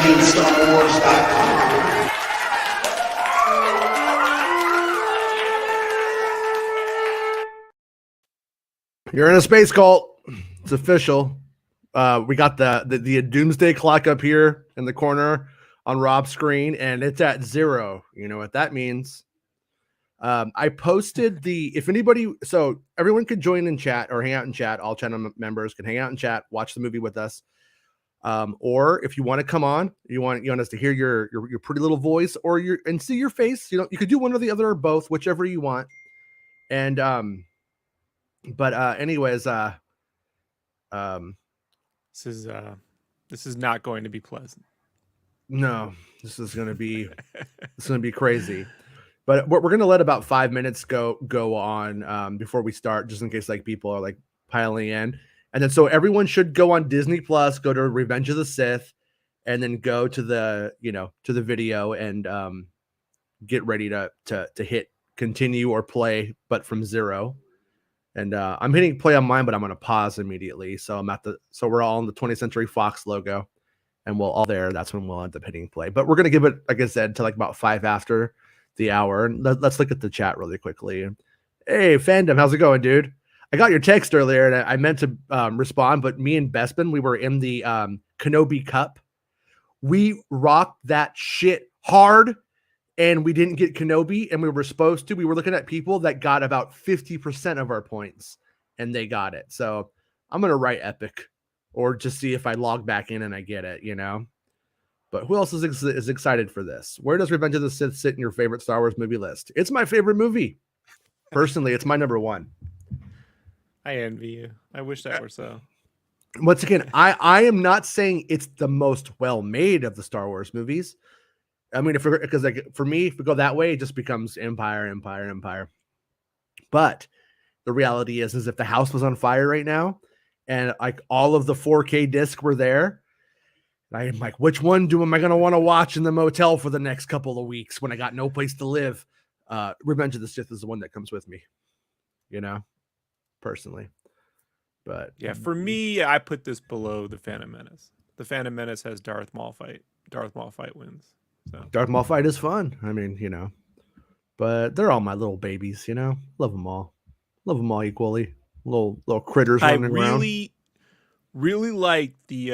MakingStarWars.net. You're in a space cult. It's official. We got the doomsday clock up here in the corner on Rob's screen, and it's at 0. You know what that means. I posted if anybody, so everyone could join in chat or hang out in chat. All channel members can hang out in chat, watch the movie with us. Or if you want to come on, you want us to hear your pretty little voice and see your face. You could do one or the other or both, whichever you want. And anyways, this is not going to be pleasant. No, this is going to be crazy. But we're going to let about 5 minutes go on before we start, just in case people are piling in. And then so everyone should go on Disney Plus, go to Revenge of the Sith, and then go to the video and get ready to hit continue or play, but from 0. And I'm hitting play on mine, but I'm going to pause immediately. So so we're all on the 20th Century Fox logo, and we'll all there. That's when we'll end up hitting play. But we're going to give it, like I said, to about 5 after the hour. And let's look at the chat really quickly. Hey, Fandom, how's it going, dude? I got your text earlier, and I meant to respond, but me and Bespin, we were in the Kenobi Cup. We rocked that shit hard, and we didn't get Kenobi, and we were supposed to. We were looking at people that got about 50% of our points, and they got it. So I'm going to write epic or just see if I log back in and I get it, But who else is excited for this? Where does Revenge of the Sith sit in your favorite Star Wars movie list? It's my favorite movie. Personally, it's my number 1. I envy you. I wish that were so. Once again, I am not saying it's the most well-made of the Star Wars movies. I mean, because for me, if we go that way, it just becomes Empire. But the reality is if the house was on fire right now, and all of the 4K discs were there, I'm like, which one am I going to want to watch in the motel for the next couple of weeks when I got no place to live? Revenge of the Sith is the one that comes with me, personally. But yeah, for me, I put this below the Phantom Menace. The Phantom Menace has Darth Maul fight. Darth Maul fight wins. So Darth Maul fight is fun. I mean, but they're all my little babies, Love them all equally. Little critters running around. Really like the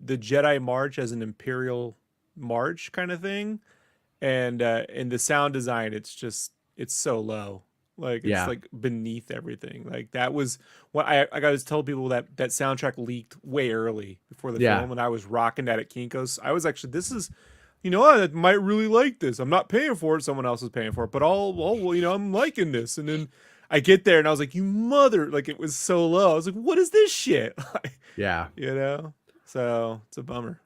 Jedi March as an Imperial March kind of thing, and in the sound design, it's so low. It's beneath everything. That was what I got to tell people that soundtrack leaked way early before the film, and I was rocking that at Kinko's. I was actually, this is, I might really like this. I'm not paying for it. Someone else is paying for it, but I'm liking this. And then I get there and I was like, you mother, it was so low. I was like, what is this shit? Yeah. So it's a bummer.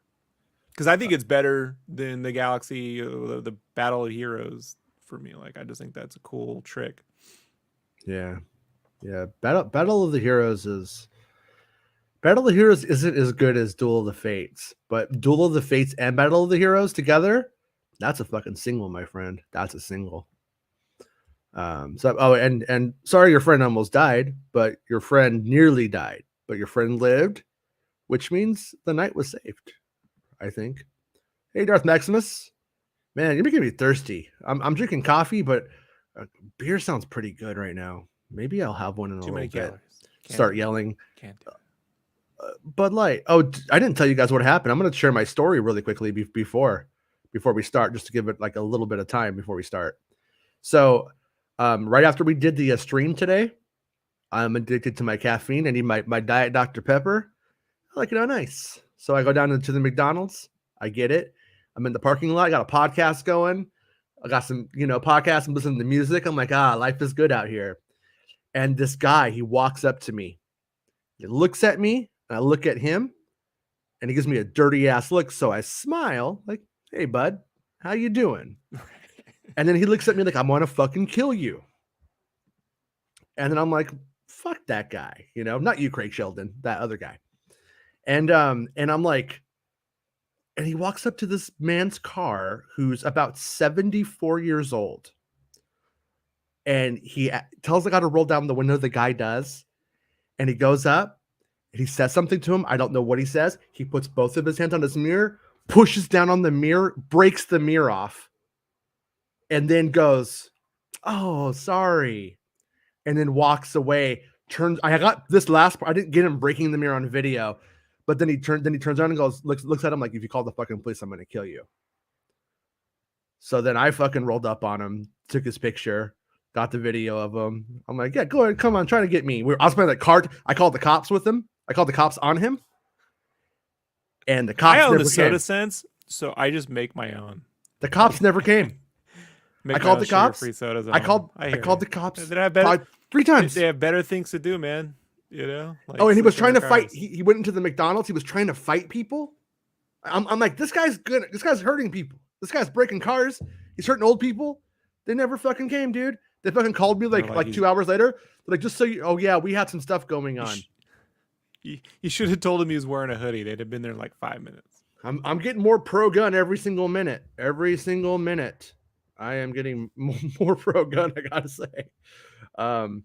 Because I think it's better than the Galaxy, the Battle of Heroes for me. I just think that's a cool trick. Yeah. Battle of the Heroes isn't as good as Duel of the Fates, but Duel of the Fates and Battle of the Heroes together, that's a fucking single, my friend. That's a single. And sorry your friend almost died, but your friend nearly died, but your friend lived, which means the night was saved, I think. Hey, Darth Maximus. Man, you're making me thirsty. I'm drinking coffee, but beer sounds pretty good right now. Maybe I'll have one in a little bit. Start yelling. Can't do it. Bud Light. Oh, I didn't tell you guys what happened. I'm going to share my story really quickly before we start, just to give it a little bit of time before we start. So, right after we did the stream today, I'm addicted to my caffeine. I need my Diet Dr. Pepper. I like it on ice. So I go down into the McDonald's. I get it. I'm in the parking lot. I got a podcast going. I got some, podcasts. I'm listening to music. I'm like, life is good out here. And this guy, he walks up to me. He looks at me. And I look at him. And he gives me a dirty ass look. So I smile like, hey, bud, how you doing? And then he looks at me like, I want to fucking kill you. And then I'm like, fuck that guy. Not you, Craig Sheldon, that other guy. And I'm like, and he walks up to this man's car who's about 74 years old. And he tells the guy to roll down the window. The guy does. And he goes up and he says something to him. I don't know what he says. He puts both of his hands on his mirror, pushes down on the mirror, breaks the mirror off, and then goes, "Oh, sorry," and then walks away. I got this last part. I didn't get him breaking the mirror on video, but then he turns around and goes, looks at him like, "If you call the fucking police, I'm gonna kill you." So then I fucking rolled up on him, took his picture, got the video of him. I'm like, "Yeah, go ahead, come on, try to get me." I was playing that card. I called the cops with him. I called the cops on him, and the cops I own never the soda came. sense, so I just make my own. The cops never came. I called the cops. Free sodas I called the cops three times. They have better things to do, man. You know. Like and he was trying to fight. He went into the McDonald's. He was trying to fight people. I'm like, this guy's good. This guy's hurting people. This guy's breaking cars. He's hurting old people. They never fucking came, dude. They fucking called me like 2 hours later. They're like, just so you, oh yeah, we had some stuff going on. You should have told him he was wearing a hoodie. They'd have been there in like 5 minutes. I'm getting more pro gun every single minute. Every single minute, I am getting more pro gun. I gotta say. Hold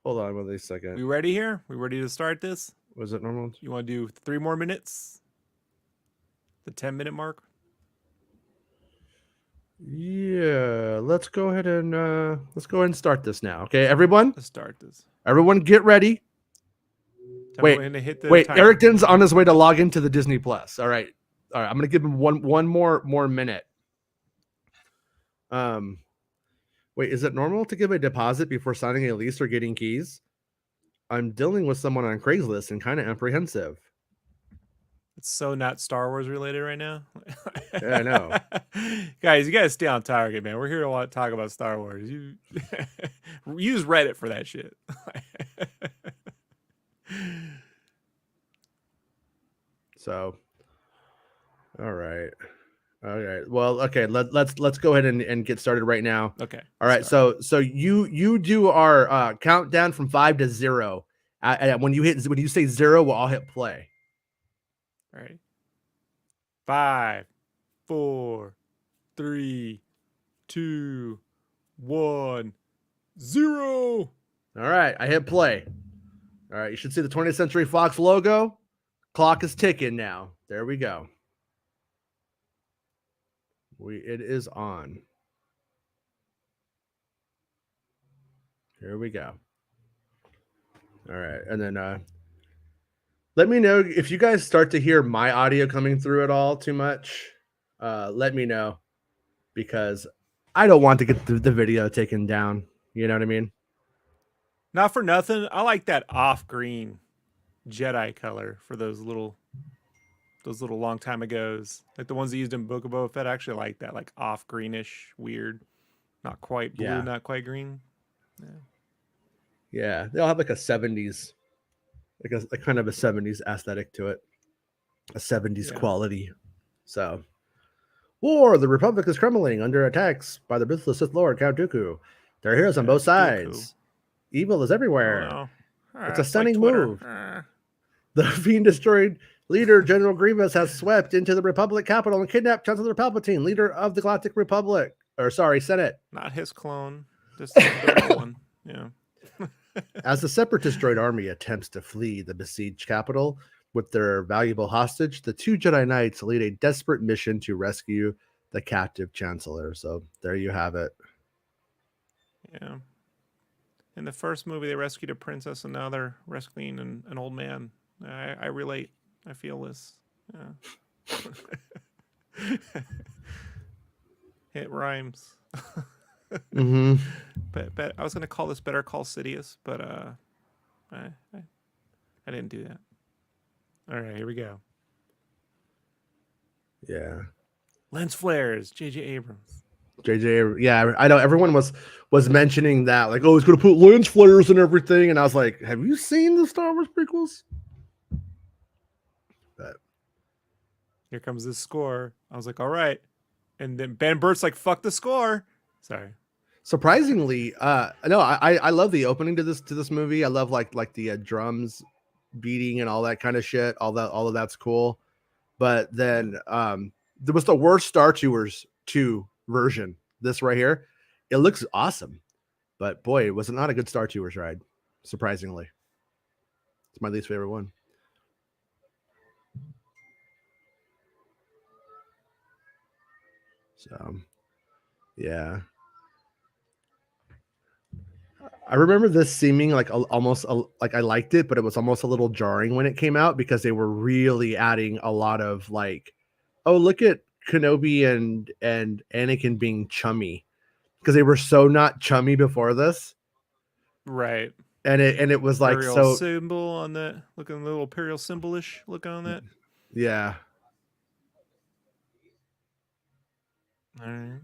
on, wait a second. We ready here? We ready to start this? Was it normal? You want to do 3 more minutes? The 10-minute mark? Yeah, let's go ahead and start this now. Okay, everyone. Let's start this. Everyone, get ready. Wait, Eric Din's on his way to log into the Disney Plus. All right. I'm gonna give him one more minute. Wait, is it normal to give a deposit before signing a lease or getting keys? I'm dealing with someone on Craigslist and kind of apprehensive. It's so not Star Wars related right now. Yeah, I know. Guys, you gotta stay on target, man. We're here to talk about Star Wars. You use Reddit for that shit. So, all right. Well, okay. Let's go ahead and get started right now. Okay. All right. So you do our countdown from 5 to 0. When you say 0, we'll all hit play. All right. 5, 4, 3, 2, 1, 0. All right. I hit play. All right. You should see the 20th Century Fox logo. Clock is ticking now. There we go. It is on. Here we go. All right. And then let me know if you guys start to hear my audio coming through at all too much. Let me know, because I don't want to get the video taken down. You know what I mean? Not for nothing, I like that off green Jedi color for those little long time ago's, like the ones they used in Book of Boba Fett. I actually like that, like off greenish, weird, not quite blue, not quite green. Yeah, they all have like a 70s, like a kind of a 70s aesthetic to it, a 70s quality. So, the Republic is crumbling under attacks by the ruthless Sith Lord Count Dooku. There are heroes on both sides. Evil is everywhere. It's a stunning move. The fiend-destroyed leader, General Grievous, has swept into the Republic capital and kidnapped Chancellor Palpatine, leader of the Galactic Republic. Senate. Not his clone. This is the one. Yeah. As the Separatist droid army attempts to flee the besieged capital with their valuable hostage, the 2 Jedi Knights lead a desperate mission to rescue the captive Chancellor. So there you have it. Yeah. In the first movie, they rescued a princess, and now they're rescuing an old man. I relate. I feel this. Yeah. It rhymes. Mm-hmm. But I was gonna call this Better Call Sidious, but I didn't do that. All right, here we go. Yeah. Lens flares, J.J. Abrams. Yeah, I know everyone was mentioning that, like, oh, he's gonna put lens flares and everything, and I was like, have you seen the Star Wars prequels? But here comes this score. I was like, all right, and then Ben Burt's like, fuck the score. Sorry. Surprisingly, no, I love the opening to this movie. I love like the drums beating and all that kind of shit. All of that's cool. But then there was the worst Star Tours 2 version. This right here, it looks awesome, but boy, it was not a good Star Tours ride. Surprisingly, it's my least favorite one. So yeah. I remember this seeming like almost like I liked it, but it was almost a little jarring when it came out because they were really adding a lot of like, oh, look at Kenobi and Anakin being chummy, because they were so not chummy before this, Right. and it was like Imperial so symbol on that, looking a little Imperial symbolish looking on that. yeah. All right.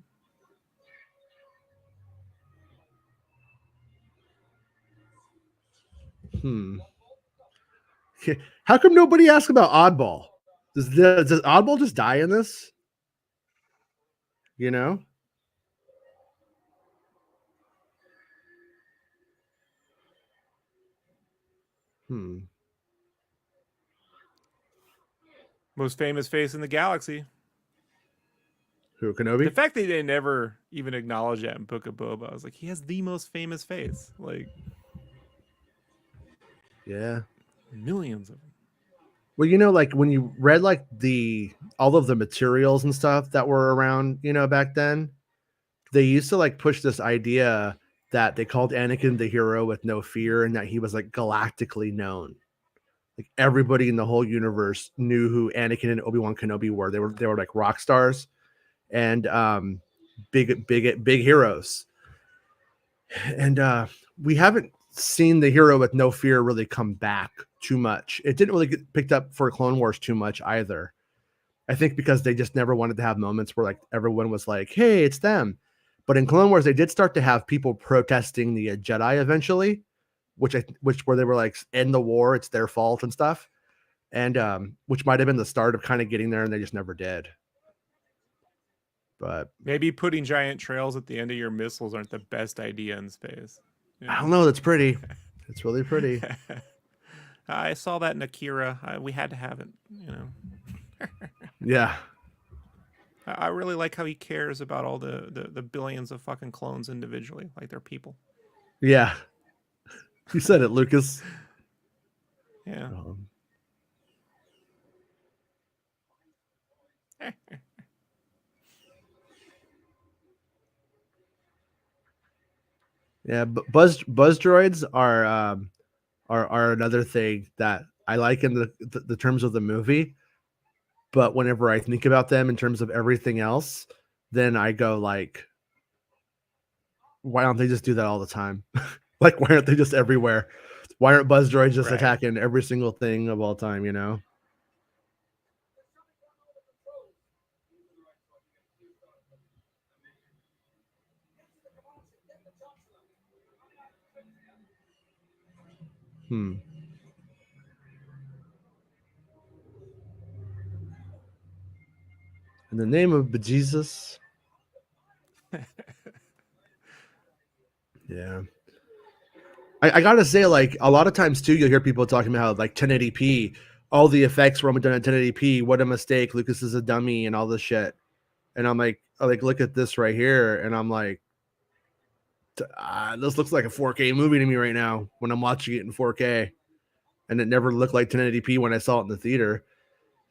How come nobody asked about Oddball? Does Oddball just die in this? You know? Most famous face in the galaxy. Who, Kenobi? The fact they didn't ever even acknowledge that in Book of Boba, I was like, he has the most famous face. Like, yeah, millions of them. Well, you know, like when you read like all of the materials and stuff that were around, you know, back then, they used to like push this idea that they called Anakin the hero with no fear, and that he was like galactically known. Like everybody in the whole universe knew who Anakin and Obi-Wan Kenobi were. They were like rock stars and big heroes. And we haven't seen the hero with no fear really come back too much. It didn't really get picked up for Clone Wars too much either. I think because they just never wanted to have moments where like everyone was like, hey, it's them. But in Clone Wars, they did start to have people protesting the Jedi eventually, which where they were like, end the war, it's their fault and stuff. And which might have been the start of kind of getting there, and they just never did. But maybe putting giant trails at the end of your missiles aren't the best idea in space. You know? I don't know. That's pretty. It's really pretty. I saw that in Akira. We had to have it, you know. Yeah. I really like how he cares about all the billions of fucking clones individually, like they're people. Yeah. You said it, Lucas. Yeah. Yeah, but buzz droids are another thing that I like in the terms of the movie. But whenever I think about them in terms of everything else, then I go like, why don't they just do that all the time? Like, why aren't they just everywhere? Why aren't buzz droids just attacking every single thing of all time, you know? In the name of bejesus. Yeah. I gotta say, like, a lot of times too, you'll hear people talking about like 1080p, all the effects were only done at 1080p. What a mistake! Lucas is a dummy and all this shit. And I'm like, look at this right here, and I'm like, this looks like a 4K movie to me right now when I'm watching it in 4K, and it never looked like 1080p when I saw it in the theater.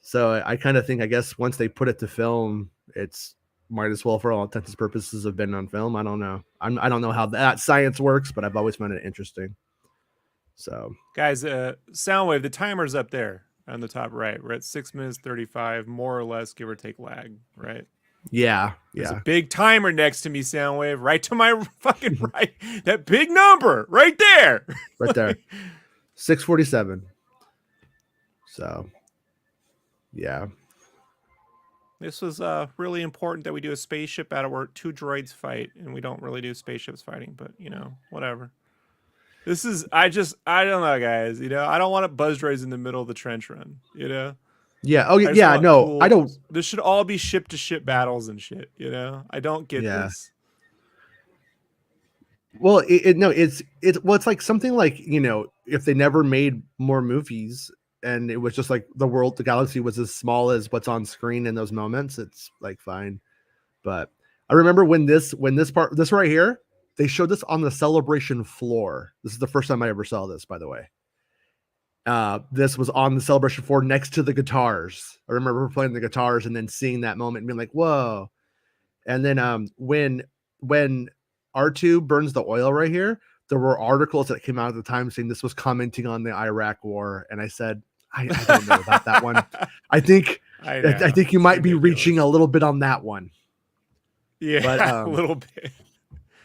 So I kind of think, I guess once they put it to film, it's might as well, for all intents and purposes, have been on film. I don't know. I don't know how that science works, but I've always found it interesting. So, guys, Soundwave, the timer's up there on the top right. We're at 6 minutes 35, more or less, give or take lag, right? Yeah. There's a big timer next to me, Soundwave, right to my fucking right. That big number right there. Right there. 6:47. So, yeah. This was really important that we do a spaceship battle where 2 droids fight, and we don't really do spaceships fighting, but, you know, whatever. This is, I don't know, guys. You know, I don't want buzz droids in the middle of the trench run, you know? Yeah. Oh, yeah. No, cool. I don't. This should all be ship to ship battles and shit, you know? I don't get this. Well, it's like something like, you know, if they never made more movies and it was just like the galaxy was as small as what's on screen in those moments, it's like fine. But I remember when this right here, they showed this on the celebration floor. This is the first time I ever saw this, by the way. This was on the celebration floor next to the guitars. I remember playing the guitars and then seeing that moment and being like, whoa. And then when R2 burns the oil right here, there were articles that came out at the time saying this was commenting on the Iraq war, and I said, I don't know about that one. I think you might be reaching a little bit on that one. Yeah, but a little bit.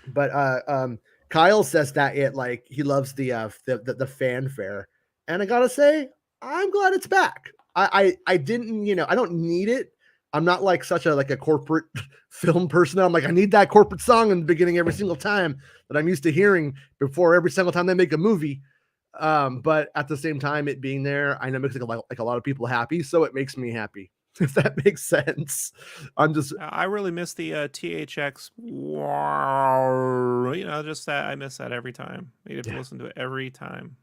But Kyle says that he loves the fanfare, and I gotta say, I'm glad it's back. I didn't, I don't need it. I'm not like such a corporate film person. I'm like, I need that corporate song in the beginning every single time that I'm used to hearing before every single time they make a movie. But at the same time, it being there, I know makes like a lot of people happy, so it makes me happy. If that makes sense. I really miss the THX. Just that I miss that every time. You have to listen to it every time.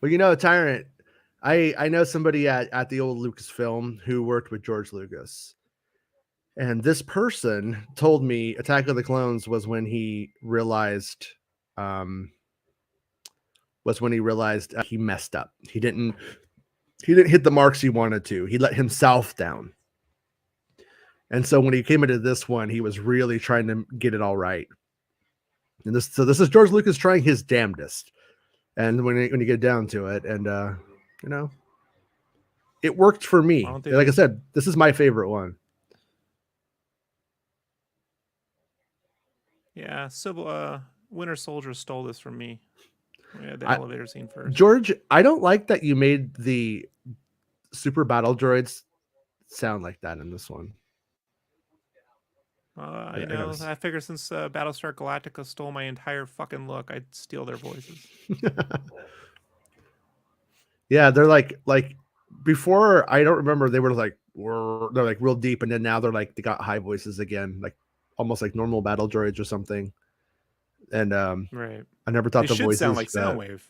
Well, Tyrant, I know somebody at the old Lucasfilm who worked with George Lucas. And this person told me Attack of the Clones was when he realized he messed up. He didn't hit the marks he wanted to. He let himself down. And so when he came into this one, he was really trying to get it all right. And this is George Lucas trying his damnedest. And when you get down to it, and it worked for me. Like I said, this is my favorite one. Yeah, Winter Soldier stole this from me. We had the elevator scene first. George, I don't like that you made the super battle droids sound like that in this one. I figure since Battlestar Galactica stole my entire fucking look, I'd steal their voices. Yeah, they're like before. I don't remember they were they're like real deep, and then now they're like they got high voices again, like almost like normal battle droids or something. And right, I never thought the voices sound like Soundwave.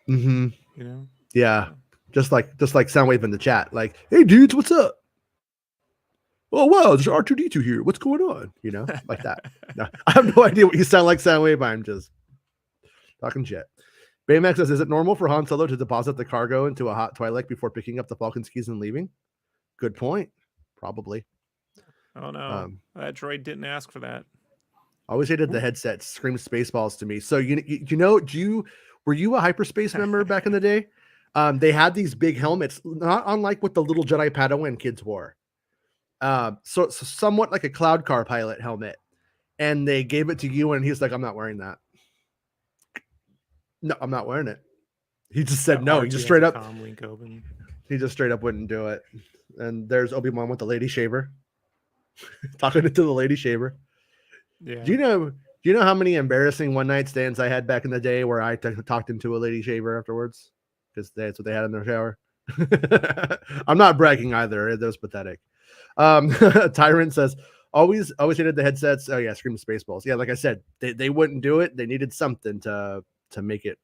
Mm-hmm. Yeah, just like Soundwave in the chat, like, hey dudes, what's up? Oh wow, there's R2D2 here. What's going on? Like that. No, I have no idea what you sound like, Soundwave. I'm just talking shit. Baymax says, is it normal for Han Solo to deposit the cargo into a hot Twi'lek before picking up the Falcon's keys and leaving? Good point. Probably. Oh no, that droid didn't ask for that. I always hated the headset. Screams Spaceballs to me. So were you a hyperspace member back in the day? They had these big helmets, not unlike what the little Jedi Padawan kids wore. So somewhat like a cloud car pilot helmet, and they gave it to you, and he's like, I'm not wearing that. No, I'm not wearing it. He just said no. He just straight up wouldn't do it. And there's ObiWan with the lady shaver. Talking to the lady shaver. Yeah. Do you know how many embarrassing one night stands I had back in the day where I talked into a lady shaver afterwards? Because that's what they had in their shower. I'm not bragging either. That was pathetic. Tyrant says, always hated the headsets. Oh yeah, scream Spaceballs. Yeah, like I said, they wouldn't do it. They needed something to make it.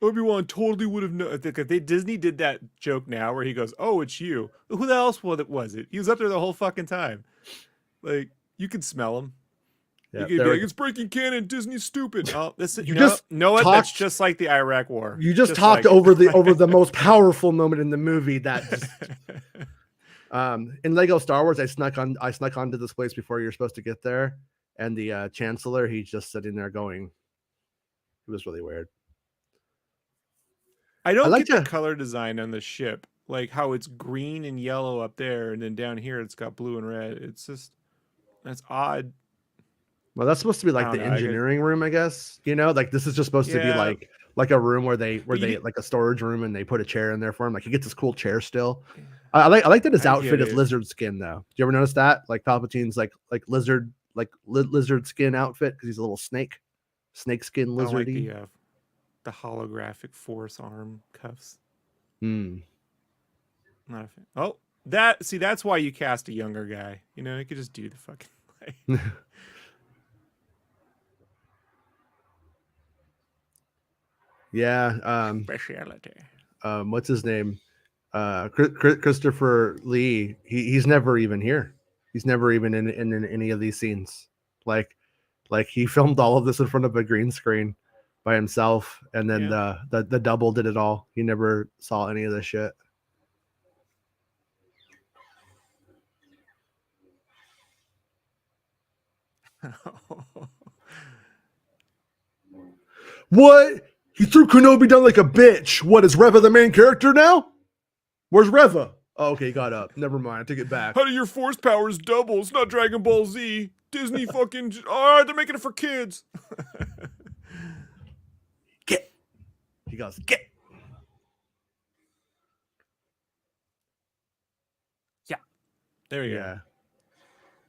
ObiWan totally would have known. If Disney did that joke now where he goes, "Oh, it's you." Who the else was it? He was up there the whole fucking time. Like, you could smell him. Yeah, you could be like, it's breaking canon. Disney's stupid. Oh, that's just like the Iraq War. You just talked over the most powerful moment in the movie. That just, in Lego Star Wars, I snuck onto this place before you're supposed to get there, and the Chancellor, he's just sitting there going. It was really weird. I don't get the color design on the ship, like how it's green and yellow up there, and then down here it's got blue and red. It's just, that's odd. Well, that's supposed to be like the engineering room, I guess. Like this is just supposed to be like a room where they like a storage room, and they put a chair in there for him. Like he gets this cool chair still. I like that his outfit is lizard skin though. Do you ever notice that? Like Palpatine's like lizard skin outfit because he's a little snake skin lizardy. I like the holographic force arm cuffs. Not a fan. Oh, that's why you cast a younger guy. You could just do the fucking like. Yeah. Speciality. What's his name? Christopher Lee. He's never even here. He's never even in any of these scenes. Like he filmed all of this in front of a green screen by himself, and then the double did it all. He never saw any of this shit. What? He threw Kenobi down like a bitch. What, is Reva the main character now? Where's Reva? Oh, okay, he got up. Never mind. I take it back. How do your force powers double? It's not Dragon Ball Z. Disney fucking... Oh, they're making it for kids. Get. He goes, get. Yeah. There we go. Yeah.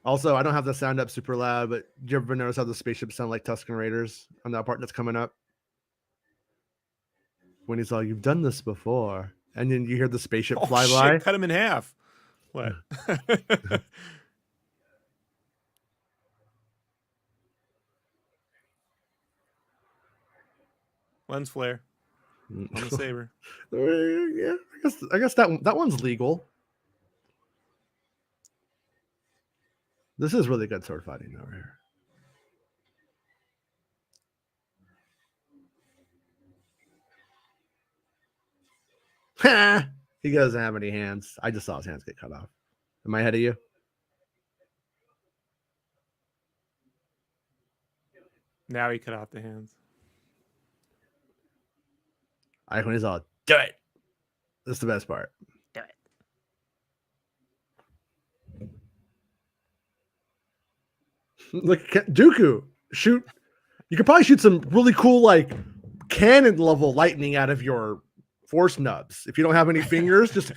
Also, I don't have the sound up super loud, but do you ever notice how the spaceships sound like Tusken Raiders on that part that's coming up? When he's all, you've done this before. And then you hear the spaceship fly by. Cut him in half. What? Lens flare on the saber. Yeah, I guess that one's legal. This is really good sword fighting over here. He doesn't have any hands. I just saw his hands get cut off. Am I ahead of you? Now he cut off the hands. I like when he's all, do it. That's the best part. Do it. Look, Dooku, shoot. You could probably shoot some really cool, like, cannon level lightning out of your force nubs. If you don't have any fingers, just,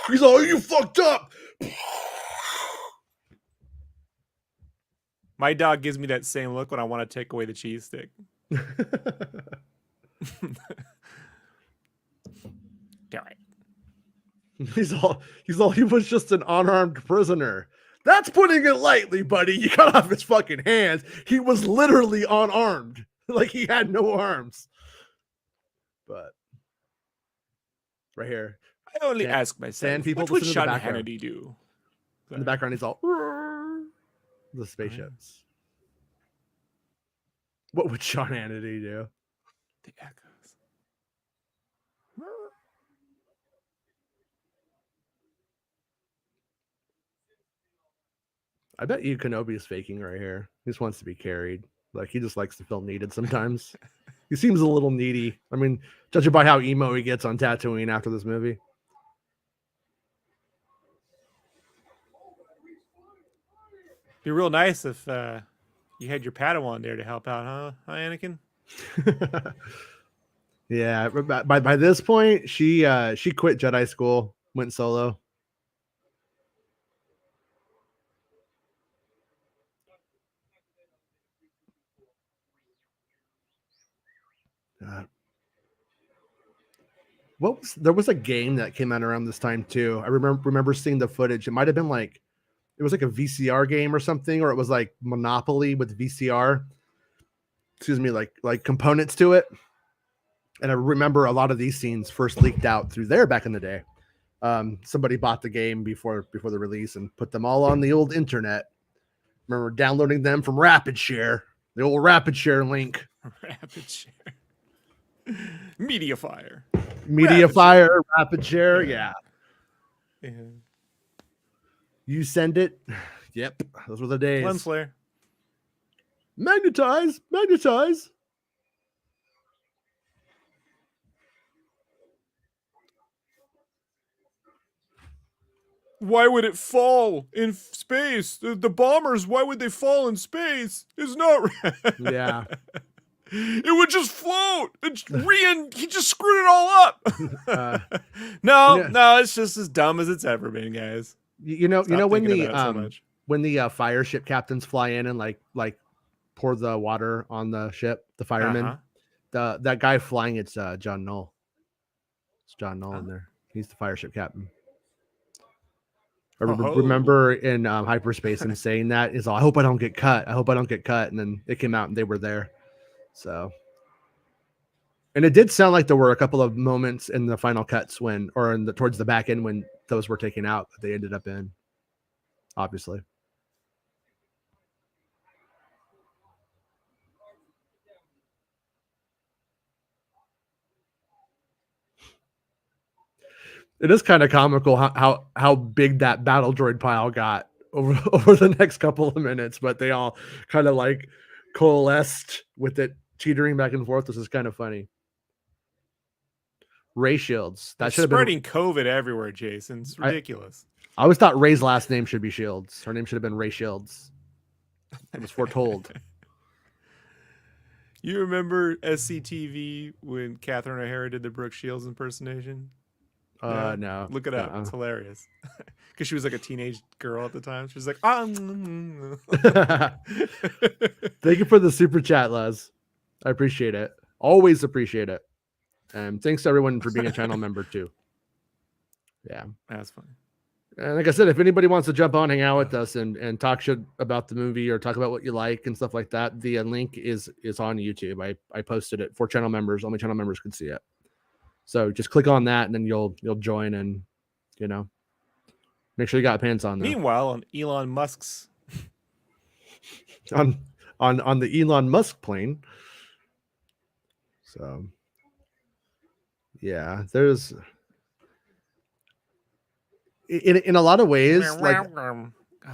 he's all, you fucked up. My dog gives me that same look when I want to take away the cheese stick. Do it. He was just an unarmed prisoner. That's putting it lightly, buddy. You cut off his fucking hands. He was literally unarmed. Like he had no arms. But right here. I only ask myself, people what would listen to Sean the background. Hannity do? In the background, he's all the spaceships. What would Sean Hannity do? The echoes. I bet you Kenobi is faking right here. He just wants to be carried. Like he just likes to feel needed sometimes. He seems a little needy. I mean, judging by how emo he gets on Tatooine after this movie. Be real nice if you had your Padawan there to help out, huh, Anakin? Yeah, by this point, she quit Jedi school, went solo. There was a game that came out around this time too. I remember seeing the footage. It might have been like it was like a VCR game or something, or it was like Monopoly with VCR. Excuse me, like components to it. And I remember a lot of these scenes first leaked out through there back in the day. Somebody bought the game before the release and put them all on the old internet. Remember downloading them from Rapid Share, the old Rapid Share link. Rapid Share. Mediafire. Rapid Share, yeah. You send it. Yep, those were the days. Lens flare. Magnetize. Why would it fall in space? The bombers, why would they fall in space? It's not. Yeah. It would just float. He just screwed it all up. No, it's just as dumb as it's ever been, guys. You know when the fire ship captains fly in and like pour the water on the ship, the firemen. That guy flying, it's John Knoll. It's John Knoll in there. He's the fire ship captain. I remember in hyperspace and saying that is, I hope I don't get cut. And then it came out and they were there. So, and it did sound like there were a couple of moments in the final cuts towards the back end when those were taken out that they ended up in. Obviously. It is kind of comical how big that battle droid pile got over the next couple of minutes, but they all kind of like coalesced with it teetering back and forth. This is kind of funny. Ray Shields. That It's should have been. spreading COVID everywhere, Jason. It's ridiculous. I always thought Ray's last name should be Shields. Her name should have been Ray Shields. It was foretold. You remember SCTV when Catherine O'Hara did the Brooke Shields impersonation? No. Look it up. It's hilarious. Because she was like a teenage girl at the time. She was like, Thank you for the super chat, Les. I appreciate it. Always appreciate it. And thanks to everyone for being a channel member too. Yeah. That's funny. And like I said, if anybody wants to jump on, hang out with us and talk shit about the movie or talk about what you like and stuff like that, the link is on YouTube. I posted it for channel members. Only channel members can see it. So just click on that and then you'll join and, you know, make sure you got pants on. Though. Meanwhile, on Elon Musk's on the Elon Musk plane. So yeah, there's in a lot of ways, like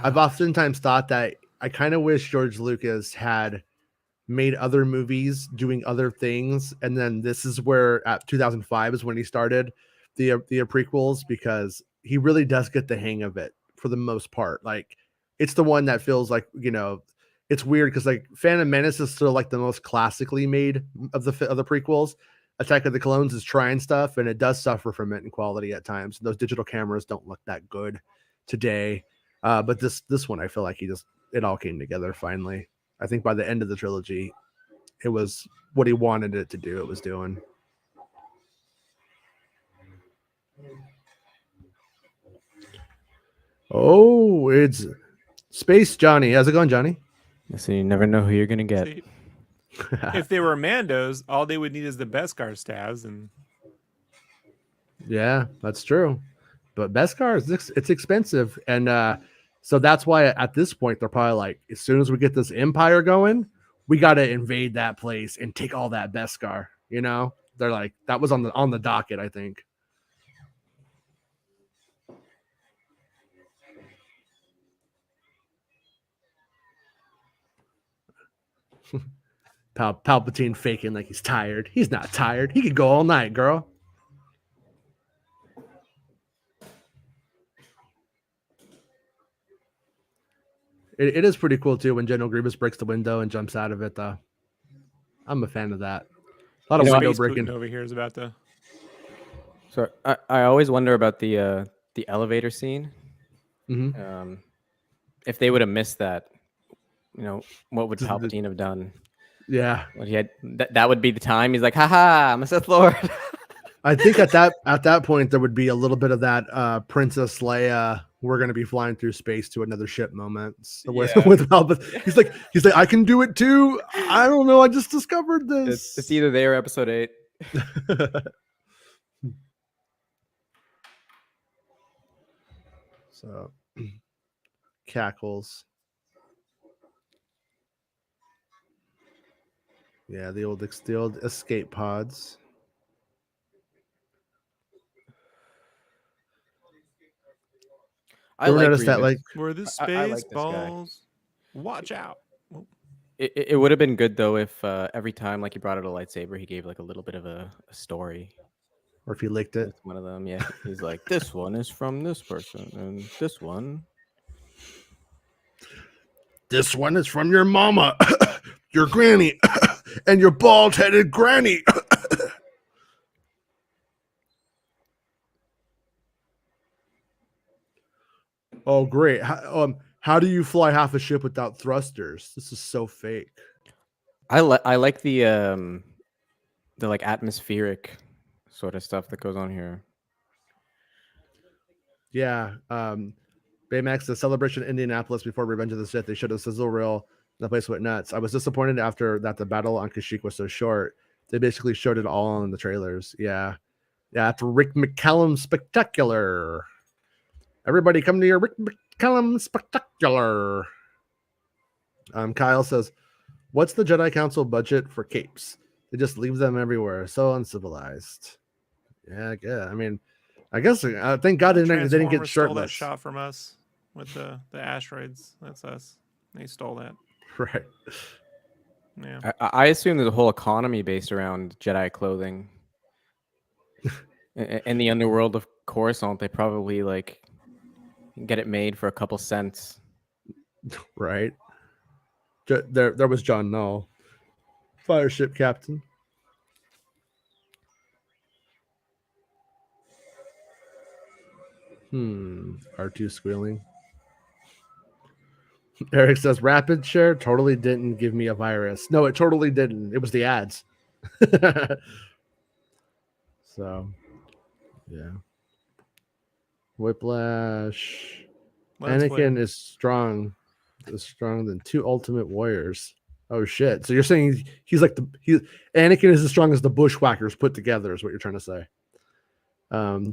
I've oftentimes thought that I kind of wish George Lucas had made other movies doing other things, and then this is where at 2005 is when he started the prequels, because he really does get the hang of it for the most part. Like it's the one that feels like, you know, it's weird because like Phantom Menace is still like the most classically made of the prequels. Attack of the Clones is trying stuff, and it does suffer from it in quality at times. Those digital cameras don't look that good today, but this one I feel like it all came together finally. I think by the end of the trilogy, it was what he wanted it to do. It was doing. Oh, it's Space Johnny. How's it going, Johnny? So you never know who you're gonna get. See, if they were Mandos, all they would need is the Beskar staves, and yeah, that's true. But Beskar it's expensive, and so that's why at this point they're probably like, as soon as we get this Empire going, we got to invade that place and take all that Beskar. You know, they're like that was on the docket, I think. Palpatine faking like he's tired. He's not tired. He could go all night, girl. It is pretty cool too when General Grievous breaks the window and jumps out of it, though. I'm a fan of that. A lot of window breaking over here is about to. So I always wonder about the elevator scene. Mm-hmm. If they would have missed that, you know, what would Palpatine have done? Yeah, what he had that would be the time. He's like, haha, I'm a Sith Lord. I think at that point there would be a little bit of that Princess Leia, we're going to be flying through space to another ship moments with Palpatine. He's like, I can do it too. I don't know. I just discovered this. It's either there or Episode 8. So cackles. Yeah, the old escape pods. I like noticed that, like, where the space balls. Watch out. It would have been good though if every time like he brought out a lightsaber, he gave like a little bit of a story. Or if he licked it. One of them, yeah. He's like, this one is from this person, and this one. This one is from your mama, your granny, and your bald-headed granny. Oh, great. How do you fly half a ship without thrusters? This is so fake. I like the like atmospheric sort of stuff that goes on here. Yeah. Baymax, the celebration in Indianapolis before Revenge of the Sith, they showed a sizzle reel. The place went nuts. I was disappointed after that the battle on Kashyyyk was so short. They basically showed it all in the trailers. Yeah. Yeah, after Rick McCallum Spectacular. Everybody come to your Rick McCallum Spectacular. Kyle says, what's the Jedi Council budget for capes? They just leave them everywhere. So uncivilized. Yeah. I mean, I guess thank God they didn't get shirtless. That shot from us. with the asteroids. That's us. They stole that. Right. Yeah. I assume there's a whole economy based around Jedi clothing. In the underworld of Coruscant, they probably like get it made for a couple cents. Right. There was John Null, Fireship Captain. R2 squealing. Eric says rapid share totally didn't give me a virus. No, it totally didn't. It was the ads. So, yeah. Whiplash. Lens Anakin flare. is strong than 2 ultimate warriors. Oh shit! So you're saying he's like Anakin is as strong as the Bushwhackers put together, is what you're trying to say?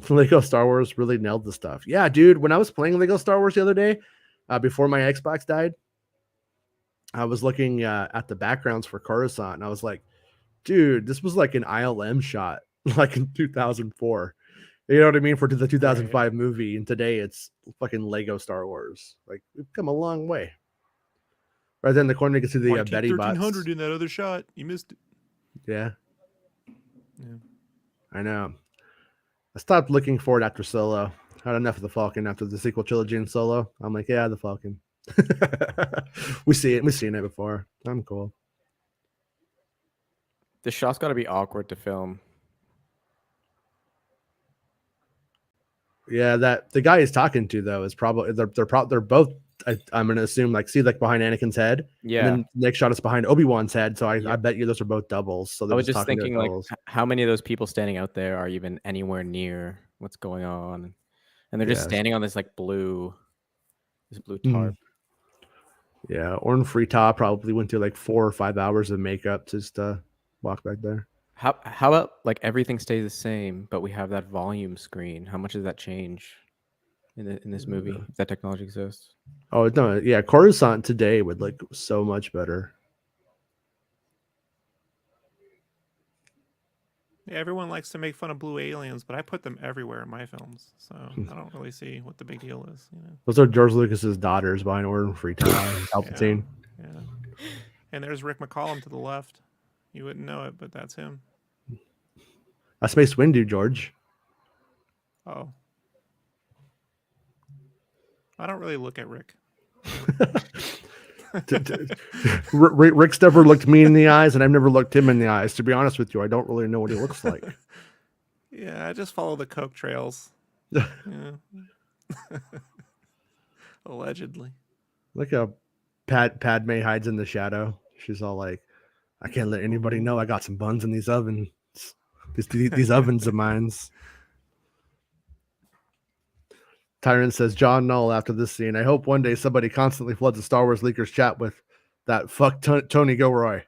Lego Star Wars really nailed the stuff. Yeah, dude. When I was playing Lego Star Wars the other day, before my Xbox died, I was looking at the backgrounds for Coruscant, and I was like, dude, this was like an ILM shot, like in 2004. You know what I mean? For the 2005 movie, and today it's fucking Lego Star Wars. Like, we've come a long way. Right then, in the corner, you can see the Betty bots. 1300 in that other shot. You missed it. Yeah. Yeah. I know. I stopped looking for it after Solo. I had enough of the Falcon after the sequel trilogy in Solo. I'm like, yeah, the Falcon. We see it. We've seen it before. I'm cool. The shot's got to be awkward to film. Yeah, that the guy he's talking to though is probably they're both. I'm gonna assume like behind Anakin's head. Yeah. And then the next shot is behind Obi-Wan's head. So I bet you those are both doubles. So I they're was just talking to thinking like doubles. how many of those people standing out there are even anywhere near what's going on, and they're just Yes. standing on this blue tarp. Yeah, Orn Frita probably went through like 4 or 5 hours of makeup just to walk back there. How about like everything stays the same, but we have that volume screen? How much does that change in this movie if that technology exists? Oh no, yeah, Coruscant today would look so much better. Yeah, everyone likes to make fun of blue aliens, but I put them everywhere in my films, so I don't really see what the big deal is. You know? Those are George Lucas's daughters behind Orn Frita and Palpatine. Yeah. And there's Rick McCollum to the left. You wouldn't know it, but that's him. That's Mace Windu, George. Oh. I don't really look at Rick. Rick's never looked me in the eyes, and I've never looked him in the eyes. To be honest with you, I don't really know what he looks like. Yeah, I just follow the Coke trails. Yeah. Allegedly. Look how Padme hides in the shadow. She's all like, I can't let anybody know I got some buns in these ovens. These ovens of mine. Tyrant says, John Null after this scene. I hope one day somebody constantly floods the Star Wars leakers chat with that fuck Tony Gilroy.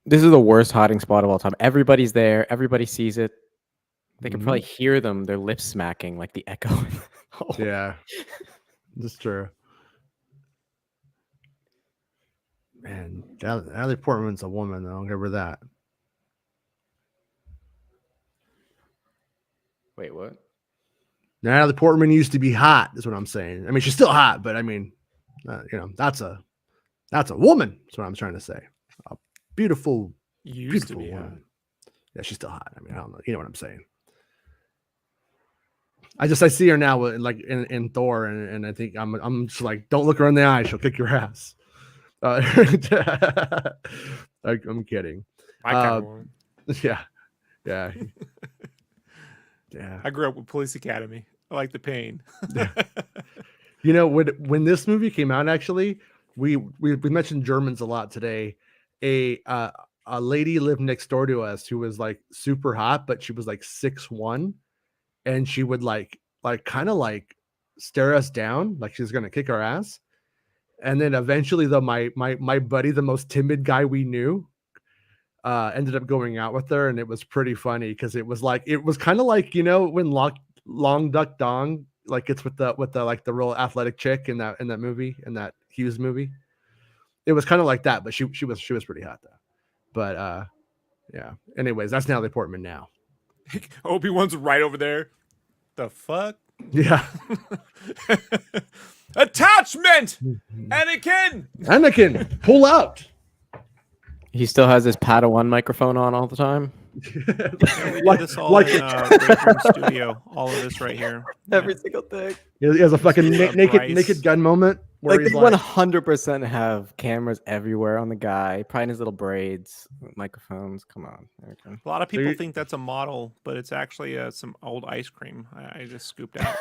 This is the worst hiding spot of all time. Everybody's there. Everybody sees it. They can probably hear them. Their lips smacking like the echo. Yeah, that's true. Man, Natalie Portman's a woman, though. I'll give her that. Wait, what? Natalie Portman used to be hot, is what I'm saying. I mean, she's still hot, but I mean, that's a woman. That's what I'm trying to say. A beautiful, beautiful woman. Yeah, she's still hot. I mean, I don't know. You know what I'm saying. I see her now like in Thor, and I think I'm just like, don't look her in the eye. She'll kick your ass. I'm kidding. I kind of want. Yeah. Yeah. I grew up with Police Academy. I like the pain. Yeah. You know, when this movie came out, actually, we mentioned Germans a lot today. A lady lived next door to us who was like super hot, but she was like 6'1", and she would like kind of like stare us down, like she's gonna kick our ass. And then eventually, though, my buddy, the most timid guy we knew, ended up going out with her, and it was pretty funny because it was kind of like, you know, when Long Duck Dong like gets with the like the real athletic chick in that movie, in that Hughes movie. It was kind of like that, but she was pretty hot though. But yeah. Anyways, that's Natalie Portman now. Obi-Wan's right over there. The fuck? Yeah. Attachment, Anakin. Pull out. He still has his Padawan microphone on all the time. Yeah, we did this all in Break Room Studio. All of this right here. Every single thing. He has a fucking naked Bryce. gun moment where Like he's they like, 100% have cameras everywhere on the guy, probably in his little braids, microphones. Come on. Okay. A lot of people you- think that's a model, but it's actually some old ice cream I just scooped out.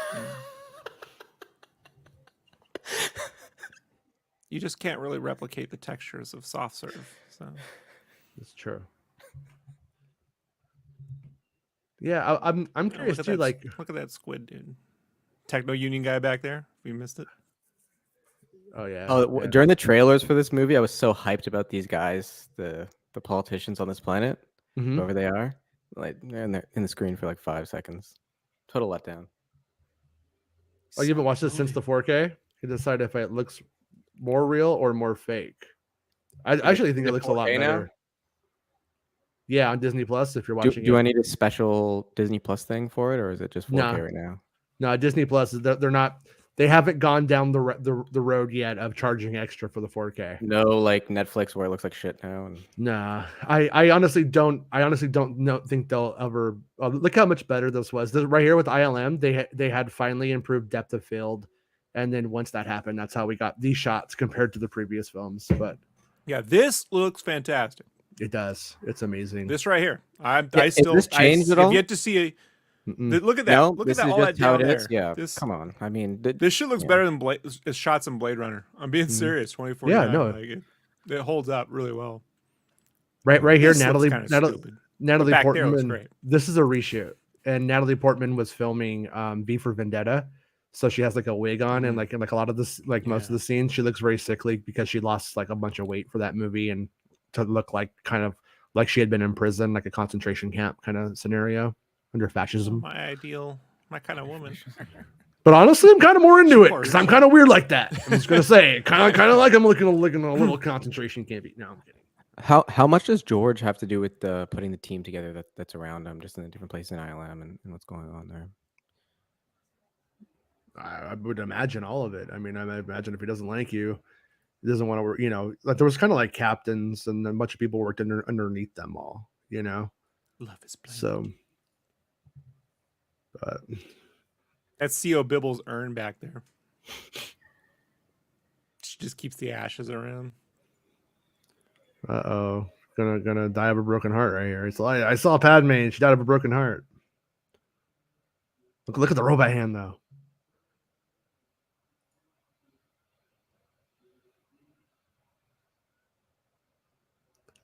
You just can't really replicate the textures of soft serve. So it's true. Yeah, I'm Oh, curious look too. at that, Like, look at that squid, dude. Techno Union guy back there. If you missed it. oh yeah. Oh, yeah. during the trailers for this movie, I was so hyped about these guys, the politicians on this planet, Mhm. whoever they are. Like they're in the screen for like 5 seconds. Total letdown. Oh, you haven't watched this since the 4K? You decide if it looks more real or more fake. I actually think it looks a lot 4K now? better. Yeah, on Disney Plus if you're Do, watching do it. I need a special Disney Plus thing for it, or is it just 4K Nah. right now? No, Disney Plus they're not. They haven't gone down the road yet of charging extra for the 4K. No, like Netflix where it looks like shit now. And Nah, I honestly don't. I honestly don't think they'll ever. Look how much better this was. This, right here with ILM, they had finally improved depth of field, and then once that happened, that's how we got these shots compared to the previous films. But Yeah, this looks fantastic. it does. It's amazing. This right here. I is still this changed at have all? yet to see a. Mm-mm. Look at that. no, Look this at that. is All just that how down it is. there. Yeah, This, come on. I mean, this shit looks Yeah. better than shots in Blade Runner. I'm being serious. 2049. Yeah, no. Like it holds up really well. right here, This looks kinda Natalie stupid. Natalie back there looks Portman. great. This is a reshoot, and Natalie Portman was filming V for Vendetta, so she has like a wig on, and like in like a lot of this, like most of the scenes, she looks very sickly because she lost like a bunch of weight for that movie, and to look like kind of like she had been in prison, like a concentration camp kind of scenario under fascism. My kind of woman. But honestly, I'm kind of more into it Sure, because I'm kind of weird like that. I'm just gonna say, kind of like I'm looking a little concentration campy. No, I'm kidding. how much does George have to do with putting the team together that's around him, just in a different place in ILM and what's going on there? I would imagine all of it. I mean, I imagine if he doesn't like you, he doesn't want to work. You know, like there was kind of like captains, and a bunch of people worked underneath them all. You know, Love is blind. so. But That's CO Bibble's urn back there. She just keeps the ashes around. gonna die of a broken heart right here. It's like I saw Padme and she died of a broken heart. Look at the robot hand though.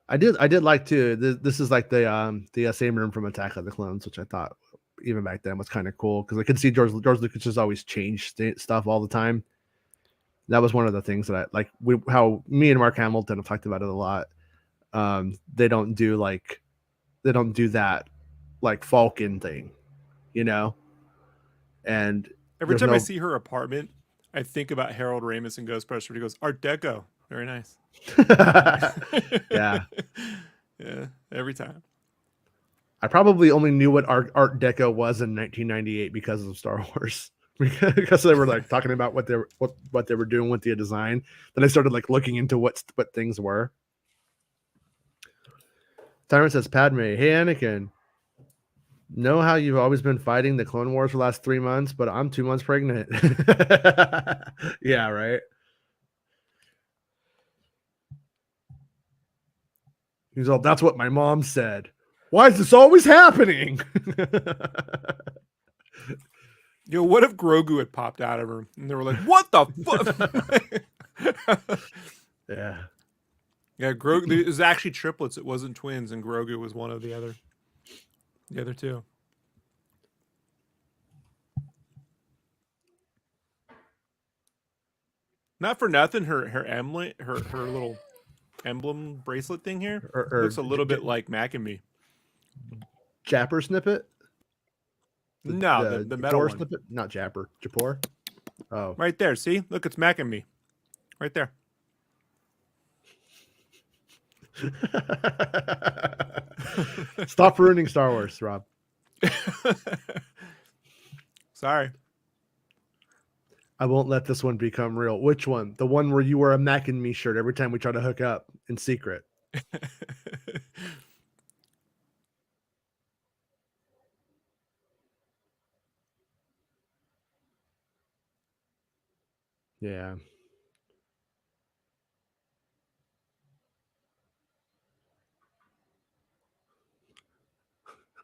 I did like too. This is like the same room from Attack of the Clones, which I thought even back then was kind of cool because I could see George Lucas just always change stuff all the time. That was one of the things that I like. How me and Mark Hamilton have talked about it a lot. They don't do that like Falcon thing, you know. And Every time I see her apartment, I think about Harold Ramis and Ghostbusters. He goes, Art Deco, very nice. Yeah. Yeah, every time. I probably only knew what Art Deco was in 1998 because of Star Wars. Because they were like talking about what they were doing with the design. Then I started like looking into what things were. Tyrant says, Padme, hey Anakin, know how you've always been fighting the Clone Wars for the last 3 months, but I'm 2 months pregnant. Yeah, right. He's all, that's what my mom said. Why is this always happening? Yo, what if Grogu had popped out of her and they were like, what the fuck? Yeah. Yeah, Grogu, it was actually triplets. It wasn't twins, and Grogu was one of the other two. Not for nothing, her emblem, her little emblem bracelet thing here looks a little bit like Mac and Me. Japper snippet? No, the metal Japor one. snippet? Not Japper. Japor? Oh. Right there. See? Look, it's Mac and Me. Right there. Stop ruining Star Wars, Rob. Sorry. I won't let this one become real. Which one? The one where you wear a Mac and Me shirt every time we try to hook up in secret. Yeah.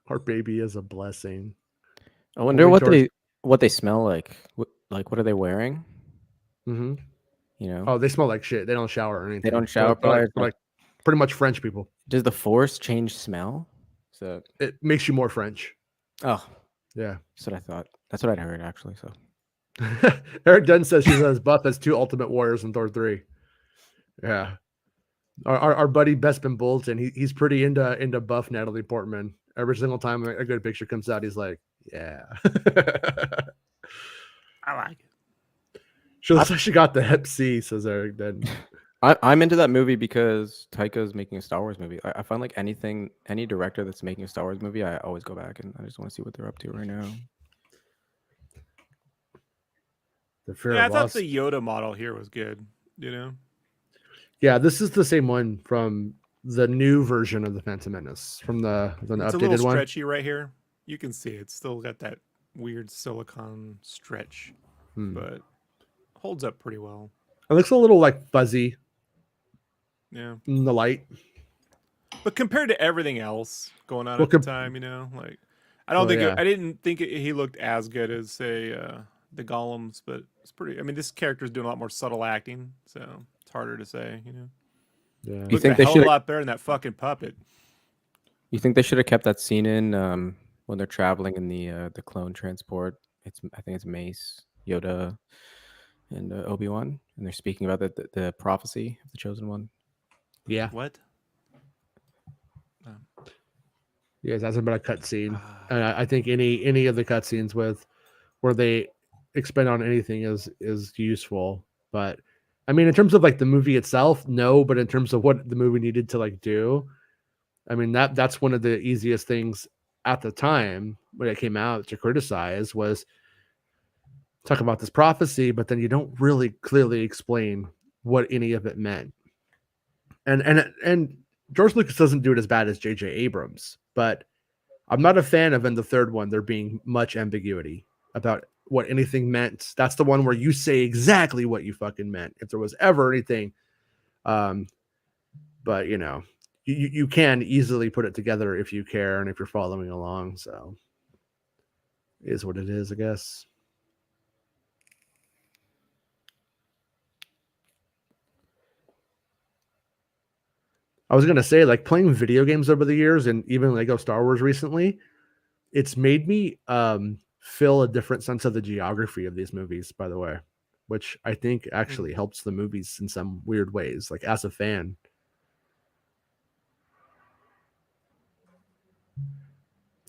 Our baby is a blessing. I wonder Boy what George- they smell like. Like, what are they wearing? Mm-hmm. You know, Oh, they smell like shit. They don't shower or anything. they don't They're shower. like, they're like, Probably. they're like pretty much French people. Does the Force change smell? So, It makes you more French. oh, Yeah. that's what I thought. That's what I'd heard actually. So, Eric Dunn says she's as buff as 2 Ultimate Warriors in Thor 3. Yeah. Our buddy Bespin Bolton, he's pretty into buff Natalie Portman. Every single time a good picture comes out, he's like, yeah. I like it. She looks like she got the Hep C, says Eric Dunn. I'm into that movie because Taika's making a Star Wars movie. I find like any director that's making a Star Wars movie, I always go back and I just want to see what they're up to right now. The Fear Yeah, I of thought Loss. the Yoda model here was good. You know, Yeah, this is the same one from the new version of the Phantom Menace, from the it's a updated little one. stretchy right here. You can see it's still got that weird silicone stretch, but holds up pretty well. It looks a little like fuzzy Yeah, in the light. but compared to everything else going on Well, at the time, you know, like I don't Well, think yeah. I didn't think he looked as good as say the Golems, but it's pretty. I mean, this character's doing a lot more subtle acting, so it's harder to say. You know, Yeah. You looked think a they hell of a should? lot better than that fucking puppet. You think they should have kept that scene in when they're traveling in the clone transport? I think it's Mace, Yoda, and ObiWan, and they're speaking about the prophecy of the chosen one. Yeah. What? Yes, that's about a cutscene. And I think any of the cutscenes where they expend on anything is useful. But I mean, in terms of like the movie itself, no. But in terms of what the movie needed to like do, I mean that's one of the easiest things at the time when it came out to criticize was talk about this prophecy, but then you don't really clearly explain what any of it meant. And George Lucas doesn't do it as bad as J.J. Abrams, but I'm not a fan of in the third one there being much ambiguity about what anything meant. That's the one where you say exactly what you fucking meant if there was ever anything. But you know, you can easily put it together if you care and if you're following along. So it is what it is, I guess. I was gonna say, like playing video games over the years and even Lego Star Wars recently, it's made me feel a different sense of the geography of these movies, by the way, which I think actually helps the movies in some weird ways, like as a fan.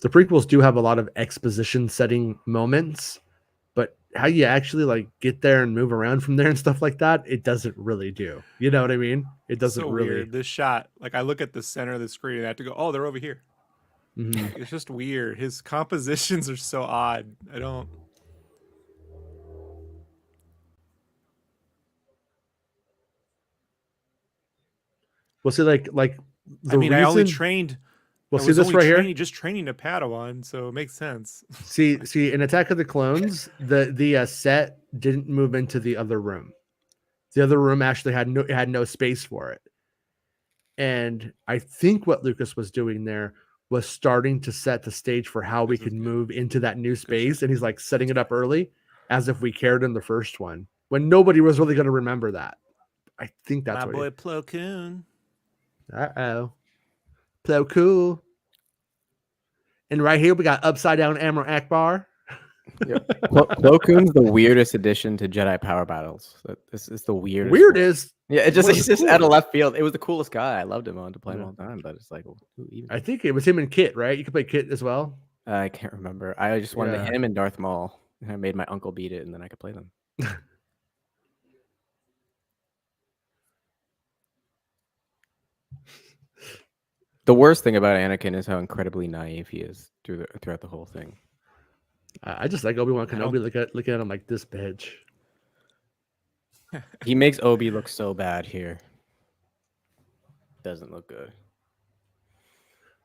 The prequels do have a lot of exposition setting moments, but how you actually like get there and move around from there and stuff like that, it doesn't really do. You know what I mean? It doesn't So really. weird. This shot, like I look at the center of the screen and I have to go, oh, they're over here. Mhm. It's just weird. His compositions are so odd. I don't. Well, see, like the I mean, reason. I only trained. Well, I see was this only right here. just training a Padawan, so it makes sense. See, in Attack of the Clones, the set didn't move into the other room. The other room actually had no space for it. And I think what Lucas was doing there was starting to set the stage for how we could move into that new space. And he's like setting it up early as if we cared in the first one when nobody was really going to remember that. I think that's My what boy Plo Koon. Uh-oh. Plo cool. And right here we got upside down Amro Akbar. Plo Koon's the weirdest addition to Jedi power battles. This is the weirdest. Weird one. is Yeah, one of it's the just out of coolest. left field. It was the coolest guy. I loved him. I wanted to play him Yeah. all the time, but it's like, who even? I think it was him and Kit, right? You could play Kit as well. I can't remember. I just wanted Yeah. him and Darth Maul. And I made my uncle beat it, and then I could play them. The worst thing about Anakin is how incredibly naive he is throughout the whole thing. I just like Obi-Wan I don't- Kenobi looking at him like this bitch. He makes Obi look so bad here. Doesn't look good.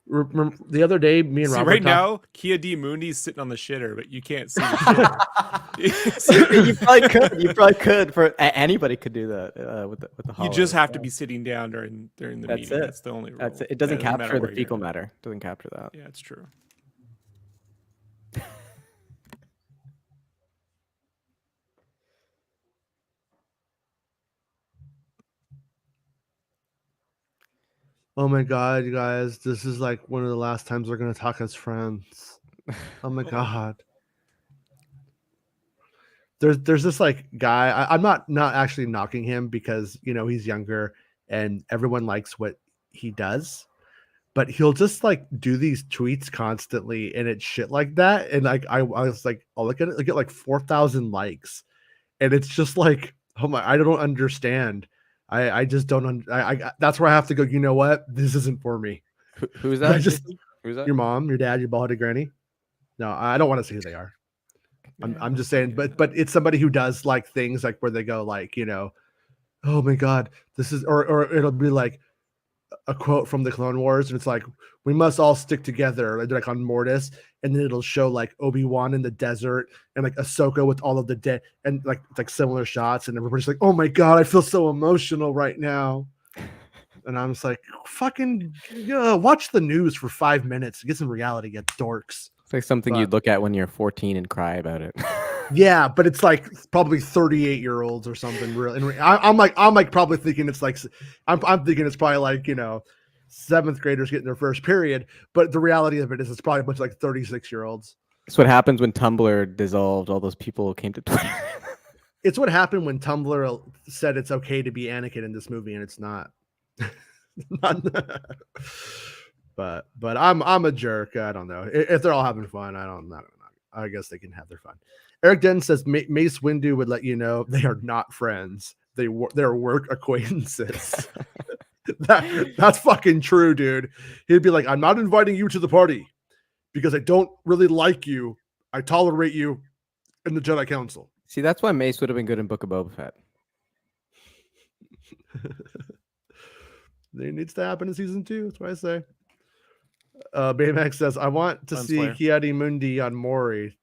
Remember, the other day, me and See, Robert right talked. now, Kia D Mundi's sitting on the shitter, but you can't see the shitter. You probably could. You probably could. Anybody could do that with the You hollow. just have to be sitting down during the That's meeting. it. That's the only rule. That's it. It doesn't matter capture the where you're fecal at. matter. It doesn't capture that. Yeah, it's true. Oh my god, you guys, this is like one of the last times we're gonna talk as friends. Oh my god. There's this like guy. I'm not actually knocking him because he's younger and everyone likes what he does, but he'll just like do these tweets constantly and it's shit like that. And like I was like, I'll look at it, I get like 4,000 likes, and it's just like, oh my, I don't understand. I just don't. I that's where I have to go. You know what? This isn't for me. Who's I that? just Who's that? your mom, your dad, your bald-headed granny. No, I don't want to see who they are. I'm just saying, but it's somebody who does like things like where they go like, oh my god, this is, or it'll be like a quote from the Clone Wars, and it's like, we must all stick together, like on Mortis, and then it'll show like ObiWan in the desert and like Ahsoka with all of the dead and like similar shots, and everybody's like, oh my god, I feel so emotional right now. And I'm just like, fucking watch the news for 5 minutes, get some reality, get dorks. It's like something you'd look at when you're 14 and cry about it. Yeah, but it's like probably 38-year-olds or something. Really, I'm like probably thinking it's like, I'm thinking it's probably like 7th graders getting their first period. But the reality of it is, it's probably a bunch of like 36-year-olds. It's what happens when Tumblr dissolved. All those people came to Twitter. It's what happened when Tumblr said it's okay to be Anakin in this movie, and it's not. But I'm a jerk. I don't know if they're all having fun. I don't know. I guess they can have their fun. Eric Denton says Mace Windu would let you know they are not friends. They're work acquaintances. That's fucking true, dude. He'd be like, I'm not inviting you to the party because I don't really like you. I tolerate you in the Jedi Council. See, that's why Mace would have been good in Book of Boba Fett. It needs to happen in season 2. That's what I say. Baymax says, I want to see Ki-Adi-Mundi on Maury.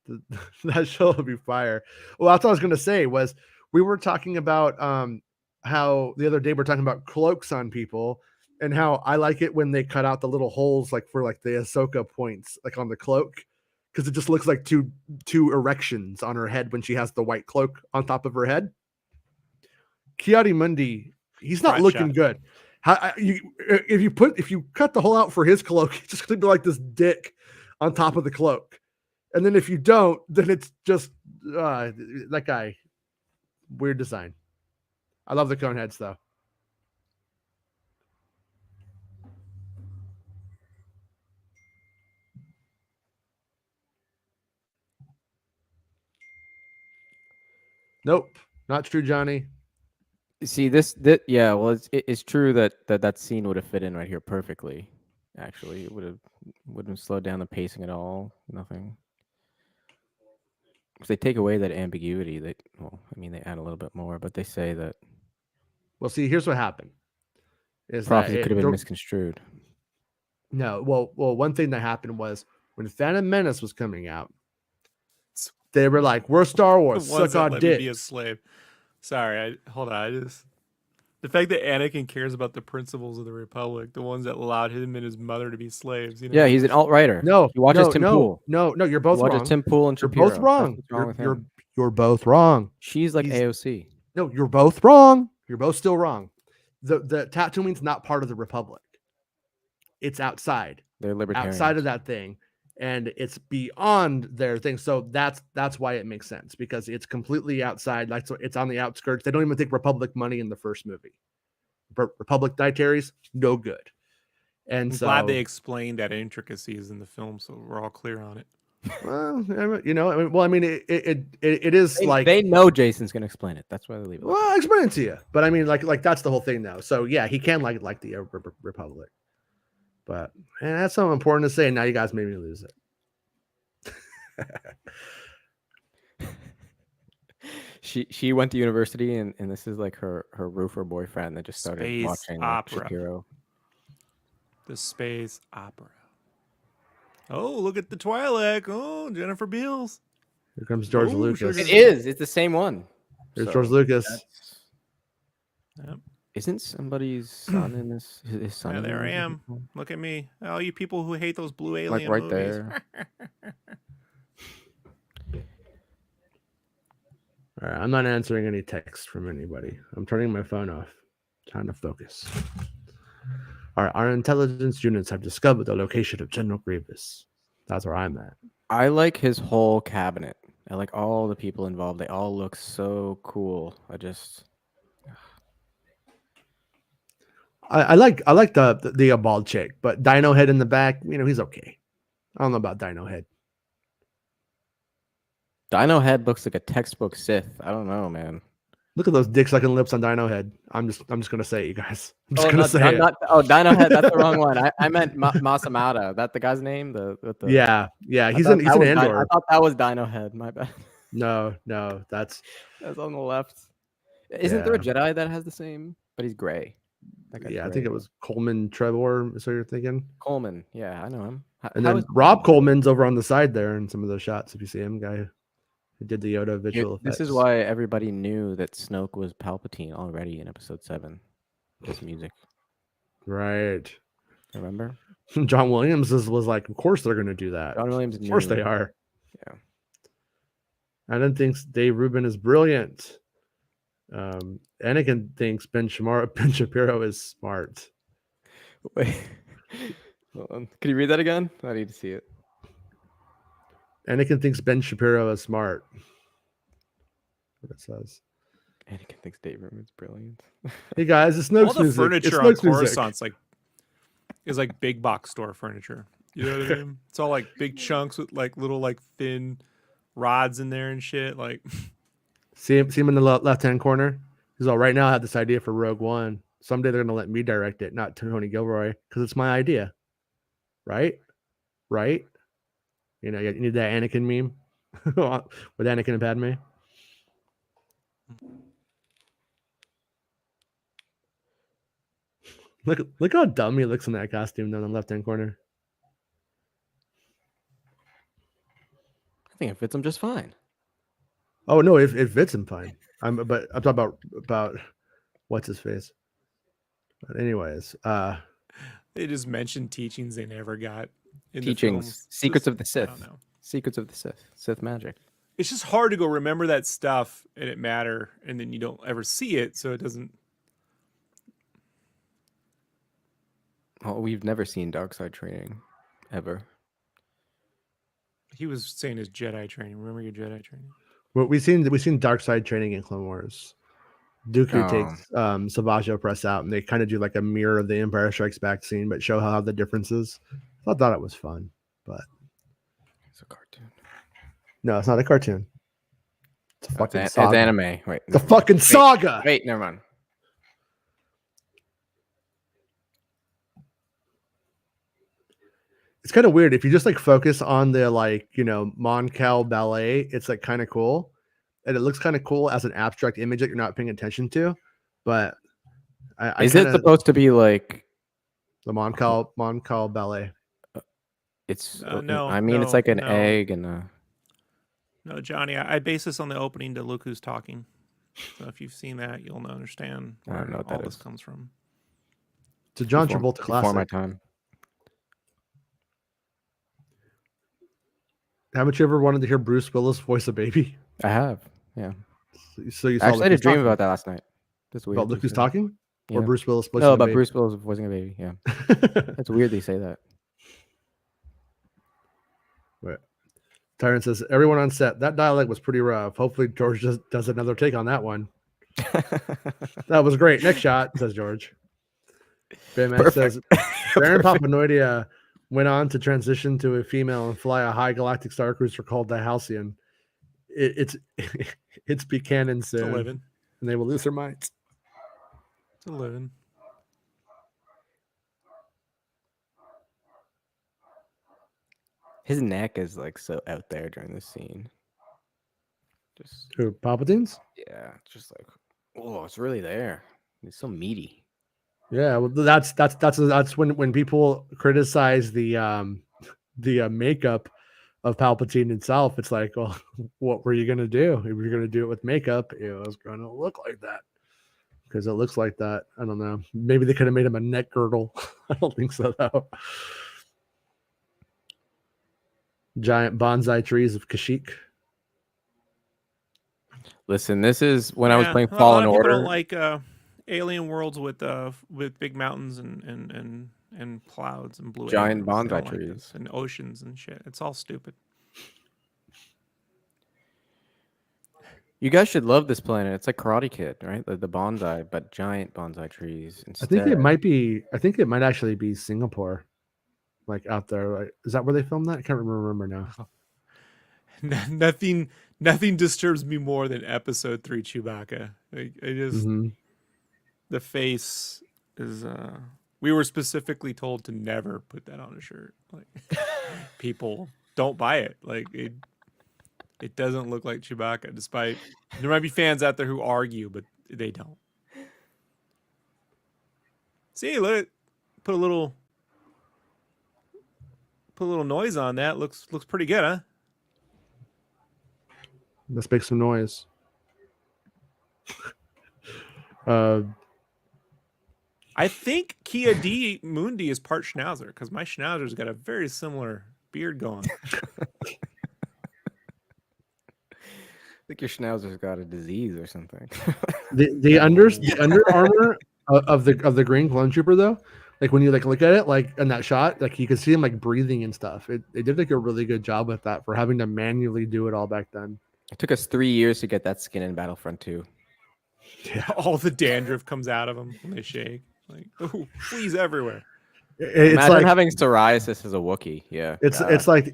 That show will be fire. Well, that's what I was going to say was we were talking about how the other day we're talking about cloaks on people and how I like it when they cut out the little holes like for like the Ahsoka points like on the cloak, because it just looks like two erections on her head when she has the white cloak on top of her head. Ki-Adi-Mundi, he's not looking good. If you cut the hole out for his cloak, it's just gonna be like this dick on top of the cloak, and then if you don't, then it's just that guy. Weird design. I love the cone heads though. Nope, not true, Johnny. See yeah. Well, it's true that scene would have fit in right here perfectly. Actually, it wouldn't have slowed down the pacing at all. Nothing. If they take away that ambiguity, they add a little bit more, but they say that. Well, see, here's what happened. Is prophecy that could have been misconstrued. No, well, one thing that happened was when Phantom Menace was coming out, they were like, "We're Star Wars, suck our dick." Be a slave. Sorry, hold on. The fact that Anakin cares about the principles of the Republic, the ones that allowed him and his mother to be slaves. Yeah, he's an alt-righter. No, he watches Tim Pool. No, you're both wrong. Watches Tim Pool and Shapiro. You're both wrong. Wrong you're both wrong. She's like AOC. No, you're both wrong. You're both still wrong. The Tatooine's not part of the Republic. It's outside. They're libertarians. Outside of that thing. And it's beyond their thing. So that's why it makes sense, because it's completely outside. Like, so it's on the outskirts. They don't even take Republic money in the first movie. Republic dietaries, no good. And I'm glad they explained that intricacies in the film, so we're all clear on it. Well, it is like they know Jason's gonna explain it. That's why they leave it. Well, I'll explain it to you. But I mean, like that's the whole thing now. So yeah, he can like the Republic. But that's so important to say. Now you guys made me lose it. she went to university, and this is like her roofer boyfriend that just started Space watching opera. Shapiro. The space opera. Oh, look at the Twi'lek. Oh, Jennifer Beals. Here comes George Oh, Lucas. sugar. It is. It's the same one. Here's So George Lucas. that's- Yep. Isn't somebody's son in this? His son. Yeah, in there I this? am. Look at me. All you people who hate those blue alien Like right movies. there. All right, I'm not answering any text from anybody. I'm turning my phone off. Trying to focus. All right, our intelligence units have discovered the location of General Grievous. That's where I'm at. I like his whole cabinet. I like all the people involved. They all look so cool. I like the bald chick, but Dino Head in the back, he's okay. I don't know about Dino Head. Dino Head looks like a textbook Sith. I don't know, man. Look at those dick sucking lips on Dino Head. I'm just gonna say it, you guys. I'm just gonna not, say it. Dino Head. That's the wrong one. I meant Masamada. That the guy's name? Yeah. I He's thought an that was Andor. I thought that was Dino Head. My bad. No, that's That's on the left. Isn't there a Jedi that has the same? But he's gray. That guy's I gray. think it was Coleman Trevor. Is what you're thinking? Coleman. Yeah, I know him. And then Rob Coleman's over on the side there in some of those shots. If you see him, guy who did the Yoda visual effects. This is why everybody knew that Snoke was Palpatine already in Episode 7. This music. Right. Remember? John Williams was like, of course they're going to do that. John Williams Of course knew. they are. Yeah. Anakin thinks Dave Rubin is brilliant. Anakin thinks Ben Shapiro is smart. Wait. Hold on. Can you read that again? I need to see it. Anakin thinks Ben Shapiro is smart. What it says. Anakin thinks Dave Rubin's brilliant. Hey guys, it's Snoke's All the music. furniture on Coruscant's is like big box store furniture. You know what I mean? It's all like big chunks with like little like thin rods in there and shit. Like, see him in the left-hand corner. He's all right now. I have this idea for Rogue One. Someday they're gonna let me direct it, not Tony Gilroy, because it's my idea. Right? You need that Anakin meme with Anakin and Padme. Look how dumb he looks in that costume down in the left-hand corner. I think it fits him just fine. Oh no, it fits him fine. I'm talking about what's his face. But anyways, they just mentioned teachings they never got. In teachings, the films. Secrets of the I don't Sith. know. Secrets of the Sith. Sith magic. It's just hard to go remember that stuff and it matter, and then you don't ever see it, so it doesn't. Oh, we've never seen dark side training, ever. He was saying his Jedi training. Remember your Jedi training? well, we've seen dark side training in Clone Wars. Dooku takes Savage Press out, and they kind of do like a mirror of the Empire Strikes Back scene, but show how the differences. I thought it was fun, but It's a cartoon. no, it's not a cartoon. It's a fucking It's saga. anime. Wait, The fucking saga. Wait, never mind. It's kind of weird if you just like focus on the Mon Cal ballet. It's like kind of cool, and it looks kind of cool as an abstract image that you're not paying attention to. But Is it supposed to be like the Mon Cal ballet? It's no. I mean, it's like an egg and a. No, Johnny, I base this on the opening to Look Who's Talking. So if you've seen that, you'll understand I where don't know what all that this is. comes from. It's a John Before Travolta classic. Before my time. Haven't you ever wanted to hear Bruce Willis voice a baby? I have. Yeah. So you saw I actually had a Look Who's dream Talking. about that last night. That's weird. About Look Who's Talking? Yeah. Or Bruce Willis voicing No, a about baby? Bruce Willis voicing a baby. Yeah. That's weird they say that. Right. Tyrant says, everyone on set, that dialect was pretty rough. Hopefully George does another take on that one. That was great. Next shot, says George. Baymax says, Baron Papanoidia went on to transition to a female and fly a high galactic star cruiser called the Halcyon. It's be canon soon. It's a living. And they will lose their minds. It's a living. His neck is like so out there during this scene. Just Who, Palpatine's? yeah, just like oh, it's really there. It's so meaty. Yeah, well, that's when people criticize the makeup of Palpatine himself. It's like, well, what were you gonna do? If you're gonna do it with makeup, it was gonna look like that because it looks like that. I don't know. Maybe they could have made him a neck girdle. I don't think so though. Giant bonsai trees of Kashyyyk. Listen, this is when I was playing a lot Fallen of people don't Order. like alien worlds with big mountains and clouds and blue Giant aliens. They bonsai don't like trees. this. And oceans and shit. It's all stupid. You guys should love this planet. It's like Karate Kid, right? The bonsai, but giant bonsai trees I instead. think it might be. I think it might actually be Singapore, like out there. Like, is that where they filmed that? I can't remember now. Nothing disturbs me more than Episode 3 Chewbacca. Like, I just the face is. We were specifically told to never put that on a shirt. Like people don't buy it. Like it doesn't look like Chewbacca. Despite there might be fans out there who argue, but they don't. See, look, put a little noise on that. Looks pretty good, huh? Let's make some noise. I think Kia D Mundi is part Schnauzer because my Schnauzer's got a very similar beard going. I think your Schnauzer's got a disease or something. The under armor of the green clone trooper though, like when you like look at it like in that shot, like you can see him like breathing and stuff. They did like a really good job with that for having to manually do it all back then. It took us 3 years to get that skin in Battlefront 2. Yeah, all the dandruff comes out of them when they shake. Like, oh, fleas everywhere. It's Imagine like having psoriasis as a Wookiee. Yeah, it's like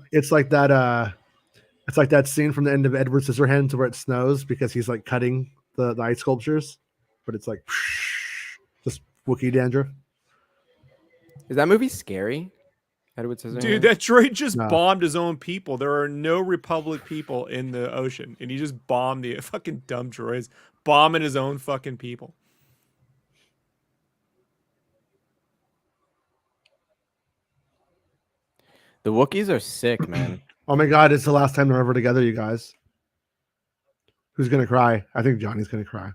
that scene from the end of Edward Scissorhands where it snows because he's like cutting the ice sculptures, but it's like just Wookiee dandruff. Is that movie scary? Edward Scissorhands? Dude, that droid just No. bombed his own people. There are no Republic people in the ocean, and he just bombed the fucking dumb droids, bombing his own fucking people. The Wookiees are sick, man. Oh my god, it's the last time they're ever together, you guys. Who's gonna cry? I think Johnny's gonna cry.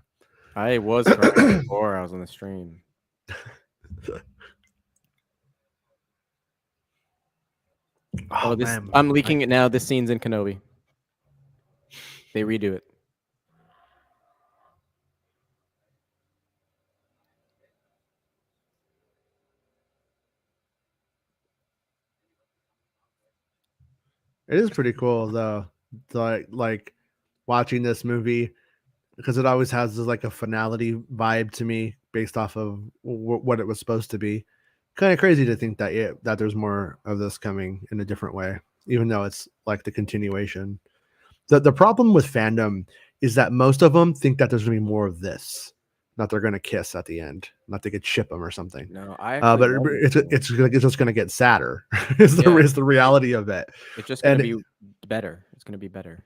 I was crying before I was on the stream. Oh, this man. I'm leaking it now. This scene's in Kenobi. They redo it. It is pretty cool though, like watching this movie because it always has this, like a finality vibe to me based off of what it was supposed to be. Kind of crazy to think that that there's more of this coming in a different way, even though it's like the continuation. The problem with fandom is that most of them think that there's gonna be more of this, not they're gonna kiss at the end, not they could ship them or something. No, I But actually love this movie. it's just gonna get sadder. is the reality of it. It's just gonna and be better. It's gonna be better.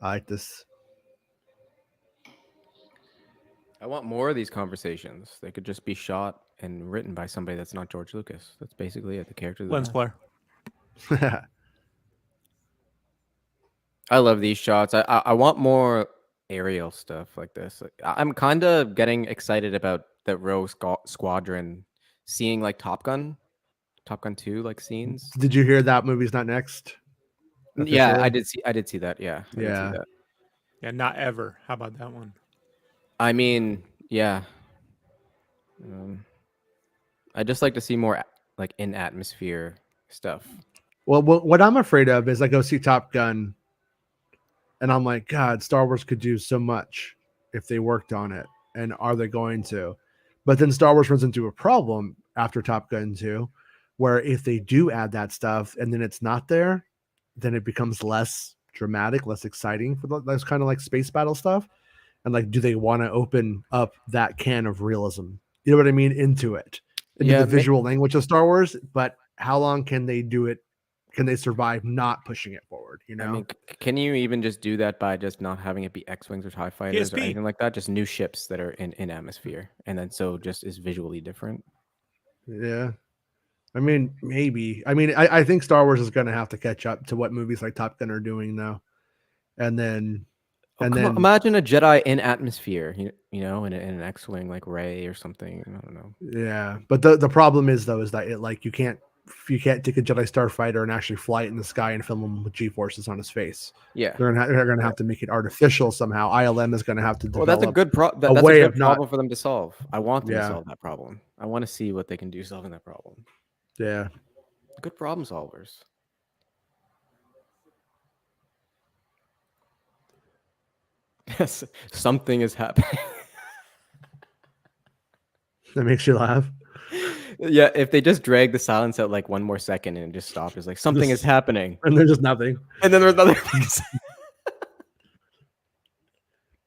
I like this. I want more of these conversations. They could just be shot and written by somebody that's not George Lucas. That's basically it. The character. Lens flare. I love these shots. I want more aerial stuff like this. Like, I'm kind of getting excited about that Rogue Squadron, seeing like Top Gun 2 like scenes. Did you hear that movie's not next? Yeah, I Officially? did see that. Yeah, I did see Yeah. that. Yeah, not ever. How about that one? I mean, yeah. I just like to see more like in atmosphere stuff. Well, what I'm afraid of is I go see Top Gun, and I'm like, God, Star Wars could do so much if they worked on it, and are they going to? But then Star Wars runs into a problem after Top Gun 2, where if they do add that stuff and then it's not there, then it becomes less dramatic, less exciting for those kind of like space battle stuff. And like, do they want to open up that can of realism? You know what I mean? Into it, into the visual language of Star Wars. But how long can they do it can they survive not pushing it forward? You know, I mean, can you even just do that by just not having it be X-wings or TIE fighters or PSP. anything like that? Just new ships that are in atmosphere, and then so just is visually different. yeah. I mean, maybe. I mean, I think Star Wars is going to have to catch up to what movies like Top Gun are doing now, and then Imagine a Jedi in atmosphere, you know, in an X-wing like Rey or something. I don't know. yeah. But the problem is though is that it like you can't take a Jedi Starfighter and actually fly it in the sky and film him with G forces on his face. Yeah. They're gonna have to make it artificial somehow. ILM is gonna have to develop. Well, that's a good that's a way good of not- problem for them to solve. I want them to Yeah. solve that problem. I want to see what they can do solving that problem. Yeah. Good problem solvers. Yes, something is happening. That makes you laugh. Yeah, if they just drag the silence out like one more second and just stop, it's like something is happening, And there's just nothing. and then there's nothing. to say.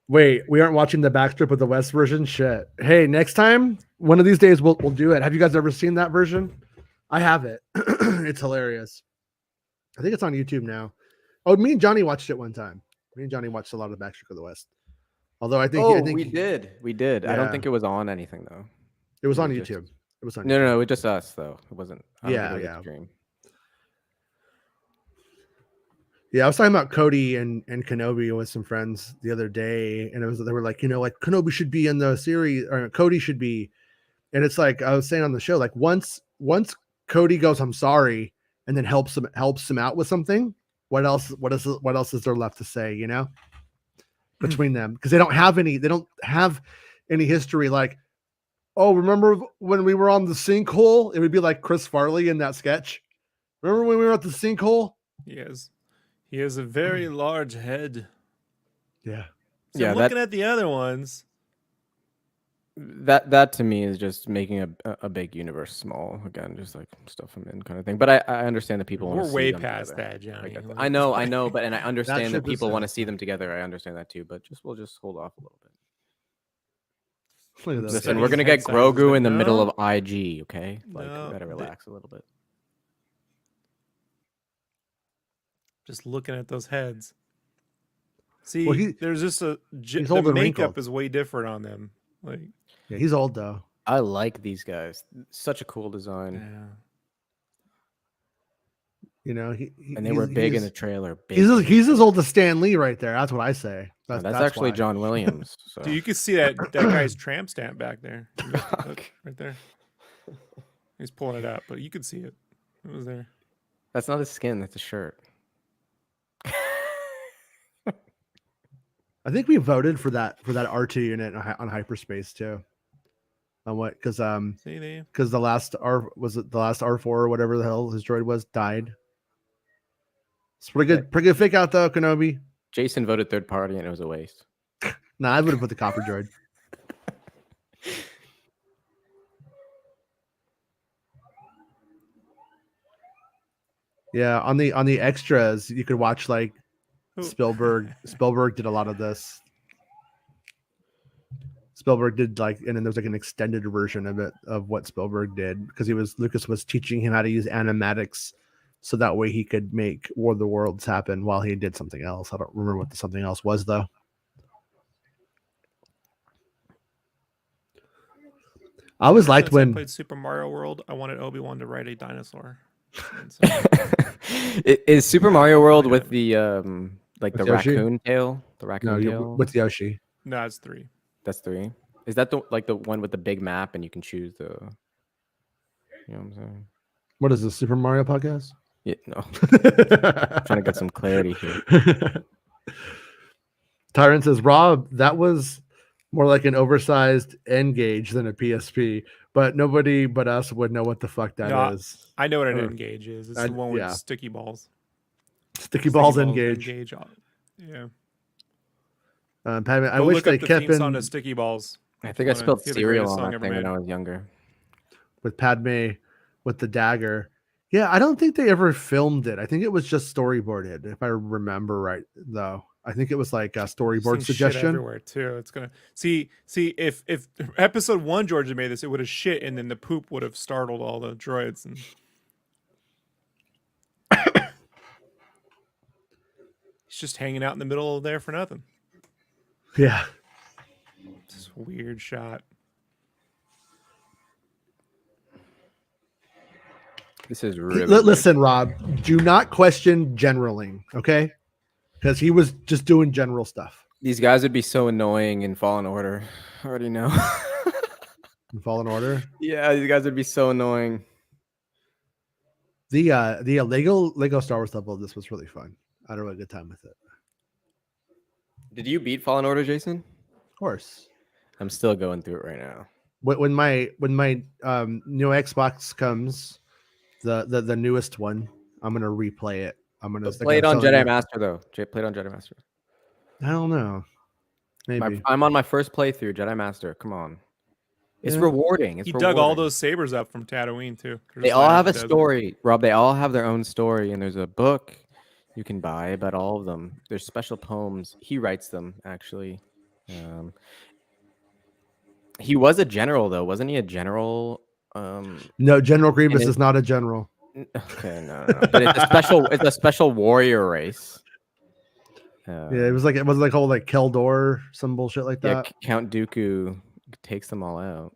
Wait, we aren't watching the backstrip of the West version? Shit. Hey, next time, one of these days we'll do it. Have you guys ever seen that version? I have it. It's hilarious. I think it's on YouTube now. Oh, me and Johnny watched it one time. Me and Johnny watched a lot of the backstrip of the West. Although I think We did. I don't Yeah. think it was on anything though. it was on we just- YouTube. It was on No, YouTube. no, it was just us though. It wasn't. I don't think it was Yeah. a stream. Yeah, I was talking about Cody and Kenobi with some friends the other day, and they were like, like Kenobi should be in the series, or Cody should be, and it's like I was saying on the show, like once Cody goes, "I'm sorry," and then helps him out with something. What else is there left to say? Between them, because they don't have any history. Like, oh, remember when we were on the sinkhole? It would be like Chris Farley in that sketch. Remember when we were at the sinkhole? He has a very large head. Yeah. So Yeah, I'm looking at the other ones. That to me is just making a big universe small again, just like stuff them in kind of thing. But I understand that people want to We're see way them past together. that, Johnny. Like, I know, but and I understand that ship is people want to set. see them together. I understand that too, but we'll just hold off a little bit. Look at those Listen, guys. we're gonna head get sizes, Grogu but in the middle no. of IG, okay? Like, No, we gotta they- relax a little bit. Just looking at those heads. See, Well, there's just the old and makeup wrinkled. is way different on them. Like, Yeah, he's old though. I like these guys. Such a cool design, yeah. and they were big in the trailer. Big He's in the as trailer. old as Stan Lee right there. That's what I say. No, That's actually why. John Williams. So. Dude, you can see that guy's tramp stamp back there. Look, right there. He's pulling it up, but you could see it. It was there. That's not a skin. That's a shirt. I think we voted for that R2 unit on hyperspace too. On what? Because See there? the last R4 or whatever the hell his droid was died. It's pretty good fake out though, Kenobi. Jason voted third party, and it was a waste. Nah, I would have put the copper droid. Yeah, on the extras, you could watch like Who- Spielberg. Spielberg did a lot of this. Spielberg did and then there's like an extended version of it of what Spielberg did because Lucas was teaching him how to use animatics, so that way he could make War of the Worlds happen while he did something else. I don't remember what the something else was though. I always liked Since I when played Super Mario World, I wanted Obi-Wan to ride a dinosaur. And so, Is Super Mario World with the like With the Yoshi? raccoon tail? The raccoon tail. with Yoshi. no, it's 3. That's 3. Is that the one with the big map and you can choose the? You know what I'm saying? What is this, Super Mario podcast? Yeah, no. Trying to get some clarity here. Tyrant says, Rob, that was more like an oversized N gauge than a PSP, but nobody but us would know what the fuck that is. I know what an Uh, N-gauge is. It's I- the one with yeah. sticky balls. Sticky balls N N-gauge. gauge. Yeah. Padme, I Go wish look they up the kept theme song in to Sticky Balls. I think I spelled Hear the cereal greatest on song that ever thing when made. I was younger. with Padme with the dagger. Yeah, I don't think they ever filmed it. I think it was just storyboarded, if I remember right, though. I think it was like a storyboard Seen shit suggestion. everywhere too. It's gonna see if episode 1 Georgia made this, it would have shit, and then the poop would have startled all the droids. And He's just hanging out in the middle of there for nothing. Yeah. This weird shot. This is really Listen, Rob, do not question generaling, okay? Because he was just doing general stuff. These guys would be so annoying in Fallen Order. I already know. In Fallen Order. Yeah, these guys would be so annoying. The Lego Star Wars level of this was really fun. I had a really good time with it. Did you beat Fallen Order, Jason? Of course. I'm still going through it right now. When my new Xbox comes, the newest one, I'm gonna replay it. I'm gonna play it on Jedi Master though. Play it on Jedi Master. I don't know. Maybe I'm on my first playthrough, Jedi Master. Come on. It's Yeah. rewarding. He dug all those sabers up from Tatooine too. They all have a story, Rob. They all have their own story, and there's a book you can buy about all of them. There's special poems. He writes them, actually. He was a general, though, wasn't he? A general. No, General Grievous is not a general. Okay, no. But it's a special. It's a special warrior race. Yeah, it was like whole like Keldor, some bullshit like that. Yeah, Count Dooku takes them all out.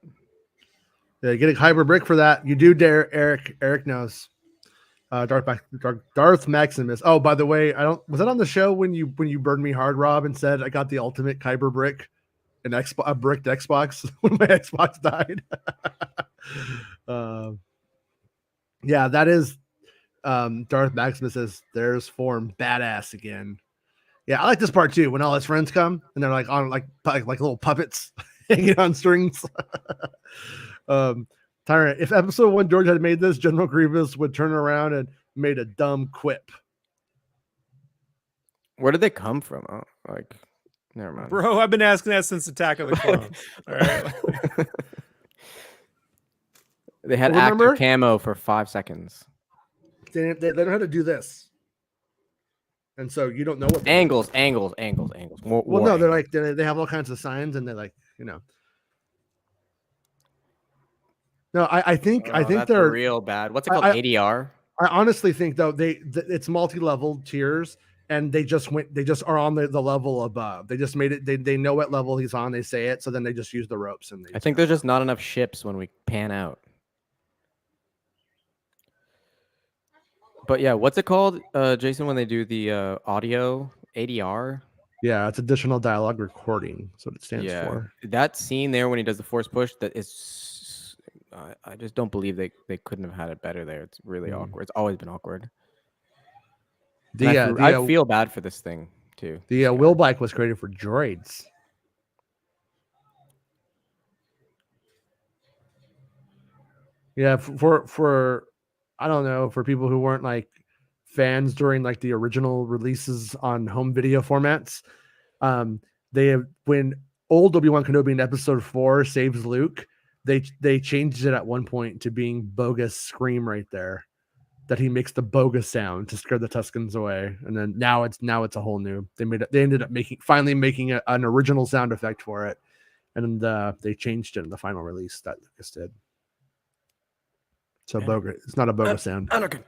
Yeah, getting hybrid brick for that. You do dare, Eric. Eric knows. Darth Maximus. Oh, by the way, was that on the show when you burned me hard, Rob, and said I got the ultimate kyber brick, a bricked Xbox when my Xbox died. Yeah, that is Darth Maximus says there's form badass again. Yeah, I like this part too when all his friends come and they're like on like little puppets hanging on strings. Tyrant, if episode 1 George had made this, General Grievous would turn around and made a dumb quip. Where did they come from? Oh, like, never mind. Bro, I've been asking that since Attack of the Clones. All right. They had actor camo for 5 seconds. They don't know how to do this. And so you don't know what angles. Well, no, they're like they have all kinds of signs, and they're like, you know. No, I think they're real bad. What's it called? ADR. I honestly think though it's multi-level tiers, and they just are on the level above. They just made it. They know what level he's on. They say it, so then they just use the ropes. And I think there's just not enough ships when we pan out. But yeah, what's it called, Jason, when they do the audio ADR? Yeah, it's additional dialogue recording. That's what it stands for. That scene there when he does the force push, that is, I just don't believe they couldn't have had it better there. It's really awkward. It's always been awkward. I feel bad for this thing too. The wheel bike was created for droids. Yeah, for I don't know, for people who weren't like fans during like the original releases on home video formats, when old Obi-Wan Kenobi in episode 4 saves Luke, they changed it at one point to being bogus scream right there, that he makes the bogus sound to scare the Tuscans away, and then now it's a whole new. They ended up finally making an original sound effect for it, and they changed it in the final release that Lucas did. So bogus. It's not a bogus sound. Anakin.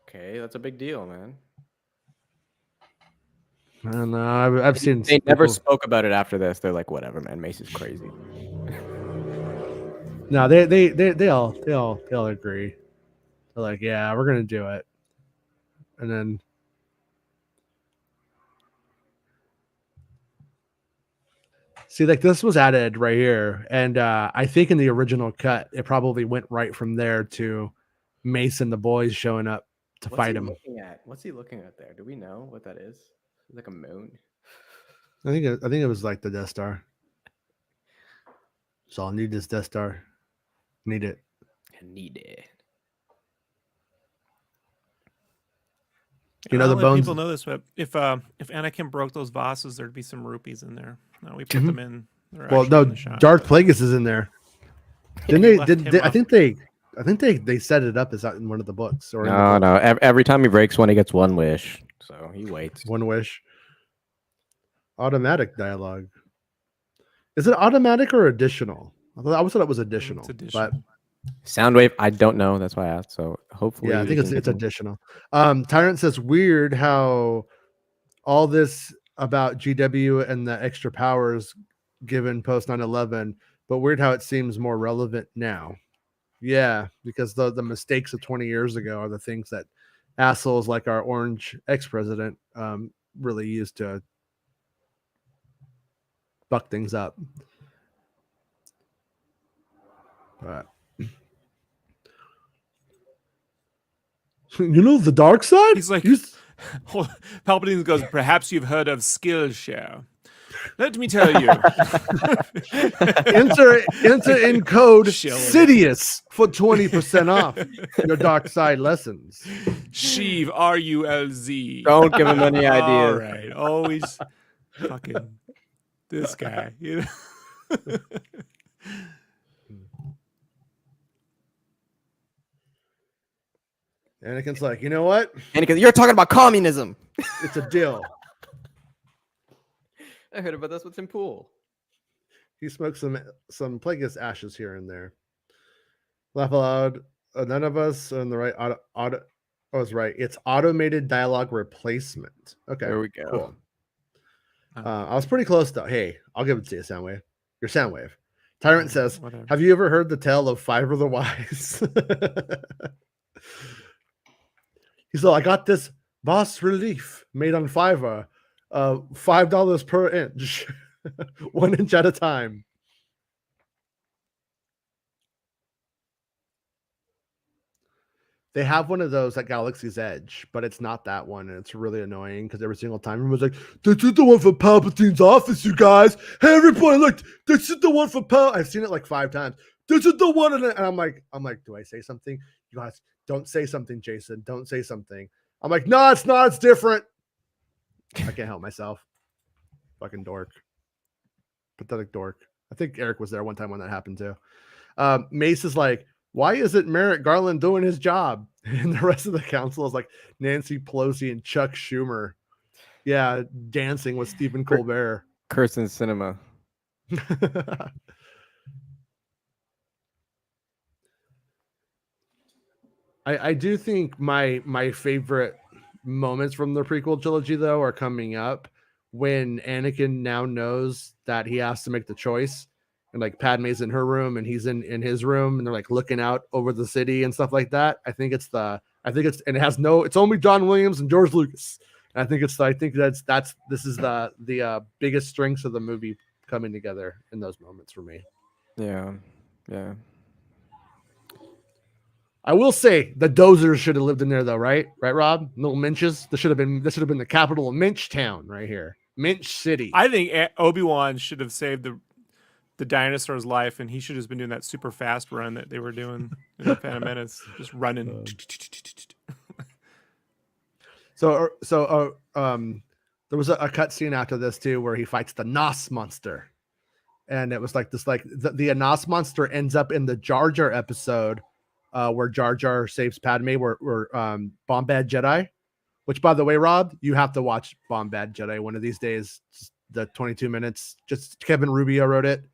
Okay, that's a big deal, man. I don't know. I've seen. They never spoke about it after this. They're like, whatever, man. Mace is crazy. No, they all agree. They're like, yeah, we're gonna do it, and then see, like this was added right here, and I think in the original cut, it probably went right from there to Mace and the boys showing up to fight him. What's he looking at there? Do we know what that is? It's like a moon. I think it was like the Death Star. So I'll need this Death Star. Need it. I need it. You know the bones. People know this, but if Anakin broke those vases, there'd be some rupees in there. No, we put them in. Well, no, Darth Plagueis is in there. Didn't they? I think they set it up as in one of the books. Or no. Every time he breaks one, he gets one wish. So he waits. One wish. Automatic dialogue. Is it automatic or additional? I always thought it was additional. It's additional. But Soundwave, I don't know. That's why I asked. So hopefully, yeah, I we think can it's get additional. Tyrant says weird how all this about GW and the extra powers given post 9/11, but weird how it seems more relevant now. Yeah, because the mistakes of 20 years ago are the things that assholes like our orange ex-president really used to buck things up. But you know the dark side? He's like, Palpatine goes, perhaps you've heard of Skillshare. Let me tell you. enter in code Sheldon. Sidious for 20% off your dark side lessons. Sheev, RULZ. Don't give him any All ideas. right. Always fucking this guy. You know? Anakin's like, you know what? Anakin, you're talking about communism. It's a deal. I heard about this with Tim Pool. He smoked some Plagueis ashes here and there. Laugh aloud. None of us are in the right auto. Oh, I was right. It's automated dialogue replacement. Okay, There we go. Cool. I was pretty close though. Hey, I'll give it to you, Soundwave. Your Soundwave. Tyrant says, Whatever. "Have you ever heard the tale of Fiverr the Wise?" He's like, I got this bas relief made on Fiverr, $5 per inch, 1 inch at a time. They have one of those at Galaxy's Edge, but it's not that one, and it's really annoying because every single time everyone's like, "This is the one for Palpatine's office, you guys. Hey, everybody, look, this is the one for Pal." I've seen it like 5 times. This is the one, and I'm like, do I say something? You guys, don't say something, Jason. Don't say something. I'm like, no, it's not. It's different. I can't help myself. Fucking dork. Pathetic dork. I think Eric was there one time when that happened too. Mace is like, why isn't Merrick Garland doing his job? And the rest of the council is like Nancy Pelosi and Chuck Schumer. Yeah, dancing with Stephen Colbert. Curse in cinema. I do think my favorite moments from the prequel trilogy though are coming up when Anakin now knows that he has to make the choice, and like Padme's in her room and he's in his room, and they're like looking out over the city and stuff like that. I think it's and it has it's only John Williams and George Lucas. And I think this is the biggest strengths of the movie coming together in those moments for me. Yeah. I will say the Dozers should have lived in there though, right? Right, Rob? Little Minches. This should have been the capital of Minch Town right here. Minch City. I think Obi-Wan should have saved the dinosaur's life, and he should have been doing that super fast run that they were doing in the Phantom Menace, just running. So there was a cut scene after this too where he fights the Nos monster, and it was like this, like the Nos monster ends up in the Jar Jar episode where Jar Jar saves Padme, where Bomb Bad Jedi, which by the way, Rob, you have to watch Bomb Bad Jedi one of these days. Just the 22 minutes, just Kevin Rubio wrote it,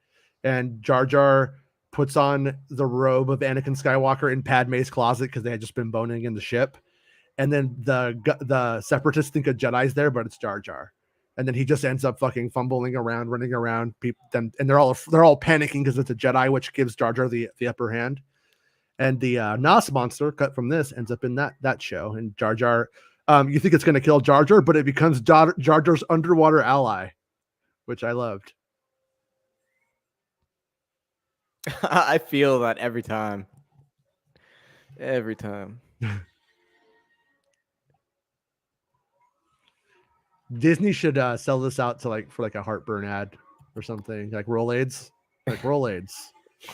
and Jar Jar puts on the robe of Anakin Skywalker in Padme's closet because they had just been boning in the ship. And then the separatists think a Jedi's there, but it's Jar Jar. And then he just ends up fucking fumbling around, running around. And they're all panicking because it's a Jedi, which gives Jar Jar the upper hand. And the Nos monster cut from this ends up in that show. And Jar Jar, you think it's going to kill Jar Jar, but it becomes Jar Jar's underwater ally, which I loved. I feel that every time. Every time. Disney should sell this out to for a heartburn ad or something, like Rolaids,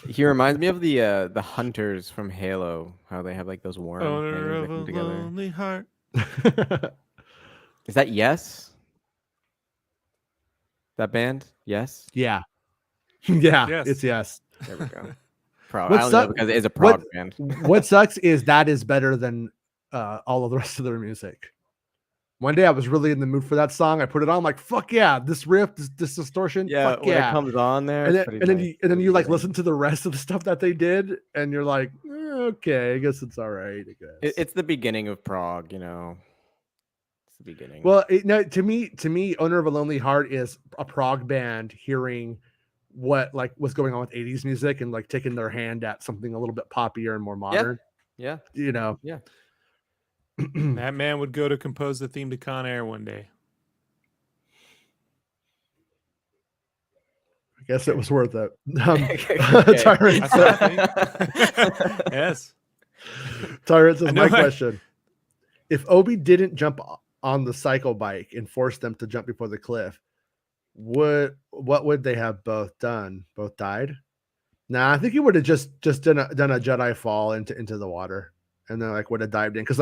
He reminds me of the hunters from Halo, how they have like those worm Owner things of that a come together. lonely heart. Is that Yes? That band? Yes? Yeah. Yeah, Yes. it's Yes. There we go. I What don't know suck- because it is a prog band. What sucks is that is better than all of the rest of their music. One day I was really in the mood for that song. I put it on, I'm like, fuck yeah, this riff, this distortion, Yeah, fuck when yeah. it comes on there, And it's then, pretty and then nice. you and then you like listen to the rest of the stuff that they did, and you're like, okay, I guess it's all right. I guess It's the beginning of prog, you know. It's the beginning. Well, no, to me, Owner of a Lonely Heart is a prog band hearing what like what's going on with 80s music and like taking their hand at something a little bit poppier and more modern. Yeah. You know. Yeah. That man would go to compose the theme to Con Air one day. I guess it was worth it. Okay. Tyrant, Yes. Tyrant says, my I- question. If Obi didn't jump on the cycle bike and force them to jump before the cliff, what would they have both done? Both died? Nah, I think he would have just done a Jedi fall into the water, and then like would have dived in because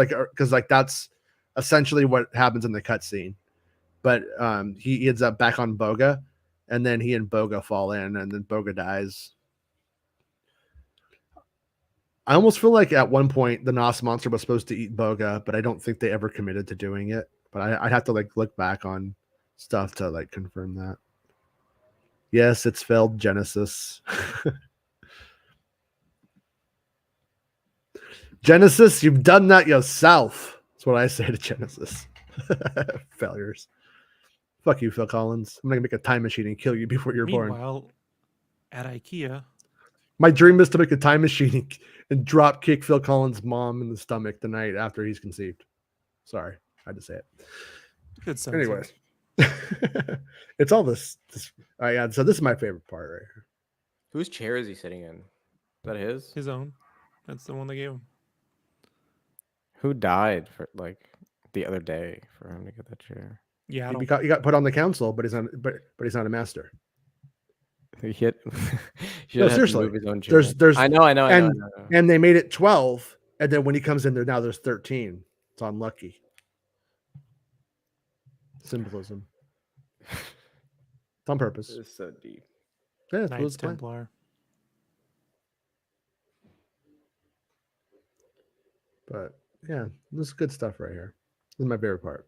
that's essentially what happens in the cutscene. But he ends up back on Boga, and then he and Boga fall in, and then Boga dies. I almost feel like at one point the Nos monster was supposed to eat Boga, but I don't think they ever committed to doing it. But I'd have to like look back on stuff to like confirm that. Yes, it's failed Genesis. Genesis, you've done that yourself. That's what I say to Genesis. Failures. Fuck you, Phil Collins. I'm gonna make a time machine and kill you before you're born. Meanwhile, at IKEA, My dream is to make a time machine and drop kick Phil Collins' mom in the stomach the night after he's conceived. Sorry, I had to say it. good sentence. Anyways, it's all this. All right, yeah, so this is my favorite part right here. Whose chair is he sitting in? Is that his? His own. That's the one they gave him. Who died for like the other day for him to get that chair? Yeah, I He don't. got put on the council, but he's not. But he's not a master. He hit. No, seriously. Move his own chair. There's I know. and they made it 12, and then when he comes in there now, there's 13. It's unlucky. Symbolism. It's on purpose. It's so deep. Yeah, it's Knights the plan. Templar. But yeah, this is good stuff right here. This is my favorite part.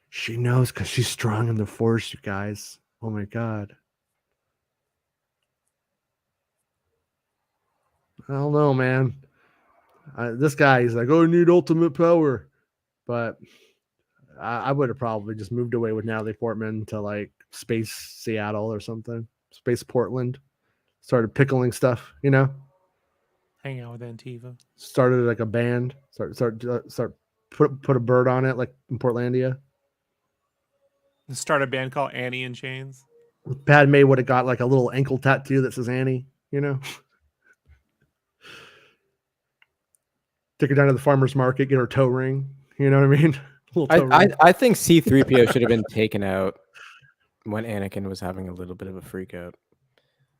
She knows because she's strong in the Force, you guys. Oh my god. I don't know, man. This guy, he's like, oh, I need ultimate power. But I would have probably just moved away with Natalie Portman to like Space Seattle or something. Space Portland. Started pickling stuff, you know? Hang out with Antiva. Started like a band. Put a bird on it like in Portlandia. Start a band called Annie in Chains. Padme would have got like a little ankle tattoo that says Annie, you know? Take her down to the farmer's market, get her toe ring. You know what I mean? I think C-3PO should have been taken out when Anakin was having a little bit of a freak out.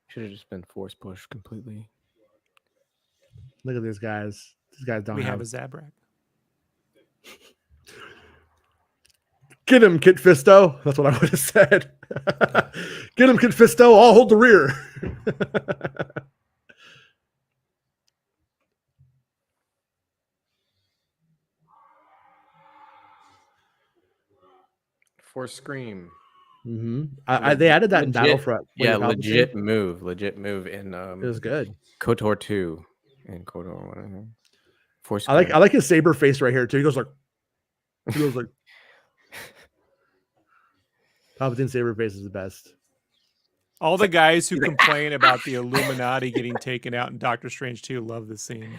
Should have just been force pushed completely. Look at these guys. These guys don't We have a Zabrak. Get him, Kit Fisto. That's what I would have said. Get him, Kit Fisto. I'll hold the rear. Force scream. Mm-hmm. They added that in Battlefront. Yeah, legit move in It was good. KOTOR 2 and KOTOR 1. Force I like his saber face right here too. He goes like Palpatine saber face is the best. All the guys who complain about the Illuminati getting taken out in Doctor Strange 2 love this scene.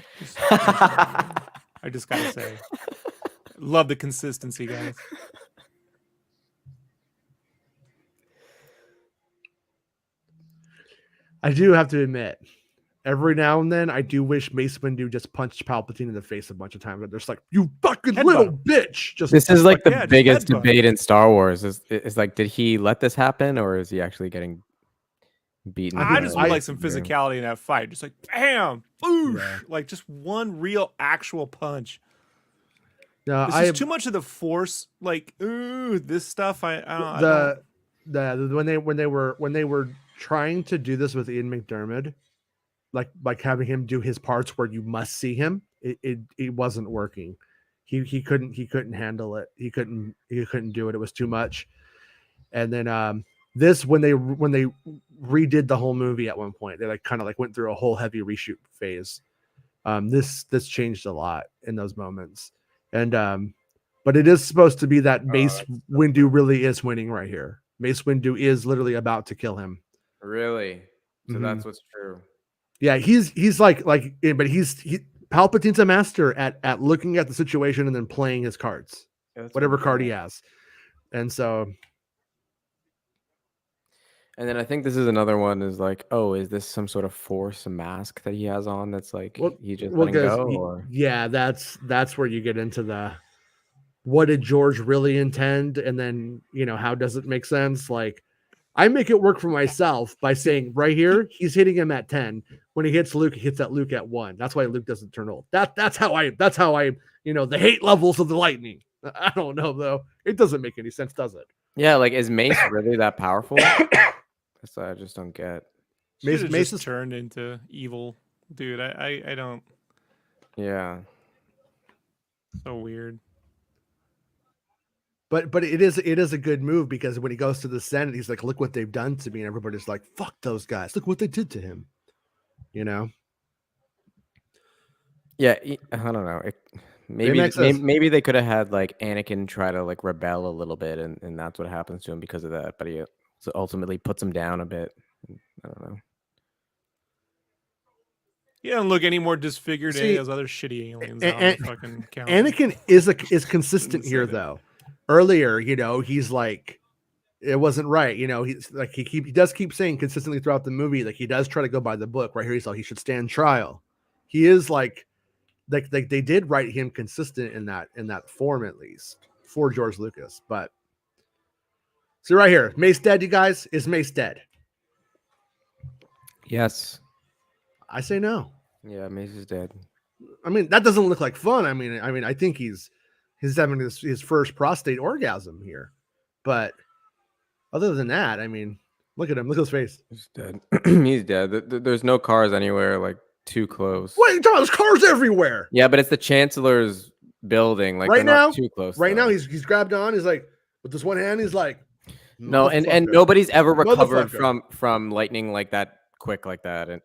I just gotta say. Love the consistency, guys. I do have to admit, every now and then, I do wish Mace Windu just punched Palpatine in the face a bunch of times. But they're just like, "You fucking little bitch!" This is like the just biggest headbutt. debate in Star Wars. Is like, did he let this happen, or is he actually getting beaten? I just would like some physicality in that fight. Just like, bam, boosh. Yeah. Like just one real actual punch. No, This is too much of the Force. Like, ooh, this stuff. I don't. when they were trying to do this with Ian McDiarmid, like having him do his parts where you must see him, it wasn't working. He couldn't handle it. He couldn't do it. It was too much. And then this when they redid the whole movie at one point, they like kind of like went through a whole heavy reshoot phase. This changed a lot in those moments. And but it is supposed to be that Mace Windu really is winning right here. Mace Windu is literally about to kill him. Really? So that's what's true. Yeah, he's like, but Palpatine's a master at looking at the situation and then playing his cards, whatever card he has. And so, and then I think this is another one is like, oh, is this some sort of force mask that he has on that's like he just letting go? Yeah, that's where you get into the what did George really intend, and then how does it make sense? Like, I make it work for myself by saying right here he's hitting him at 10. When he hits Luke, he hits at Luke at 1. That's why Luke doesn't turn old. That's how I the hate levels of the lightning. I don't know though. It doesn't make any sense, does it? Yeah, like is Mace really that powerful? That's what I just don't get. Mace is turned into evil, dude. I don't. Yeah. So weird. But it is a good move because when he goes to the Senate, he's like, look what they've done to me, and everybody's like, fuck those guys. Look what they did to him. Yeah, I don't know. Maybe they could have had like Anakin try to like rebel a little bit, and that's what happens to him because of that. But he ultimately puts him down a bit. I don't know. He doesn't look any more disfigured than those other shitty aliens on the fucking council. Anakin is consistent here though. Earlier, he's like, it wasn't right. He's like he does keep saying consistently throughout the movie, like he does try to go by the book. Right here, he's like he should stand trial. He is like they did write him consistent in that form at least for George Lucas. But so right here, Mace dead, you guys. Is Mace dead? Yes. I say no. Yeah, Mace is dead. I mean, that doesn't look like fun. I mean, I think he's having his first prostate orgasm here. But other than that, I mean, look at him. Look at his face. He's dead. He's dead. There's no cars anywhere like too close. What are you talking about? There's cars everywhere. Yeah, but it's the Chancellor's building. Like right now, not too close. Right now, he's grabbed on. He's like with this one hand. He's like, no, and nobody's ever recovered from lightning like that quick like that, and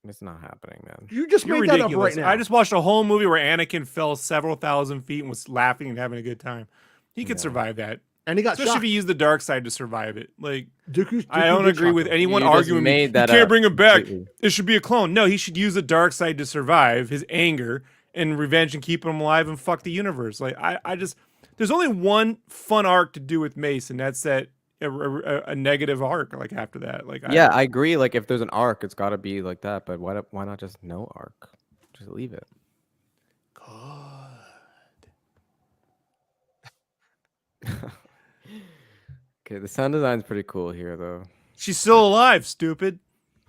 it's not happening, man. You just made that up right now. I just watched a whole movie where Anakin fell several thousand feet and was laughing and having a good time. He could survive that. And he got especially shot. if he used the dark side to survive it. Like Dooku I don't agree with anyone arguing you can't bring him back. It should be a clone. No, he should use the dark side to survive his anger and revenge and keep him alive and fuck the universe. Like I just there's only one fun arc to do with Mace, and that's that a negative arc. Like after that, like I agree. Like if there's an arc, it's got to be like that. But why not just no arc? Just leave it. Okay, the sound design's pretty cool here, though. She's still alive, stupid.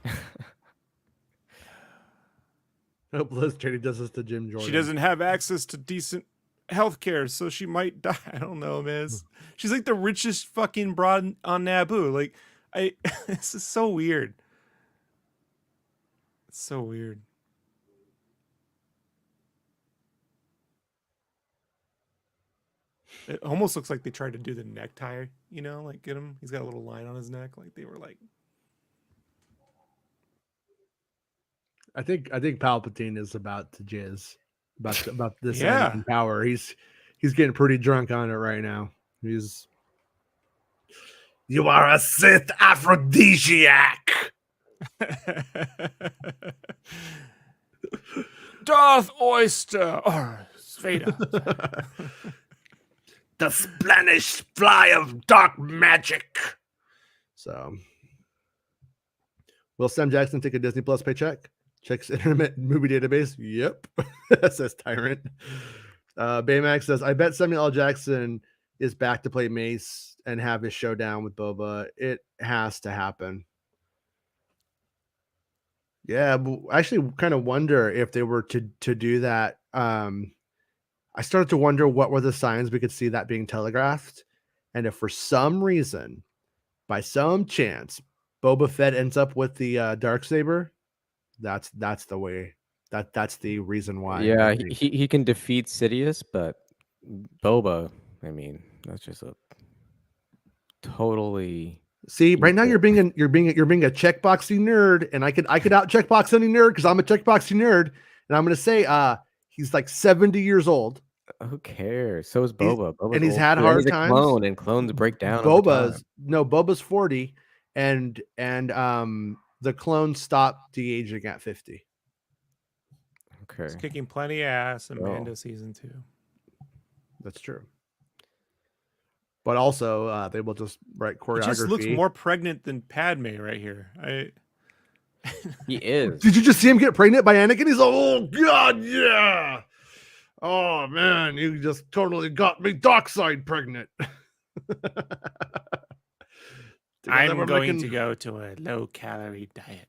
I hope Liz Cheney does this to Jim Jordan. She doesn't have access to decent healthcare, so she might die. I don't know, man. She's like the richest fucking broad on Naboo. Like, this is so weird. It's so weird. It almost looks like they tried to do the necktie, like get him. He's got a little line on his neck. Like they were like. I think Palpatine is about to jizz about this power. He's getting pretty drunk on it right now. You are a Sith aphrodisiac. Darth Oyster or Vader. The Spanish fly of dark magic. So, will Sam Jackson take a Disney Plus paycheck? Checks internet movie database. Yep, says Tyrant. Baymax says, "I bet Samuel L. Jackson is back to play Mace and have his showdown with Boba. It has to happen." Yeah, I actually kind of wonder if they were to do that. I started to wonder what were the signs we could see that being telegraphed. And if for some reason, by some chance, Boba Fett ends up with the Darksaber, That's the way. That's the reason why. Yeah, I think. he can defeat Sidious, but Boba, I mean, that's just a totally See, right now equal. you're being a checkboxing nerd, and I could out checkbox any nerd because I'm a checkboxing nerd, and I'm gonna say he's like 70 years old. Who cares? So is He's, Boba. Boba's and he's old had too, and hard he's a times. clone, and clones break down over time. Boba's 40, and the clones stop de-aging at 50. Okay. He's kicking plenty of ass in Oh. Mando season 2. That's true. But also, they will just write choreography. He just looks more pregnant than Padme right here. He is. Did you just see him get pregnant by Anakin? He's like, oh god, yeah. Oh man, you just totally got me dark side pregnant. I'm going to go to a low calorie diet.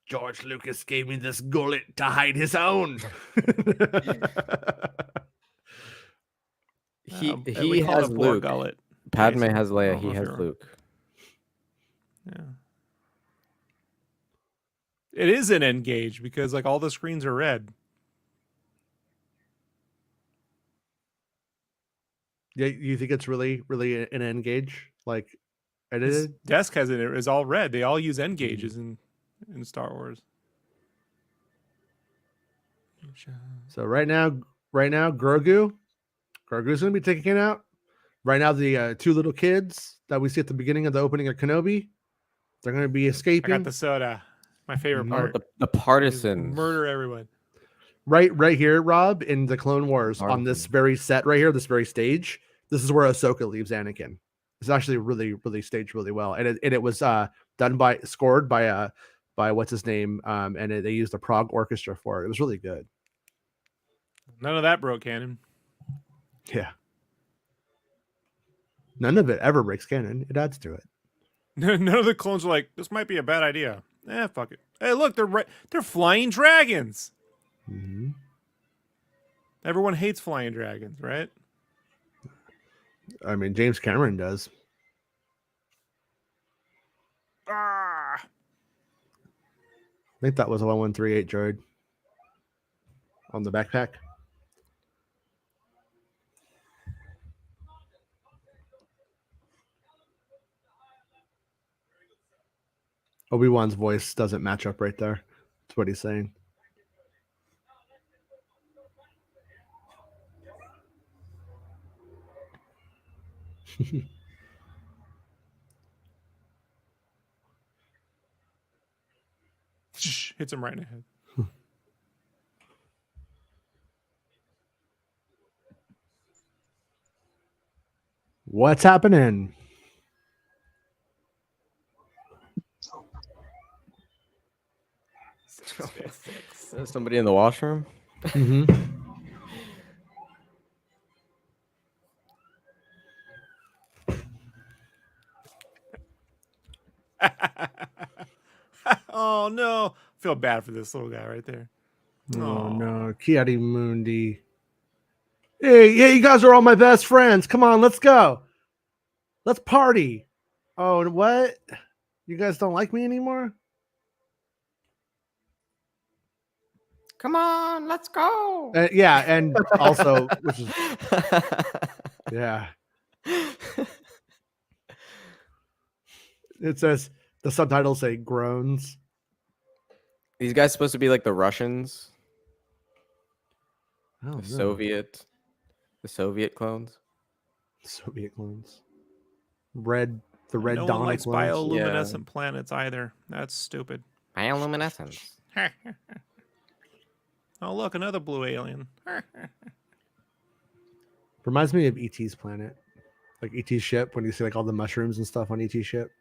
George Lucas gave me this gullet to hide his own. He has Luke. Gullet. Padme has Leia. He has Luke. Yeah. It is an Engage because like all the screens are red. Yeah, you think it's really an Engage like edited? His desk has it is all red. They all use Engages in Star Wars. So right now, Grogu's gonna be taken out. Right now, the two little kids that we see at the beginning of the opening of Kenobi, they're gonna be escaping. I got the soda. My favorite part. The partisans murder everyone. Right here, Rob, in the Clone Wars, on this very set right here, this very stage, this is where Ahsoka leaves Anakin. It's actually really staged really well, and it was scored by what's his name, and they used the Prague Orchestra for it. It was really good. None of that broke canon. Yeah, none of it ever breaks canon. It adds to it. None of the clones are like, this might be a bad idea. Fuck it. Hey, look, they're flying dragons. Mm-hmm. Everyone hates flying dragons, right? I mean, James Cameron does. Ah! I think that was a 1138 droid on the backpack. Obi-Wan's voice doesn't match up right there. That's what he's saying. Hits him right in the head. What's happening? Somebody in the washroom? Mm-hmm. Oh no. I feel bad for this little guy right there. Oh no, Kiadi Mundi. Hey, you guys are all my best friends. Come on, let's go. Let's party. Oh, what? You guys don't like me anymore? Come on, let's go. Yeah, and also, which is, yeah. It says, the subtitles say groans. These guys supposed to be like the Russians, Oh, the Soviet clones. Soviet clones. The red no Dawn one likes clones. bioluminescent planets either. That's stupid. Bioluminescence. Oh look, another blue alien. Reminds me of E.T.'s planet. Like E.T.'s ship, when you see like all the mushrooms and stuff on E.T.'s ship.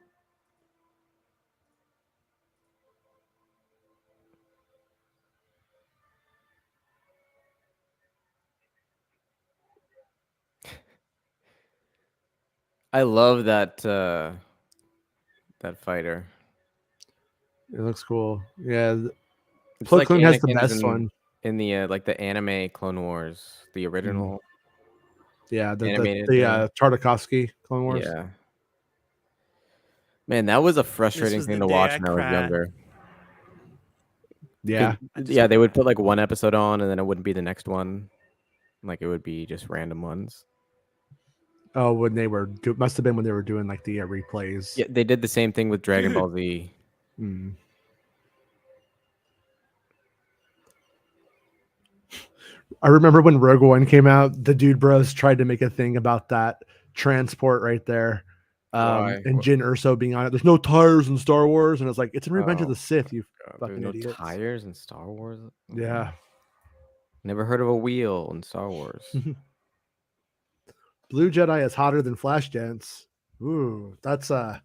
I love that that fighter. It looks cool. Yeah. It's Plo Koon has the Anakin's best one. in the like the anime Clone Wars, the original. Yeah, the animated, Tartakovsky Clone Wars. Yeah. Man, that was a This frustrating was thing the to day watch I when I was cried. younger. Yeah. Yeah, they would put like one episode on, and then it wouldn't be the next one. Like it would be just random ones. Oh, when they were must have been when they were doing like the replays. Yeah, they did the same thing with Dragon Ball Z. Mm. I remember when Rogue One came out, the Dude Bros tried to make a thing about that transport right there. Why? And Jyn Erso being on it. There's no tires in Star Wars, and it's like it's in Revenge of Oh, the Sith. You God, fucking there's no idiots. tires in Star Wars. Yeah. Never heard of a wheel in Star Wars. Blue Jedi is hotter than Flash Gents. Ooh, that's I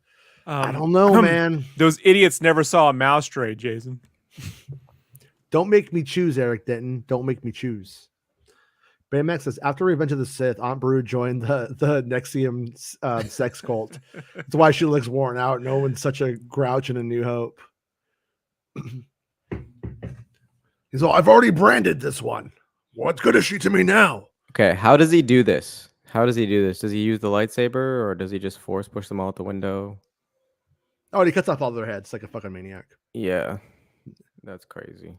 Um, don't know, man. Those idiots never saw a mouse trade, Jason. Don't make me choose, Eric Denton. Don't make me choose. Baymax says, after Revenge of the Sith, Aunt Beru joined the Nexium sex cult. That's why she looks worn out. No one's such a grouch in A New Hope. He's all, I've already branded this one. What good is she to me now? Okay, how does he do this? How does he do this? Does he use the lightsaber, or does he just force push them all out the window? Oh, and he cuts off all their heads like a fucking maniac. Yeah, that's crazy.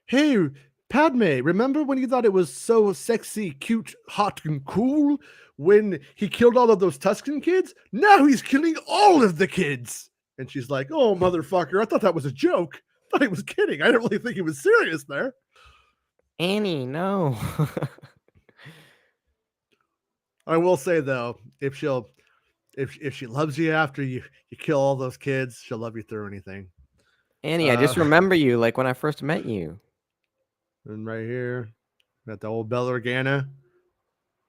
Hey, Padme, remember when you thought it was so sexy, cute, hot, and cool when he killed all of those Tusken kids? Now he's killing all of the kids. And she's like, oh, motherfucker, I thought that was a joke. I thought he was kidding. I didn't really think he was serious there. Annie, no. I will say, though, if she loves you after you kill all those kids, she'll love you through anything. Annie, I just remember you like when I first met you. And right here, got the old Bell Organa.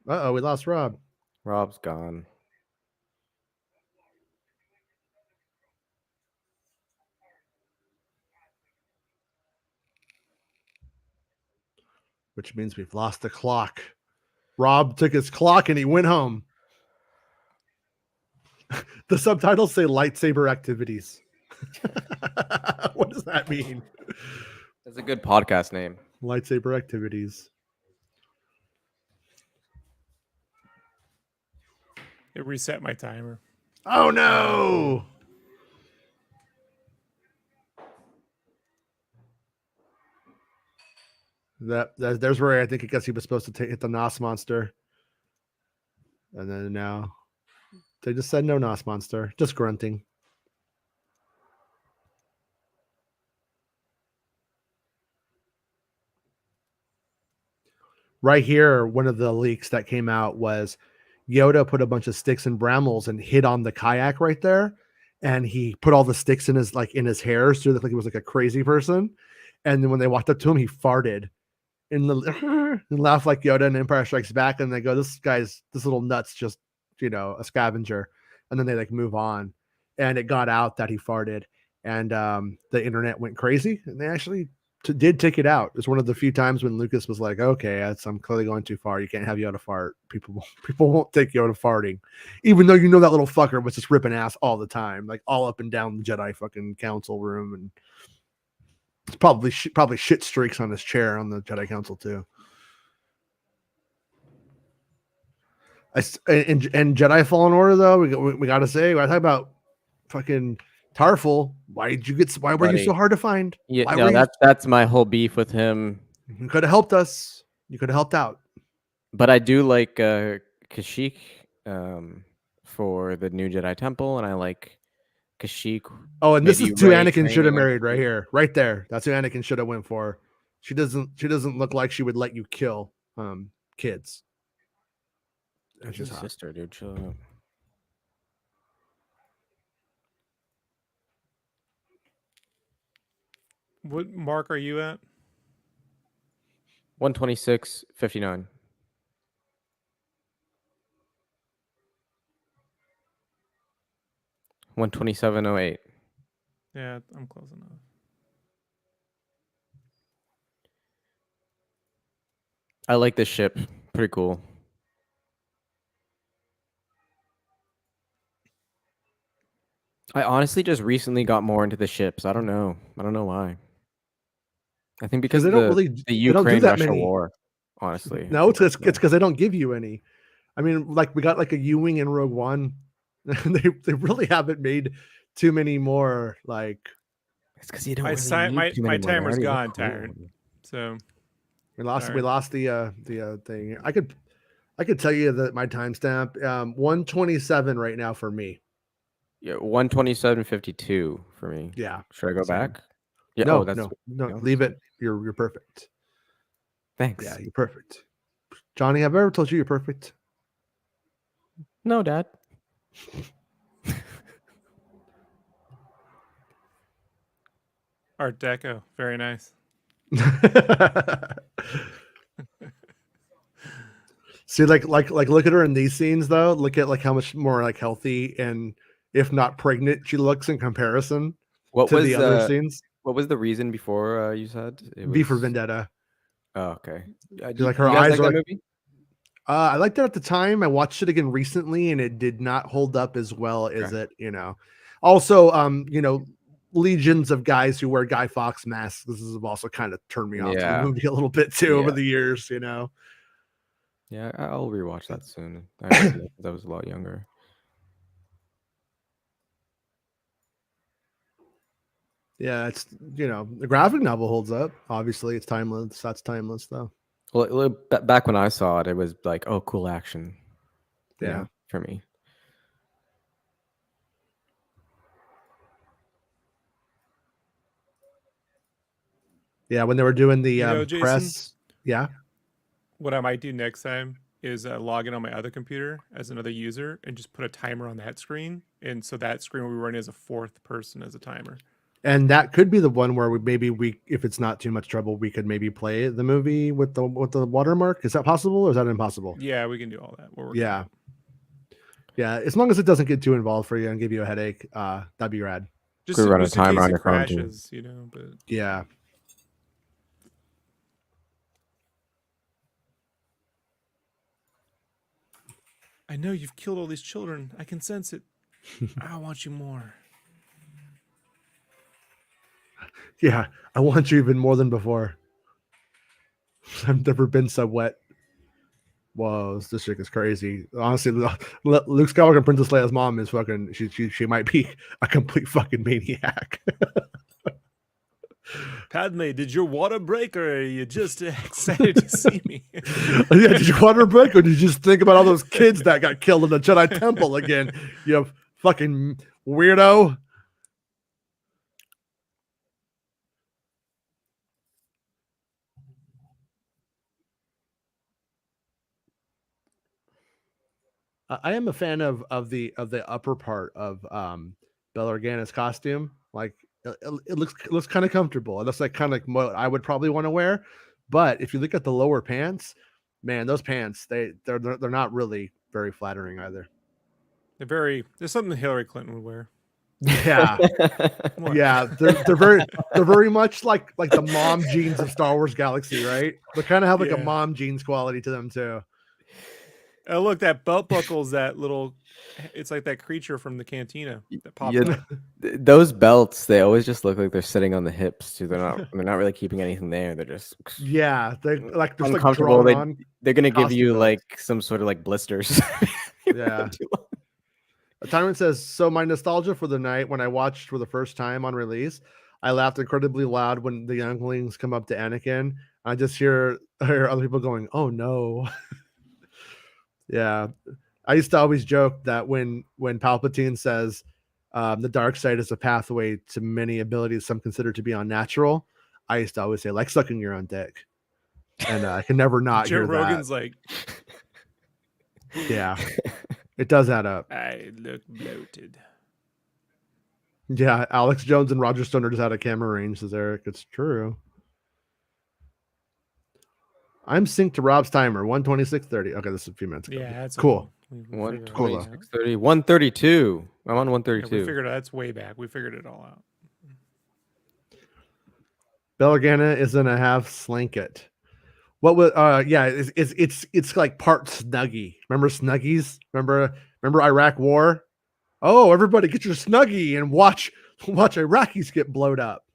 Uh-oh, we lost Rob. Rob's gone. Which means we've lost the clock. Rob took his clock and he went home. The subtitles say lightsaber activities. What does that mean? That's a good podcast name. Lightsaber activities. It reset my timer. Oh no! There's where I think he was supposed to hit the Nos monster. And then now they just said no Nos monster, just grunting. Right here, one of the leaks that came out was Yoda put a bunch of sticks and brambles and hit on the kayak right there. And he put all the sticks in his hair, so it looked like he was like a crazy person. And then when they walked up to him, he farted and laughed like Yoda in Empire Strikes Back. And they go, this little nut's just, a scavenger. And then they like move on. And it got out that he farted. And the internet went crazy. And they actually did take it out. It's one of the few times when Lucas was like, okay, I'm clearly going too far. You can't have Yoda fart. People won't take Yoda farting, even though that little fucker was just ripping ass all the time, like all up and down the Jedi fucking council room. And it's probably shit streaks on his chair on the Jedi Council too. And Jedi Fallen Order though, we got to say, I talk about fucking Tarful. Why were you so hard to find? Yeah, no, that's my whole beef with him. You could have helped us. You could have helped out. But I do like Kashyyyk for the new Jedi Temple, and I like Kashyyyk. Oh, and this is who Anakin should have training married right here, right there. That's who Anakin should have went for. She doesn't look like she would let you kill kids. That's his sister, dude. Chill out. What mark are you at? 126.59. 127.08. Yeah, I'm close enough. I like this ship. Pretty cool. I honestly just recently got more into the ships. I don't know why. I think because they of the Ukraine-Russia war, honestly. No, it's because they don't give you any. I mean, like we got like a U-Wing in Rogue One. They really haven't made too many more like. It's because you don't My really need too my many more. They timer's already look gone, cool. Tyrant. So We lost sorry. the thing. I could tell you that my timestamp 127 right now for me. Yeah, 127.52 for me. Yeah. Should I go Same. back? Yeah. No, Oh, that's no, leave it. You're perfect. Thanks. Yeah, you're perfect. Johnny, have I ever told you you're perfect? No, Dad. Art Deco, very nice. See, like look at her in these scenes though. Look at like how much more like healthy and if not pregnant she looks in comparison What to was the other scenes. what was the reason before you said it V for was? Vendetta. Oh, okay. See, like her You guys eyes like are that like. movie? I liked it at the time. I watched it again recently, and it did not hold up as well as Okay. it. Also, legions of guys who wear Guy Fawkes masks. This has also kind of turned me off to the Yeah. movie a little bit too over Yeah. the years. Yeah, I'll rewatch that soon. I haven't seen it since I was a lot younger. Yeah, it's the graphic novel holds up. Obviously, it's timeless. That's timeless though. Well, back when I saw it, it was like, oh, cool action. Yeah. For me. Yeah, when they were doing the Jason, press. Yeah. what I might do next time is log in on my other computer as another user and just put a timer on that screen, and so that screen will be running as a fourth person as a timer. And that could be the one where if it's not too much trouble, we could maybe play the movie with the watermark. Is that possible or is that impossible? Yeah, we can do all that. Yeah. Yeah, as long as it doesn't get too involved for you and give you a headache, that'd be rad. Just, Could run a just in timer case on it your phone, too. crashes, but Yeah. I know you've killed all these children. I can sense it. I want you more. Yeah, I want you even more than before. I've never been so wet. Whoa, this chick is crazy. Honestly, Luke Skywalker and Princess Leia's mom is fucking. She might be a complete fucking maniac. Padme, did your water break, or are you just excited to see me? Yeah, did your water break, or did you just think about all those kids that got killed in the Jedi Temple again? You fucking weirdo. I am a fan of the upper part of Bella Organa's costume. Like it looks kind of comfortable. And that's like kind of like what I would probably want to wear. But if you look at the lower pants, man, those pants they're not really very flattering either. There's something Hillary Clinton would wear. Yeah. What? Yeah, they're very much like the mom jeans of Star Wars Galaxy, right? They kind of have like a Yeah. mom jeans quality to them too. Oh, look, that belt buckle's that little. It's like that creature from the cantina that pops Yeah, up. those belts, they always just look like they're sitting on the hips too. They're not really keeping anything there. They're just Yeah, they're like just like uncomfortable. drawn on. They're gonna give you costume like some sort of like blisters. Yeah. A Tyrant says, so my nostalgia for the night when I watched for the first time on release, I laughed incredibly loud when the younglings come up to Anakin. I just hear other people going, oh no. Yeah. I used to always joke that when Palpatine says the dark side is a pathway to many abilities some consider to be unnatural, I used to always say, like sucking your own dick. And I can never not Joe hear Rogan's that. like, Yeah. It does add up. I look bloated. Yeah, Alex Jones and Roger Stone are just out of camera range, says Eric. It's true. I'm synced to Rob's timer, 126.30. Okay, this is a few minutes ago. Yeah, that's cool. Okay. 126.30, 132. I'm on 132. Yeah, we figured that's way back. We figured it all out. Bella Organa is in a half slanket. What was yeah, it's like part Snuggie. Remember Snuggies? Remember Iraq War? Oh, everybody get your Snuggie and watch Iraqis get blowed up.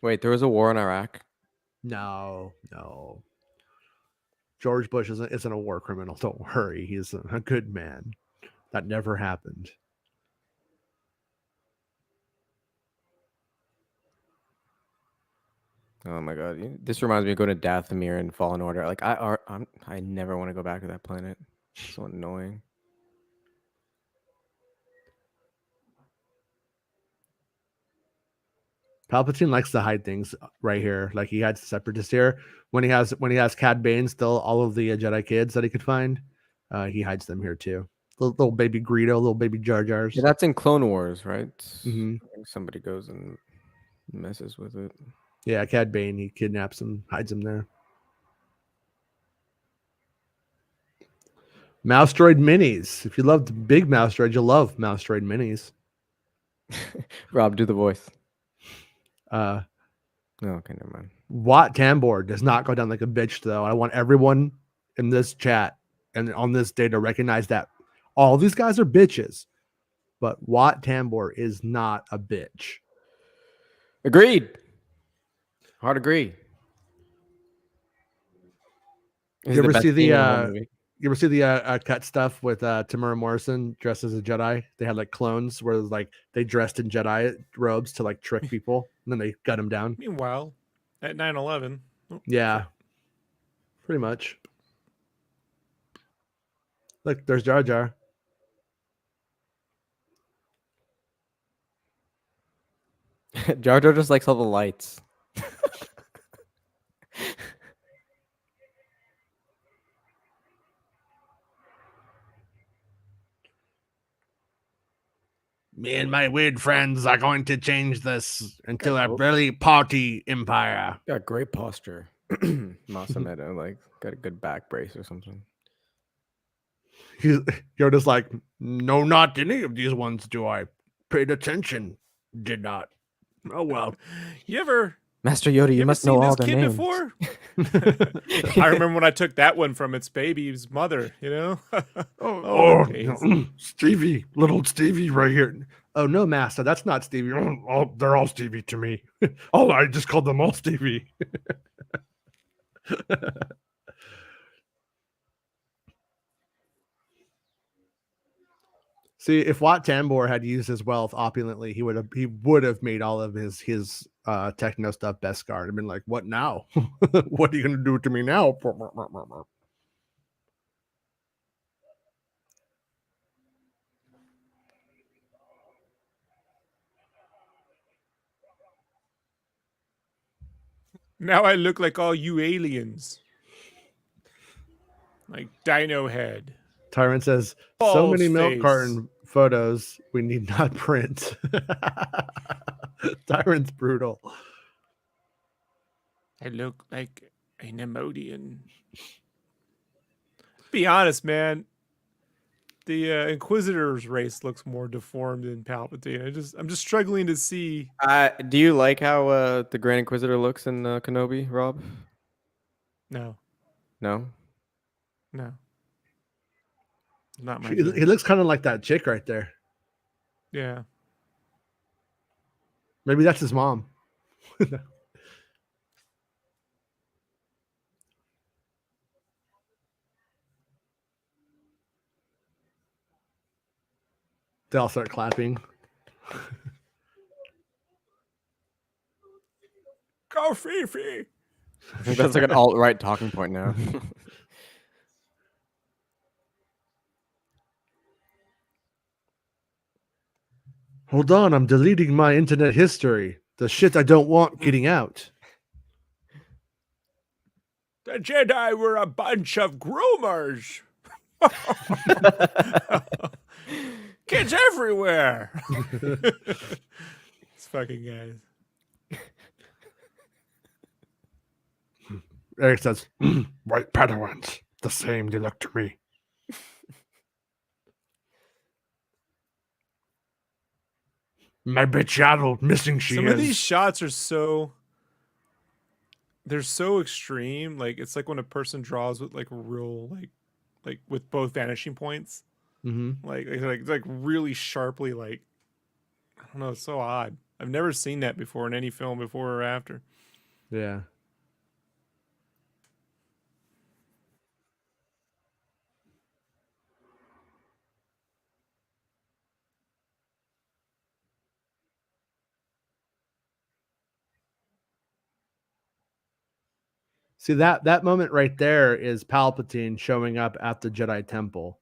Wait, there was a war in Iraq? No. George Bush isn't a war criminal. Don't worry. He's a good man. That never happened. Oh my god, this reminds me of going to Dathomir and Fallen Order. Like I never want to go back to that planet. It's so annoying. Palpatine likes to hide things right here. Like he hides the Separatist here. When he has Cad Bane still, all of the Jedi kids that he could find, he hides them here too. Little baby Greedo, little baby Jar Jars. Yeah, that's in Clone Wars, right? Mhm. I think somebody goes and messes with it. Yeah, Cad Bane, he kidnaps him, hides him there. Mouse Droid Minis. If you loved big Mouse Droid, you'll love Mouse Droid Minis. Rob, do the voice. Uh, Oh, okay, never mind. Wat Tambor does not go down like a bitch, though. I want everyone in this chat and on this day to recognize that all these guys are bitches, but Wat Tambor is not a bitch. Agreed. Hard agree. This is You the ever best see scene in the whole movie. cut stuff with Tamara Morrison dressed as a Jedi? They had like clones where like they dressed in Jedi robes to like trick people, and then they gun them down. Meanwhile, at 9/11. Yeah, pretty much. Look, there's Jar Jar. Jar Jar just likes all the lights. Me and my weird friends are going to change this into a really party empire. Got great posture. Masameda, like, got a good back brace or something. Yoda's like, no, not any of these ones do I. Paid attention. Did not. Oh, well. You ever Master Yoda, you must know all their kid names. before? I remember when I took that one from its baby's mother, you know? Stevie, little Stevie right here. Oh, no, Master, that's not Stevie. They're all Stevie to me. I just called them all Stevie. See, if Wat Tambor had used his wealth opulently, he would have made all of his techno stuff Beskar and been like, "What now? What are you going to do to me now?" Now I look like all you aliens. Like Dino Head. Tyrant says, "So many milk carton photos we need not print." Tyrant's brutal. I look like an Emodian. Be honest, man. The Inquisitor's race looks more deformed than Palpatine. I'm just struggling to see. Do you like how the Grand Inquisitor looks in Kenobi, Rob? No. No? No. Not my He looks kind of like that chick right there. Yeah. Maybe that's his mom. They all start clapping. Go Fifi! I think that's like an alt-right talking point now. Hold on, I'm deleting my internet history. The shit I don't want getting out. The Jedi were a bunch of groomers. Kids everywhere. These fucking guys. Eric says, "White Padawans, the same they look to me." My bitch addled, missing she Some is. of these shots are they're so extreme. Like it's like when a person draws with like real like with both vanishing points. Mm-hmm. Like really sharply, like I don't know, it's so odd. I've never seen that before in any film before or after. Yeah. See that moment right there is Palpatine showing up at the Jedi Temple,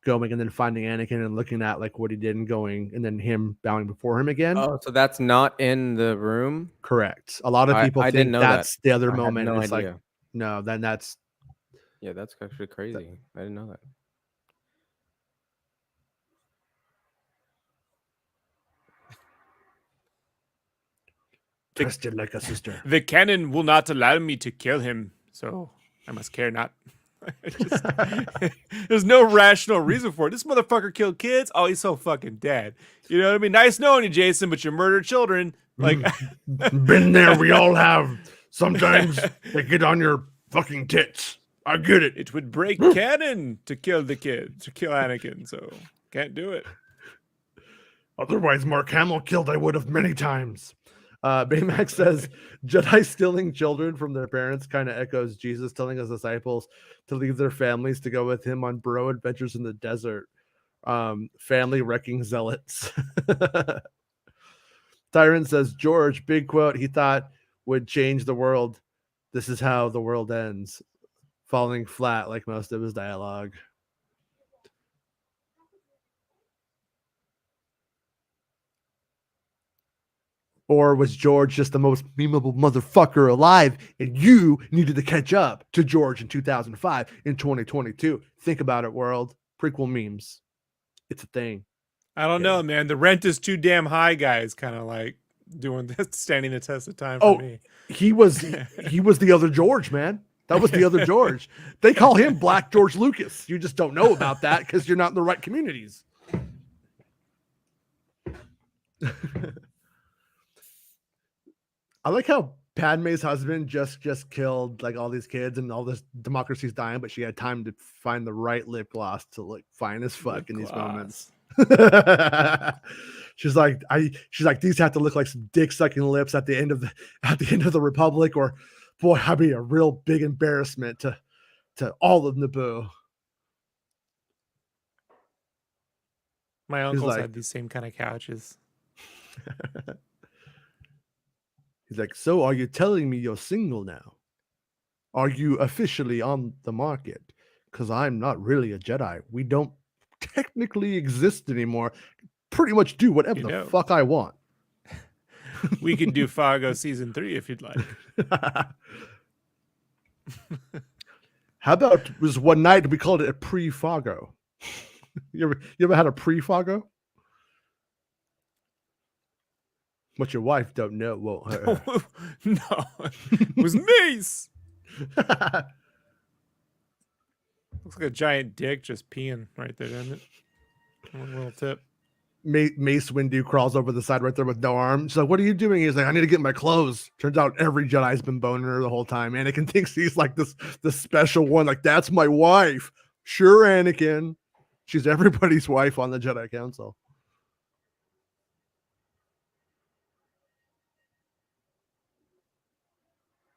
going and then finding Anakin and looking at like what he did and going, and then him bowing before him again. Oh, so that's not in the room? Correct. A lot of people I didn't think know that. that's the other I had moment. no It's like, idea. no, then that's Yeah, that's actually crazy. I didn't know that. trusted like a sister. The canon will not allow me to kill him, so I must care not. There's no rational reason for it. This motherfucker killed kids. Oh, he's so fucking dead. You know what I mean? Nice knowing you, Jason, but you murdered children. Like, Been there. We all have. Sometimes they get on your fucking tits. I get it. it would break canon to kill the kid, to kill Anakin. So can't do it. Otherwise, Mark Hamill killed I would have many times. Baymax says Jedi stealing children from their parents kind of echoes Jesus telling his disciples to leave their families to go with him on bro adventures in the desert. Family wrecking zealots. Tyrant says George, big quote he thought would change the world. This is how the world ends. Falling flat like most of his dialogue. Or was George just the most memeable motherfucker alive and you needed to catch up to George in 2005 in 2022? Think about it, world. Prequel memes. It's a thing. I don't know, man. The rent is too damn high, guys. Kind of like doing this, standing the test of time for me. He was the other George, man. That was the other George. They call him Black George Lucas. You just don't know about that because you're not in the right communities. I like how Padme's husband just killed like all these kids and all this democracy's dying, but she had time to find the right lip gloss to look fine as fuck in these moments. she's like these have to look like some dick sucking lips at the end of the Republic, or boy, I'd be a real big embarrassment to all of Naboo. My uncles had these same kind of couches. He's like, so are you telling me you're single now? Are you officially on the market? Because I'm not really a Jedi. We don't technically exist anymore. Pretty much do whatever the fuck I want. We can do Fargo season 3 if you'd like. How about was one night we called it a pre-Fargo? You ever had a pre-Fargo? What your wife don't know won't hurt her. No, it was Mace. Looks like a giant dick just peeing right there, doesn't it? One little tip. Mace Windu crawls over the side right there with no arm. She's like, what are you doing? He's like, I need to get my clothes. Turns out every Jedi's been boning her the whole time. Anakin thinks he's like this special one. Like, that's my wife. Sure, Anakin. She's everybody's wife on the Jedi Council.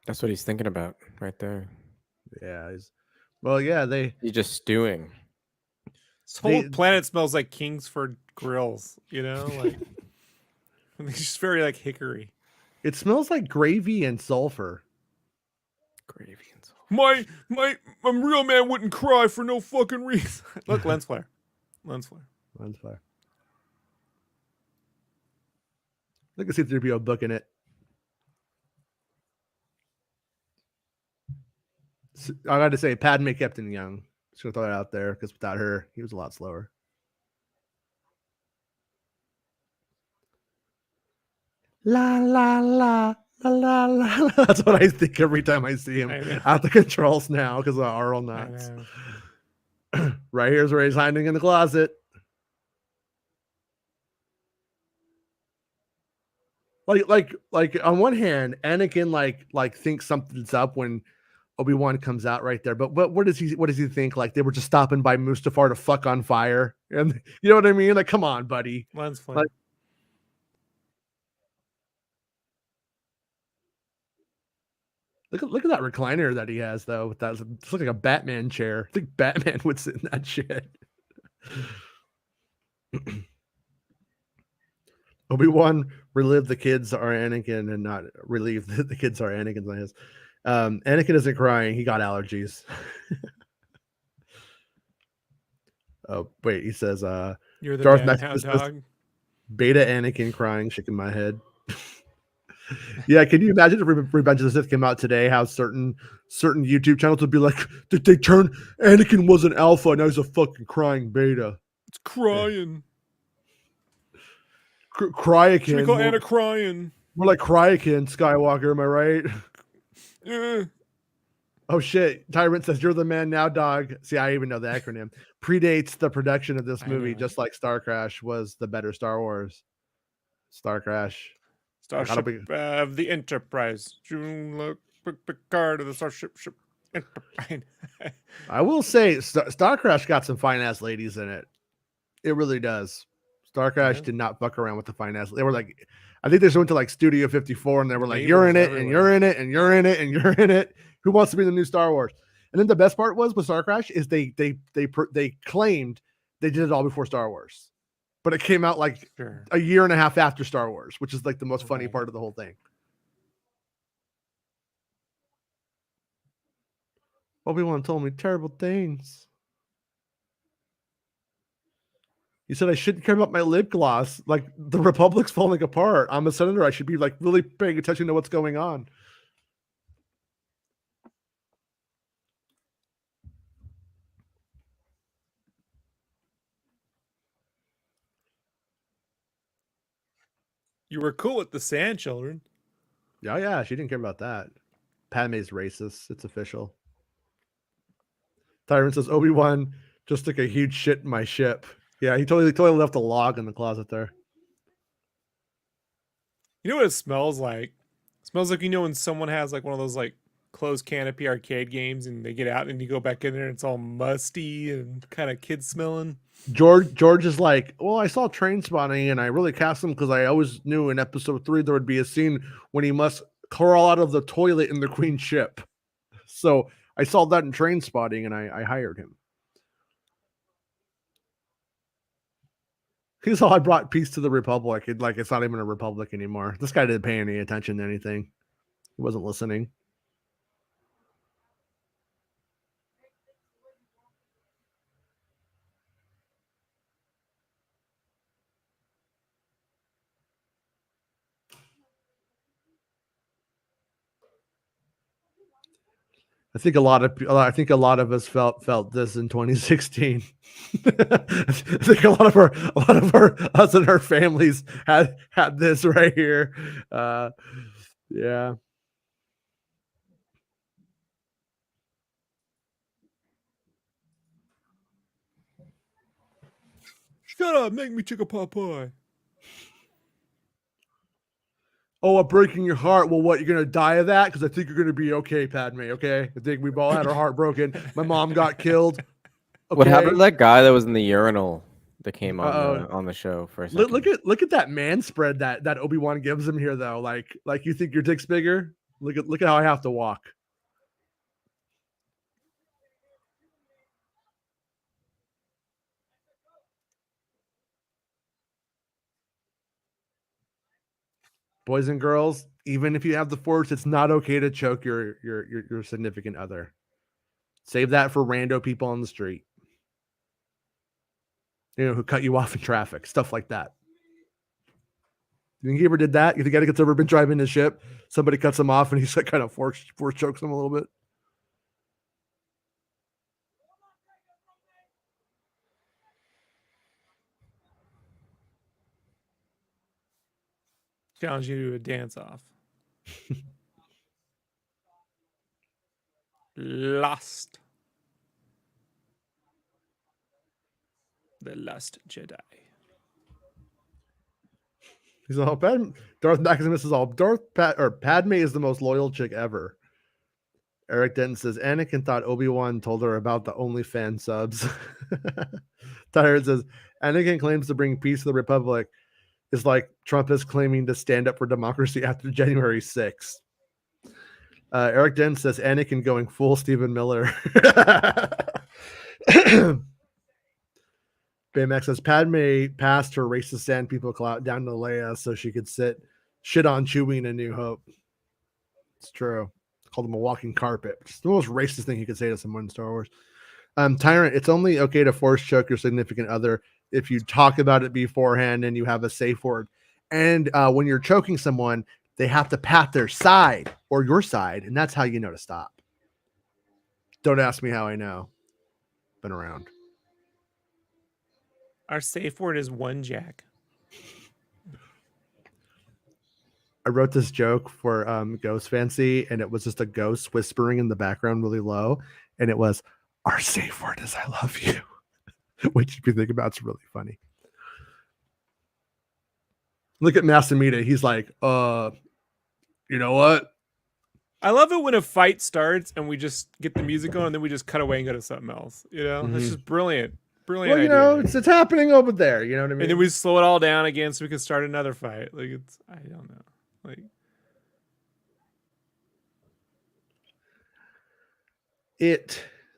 That's what he's thinking about right there. Yeah. He's just stewing. This whole planet smells like Kingsford grills, you know? Like, it's just very like hickory. It smells like gravy and sulfur. Gravy and sulfur. My real man wouldn't cry for no fucking reason. Look, lens flare. Lens flare. Lens flare. Look at C-3PO booking it. I got to say, Padme kept him young. Just gonna throw that out there because without her, he was a lot slower. La la la la la la. That's what I think every time I see him at the controls now because of Arl nuts. Right here's where he's hiding in the closet. Like on one hand, Anakin like thinks something's up when ObiWan comes out right there, but what does he think? Like they were just stopping by Mustafar to fuck on fire, and you know what I mean? Like, come on, buddy. Lens flare. Like, look at that recliner that he has though. With that, it's like a Batman chair. I think Batman would sit in that shit. Obi-Wan relive the kids are Anakin and not relieve the kids are Anakin's on his. Anakin isn't crying. He got allergies. Oh, wait. He says, You're the Darth man Max now, says, dog. Beta Anakin crying, shaking my head. Yeah, can you imagine if Revenge of the Sith came out today? How certain YouTube channels would be like, did they turn Anakin was an alpha, now he's a fucking crying beta. It's crying. Cryakin. Should we call Anna crying? More like Cryakin Skywalker, am I right? Eh. Oh shit. Tyrant says, you're the man now, dog. See, I even know the acronym. Predates the production of this movie, just like Star Crash was the better Star Wars. Star Crash. Starship of the Enterprise. June Picard of the Starship ship Enterprise. I will say Star Crash got some fine ass ladies in it. It really does. Star Crash did not fuck around with the fine ass. They were like, I think they just went to like Studio 54 and they were like, you're in it, and you're in it, and you're in it, and you're in it. Who wants to be the new Star Wars? And then the best part was with Star Crash is they claimed they did it all before Star Wars, but it came out like a year and a half after Star Wars, which is like the most funny part of the whole thing. Obi-Wan told me terrible things. He said I shouldn't care about my lip gloss. Like, the Republic's falling apart. I'm a senator. I should be like really paying attention to what's going on. You were cool with the Sand Children. Oh, yeah. She didn't care about that. Padme's racist. It's official. Tyrant says, Obi-Wan just took a huge shit in my ship. Yeah, he totally left a log in the closet there. You know what it smells like? It smells like, you know, when someone has like one of those like closed canopy arcade games and they get out and you go back in there and it's all musty and kind of kid smelling. George is like, well, I saw Train Spotting and I really cast him because I always knew in episode 3 there would be a scene when he must crawl out of the toilet in the Queen's ship. So I saw that in Train Spotting and I hired him. He's all, I brought peace to the Republic. It's not even a Republic anymore. This guy didn't pay any attention to anything. He wasn't listening. I think a lot of us felt this in 2016. I think a lot of us and our families had this right here. Yeah. Shut up, make me chicken pot pie. Oh, I'm breaking your heart. Well, what, you're gonna die of that? Because I think you're gonna be okay, Padme. Okay, I think we've all had our heart broken. My mom got killed. Okay? What happened to that guy that was in the urinal that came on the show for a second? Look at that man spread that Obi-Wan gives him here, though. Like you think your dick's bigger? Look at how I have to walk. Boys and girls, even if you have the Force, it's not okay to choke your significant other. Save that for rando people on the street. You know, who cut you off in traffic, stuff like that. You think he ever did that? You think Anakin's ever been driving his ship? Somebody cuts him off and he's like kind of force chokes him a little bit. Challenge you to a dance off. Lost. The Last Jedi. He's all Darth Maximus is all Padme is the most loyal chick ever. Eric Denton says Anakin thought Obi-Wan told her about the OnlyFans subs. Tyrant says Anakin claims to bring peace to the Republic. Is like Trump is claiming to stand up for democracy after January 6th. Eric Denton says Anakin going full Stephen Miller. Baymax says Padme passed her racist sand people clout down to Leia so she could shit on Chewie in A New Hope. It's true. called him a walking carpet. It's the most racist thing you could say to someone in Star Wars. Tyrant, it's only okay to force choke your significant other if you talk about it beforehand and you have a safe word. And when you're choking someone, they have to pat their side or your side, and that's how you know to stop. Don't ask me how I know. Been around. Our safe word is one jack. I wrote this joke for Ghost Fancy, and it was just a ghost whispering in the background really low, and it was, our safe word is I love you. Which, if you think about, it's really funny. Look at Masamita. He's like, you know what? I love it when a fight starts and we just get the music going and then we just cut away and go to something else. You know, that's just brilliant. Brilliant. Well, you know, it's happening over there. You know what I mean? And then we slow it all down again so we can start another fight. Like I don't know. Like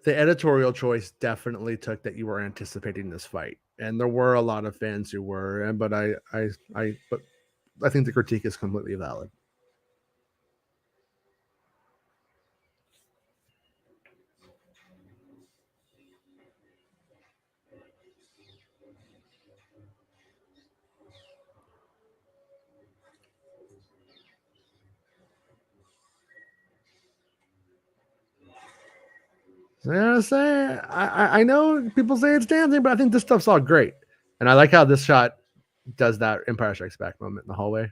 the editorial choice definitely took that you were anticipating this fight, and there were a lot of fans who were, but I think the critique is completely valid. I know people say it's dancing, but I think this stuff's all great, and I like how this shot does that Empire Strikes Back moment in the hallway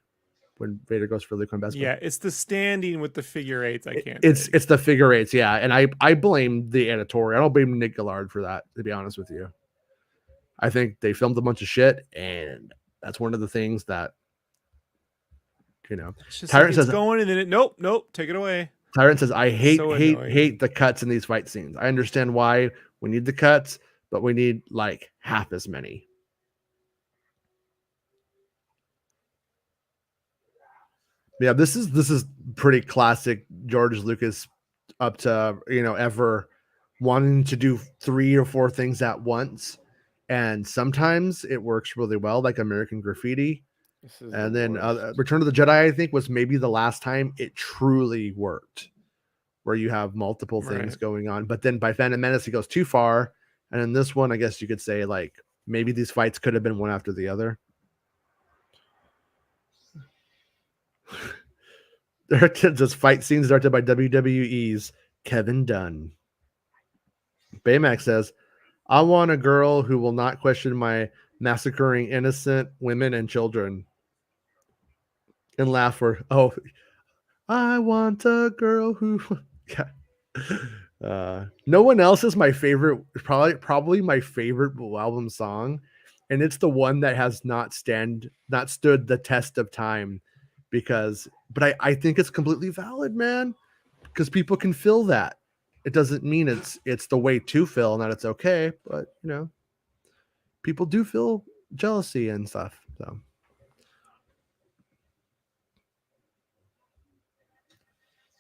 when Vader goes for Luke on Bespin. Yeah, it's the standing with the figure eights. I can't. It's the figure eights, yeah, and I blame the editorial. I don't blame Nick Gillard for that, to be honest with you. I think they filmed a bunch of shit, and that's one of the things that, you know, Tyrant says going, and then nope, take it away. Tyrant says, I hate the cuts in these fight scenes. I understand why we need the cuts, but we need like half as many. Yeah, this is pretty classic George Lucas up to, you know, ever wanting to do 3 or 4 things at once. And sometimes it works really well, like American Graffiti. And then Return of the Jedi, I think, was maybe the last time it truly worked, where you have multiple things going on. But then by Phantom Menace, it goes too far. And in this one, I guess you could say, like, maybe these fights could have been one after the other. Just fight scenes directed by WWE's Kevin Dunn. Baymax says, I want a girl who will not question my massacring innocent women and children. And laugh for, I want a girl who... No One Else is my favorite, probably my favorite Blue Album song. And it's the one that has not stood the test of time but I think it's completely valid, man, because people can feel that. It doesn't mean it's the way to feel and that it's okay, but you know, people do feel jealousy and stuff. So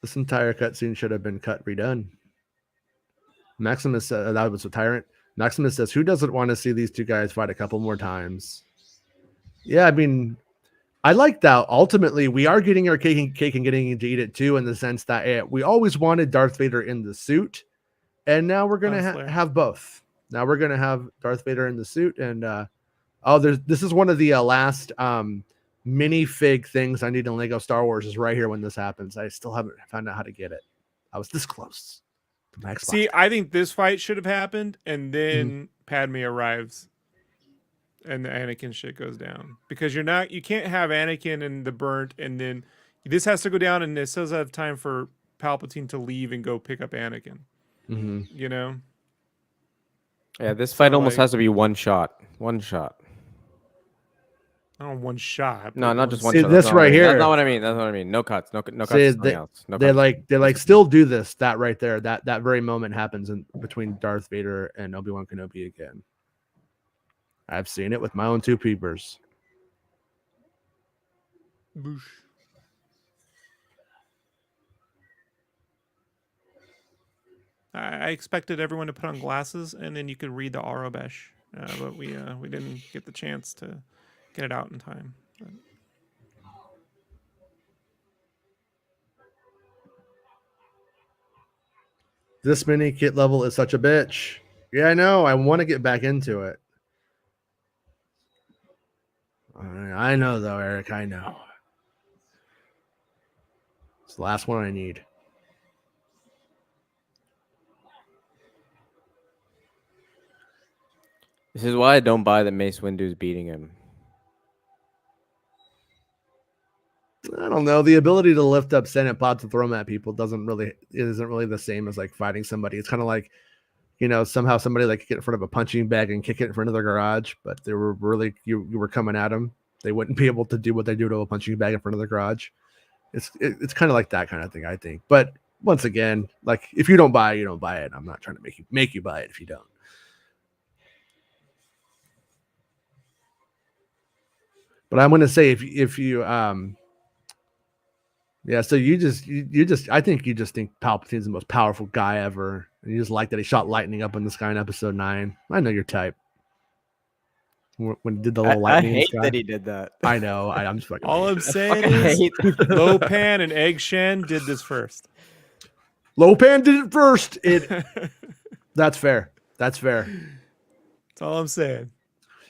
this entire cutscene should have been cut redone. Maximus said, that was a Tyrant. Maximus says, who doesn't want to see these two guys fight a couple more times? Yeah, I mean, I like that. Ultimately, we are getting our cake and getting to eat it too, in the sense that we always wanted Darth Vader in the suit, and now we're going to have both. Now we're going to have Darth Vader in the suit, and this is one of the last minifig things I need in Lego Star Wars is right here when this happens. I still haven't found out how to get it. I was this close. See, I think this fight should have happened, and then Padme arrives. And the Anakin shit goes down, because you can't have Anakin and the burnt, and then this has to go down, and it still have time for Palpatine to leave and go pick up Anakin. You know? Yeah, this fight almost has to be one shot. One shot. Oh, one shot. No, not just one shot. That's this right here. That's not what I mean. That's what I mean. No cuts. No cuts. They like still do this. That right there. That very moment happens between Darth Vader and Obi-Wan Kenobi again. I've seen it with my own 2 peepers. Boosh. I expected everyone to put on glasses, and then you could read the Arabesh, but we didn't get the chance to get it out in time. But... This mini kit level is such a bitch. Yeah, I know. I want to get back into it. I know, though, Eric. I know. It's the last one I need. This is why I don't buy that Mace Windu's beating him. I don't know. The ability to lift up Senate pods and throw them at people isn't really the same as like fighting somebody. It's kind of like, somehow somebody like get in front of a punching bag and kick it in front of their garage, but they were really you were coming at them. They wouldn't be able to do what they do to a punching bag in front of their garage. It's kind of like that kind of thing, I think. But once again, like if you don't buy it, you don't buy it. I'm not trying to make you buy it if you don't. But I'm going to say if you yeah, so you just I think you just think Palpatine's the most powerful guy ever, and you just like that he shot lightning up in the sky in Episode 9. I know your type. When he did the little lightning, I in the hate sky. that he did that. I know. I'm just fucking. All I'm saying I is, hate that. Lopan and Egg Shen did this first. Lopan did it first. That's fair. That's fair. That's all I'm saying.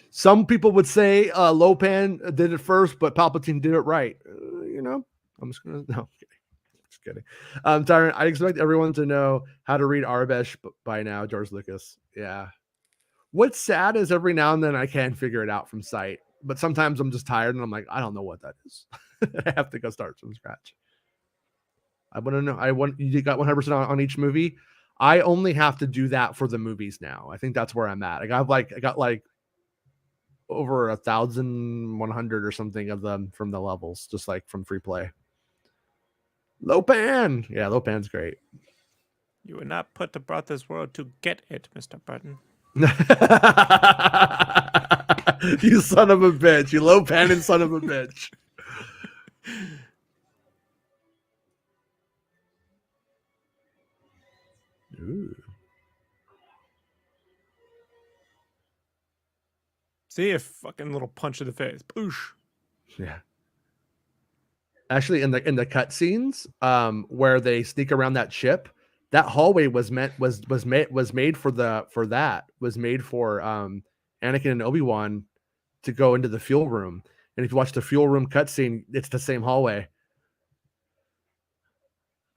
Some people would say Lopan did it first, but Palpatine did it right. I'm just gonna no. Just kidding. Tyron, I expect everyone to know how to read Arbesh by now. George Lucas. Yeah. What's sad is every now and then I can figure it out from sight, but sometimes I'm just tired and I'm like, I don't know what that is. I have to go start from scratch. I want to know. You got 100% on each movie. I only have to do that for the movies now. I think that's where I'm at. I got like over 1,100 or something of them from the levels, just like from free play. Lopan. Yeah, Lopan's great. You were not put about this world to get it, Mr. Button. You son of a bitch. You Lopan and son of a bitch. Ooh. See, a fucking little punch in the face. Boosh. Yeah. Actually, in the cutscenes, where they sneak around that ship, that hallway was made for Anakin and ObiWan to go into the fuel room. And if you watch the fuel room cutscene, it's the same hallway.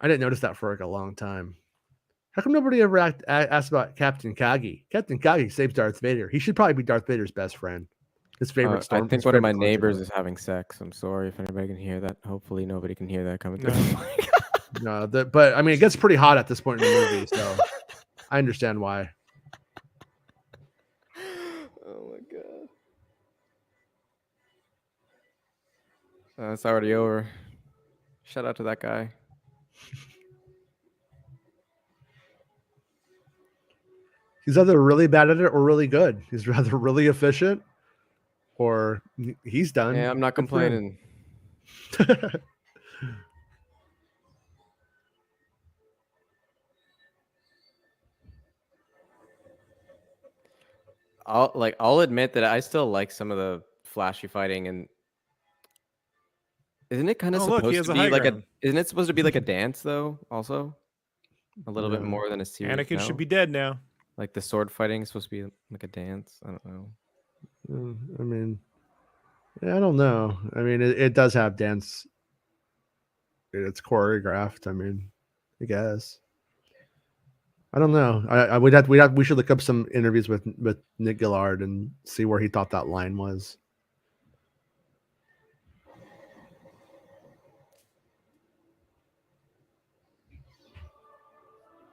I didn't notice that for like a long time. How come nobody ever asked about Captain Kagi? Captain Kagi saves Darth Vader. He should probably be Darth Vader's best friend. His favorite storm. I think one of my neighbors is having sex. I'm sorry if anybody can hear that. Hopefully nobody can hear that coming through. No, but I mean, it gets pretty hot at this point in the movie, so I understand why. Oh my god. It's already over. Shout out to that guy. He's either really bad at it or really good. He's either really efficient or he's done. Yeah, I'm not complaining. I'll admit that I still like some of the flashy fighting, and isn't it kind of supposed to be like isn't it supposed to be like a dance though? Also, a little bit more than a serious. Anakin should be dead now. Like the sword fighting is supposed to be like a dance. I don't know. I mean, yeah, I don't know. I mean, it does have dance. It's choreographed. I mean, I guess. I don't know. We should look up some interviews with Nick Gillard and see where he thought that line was.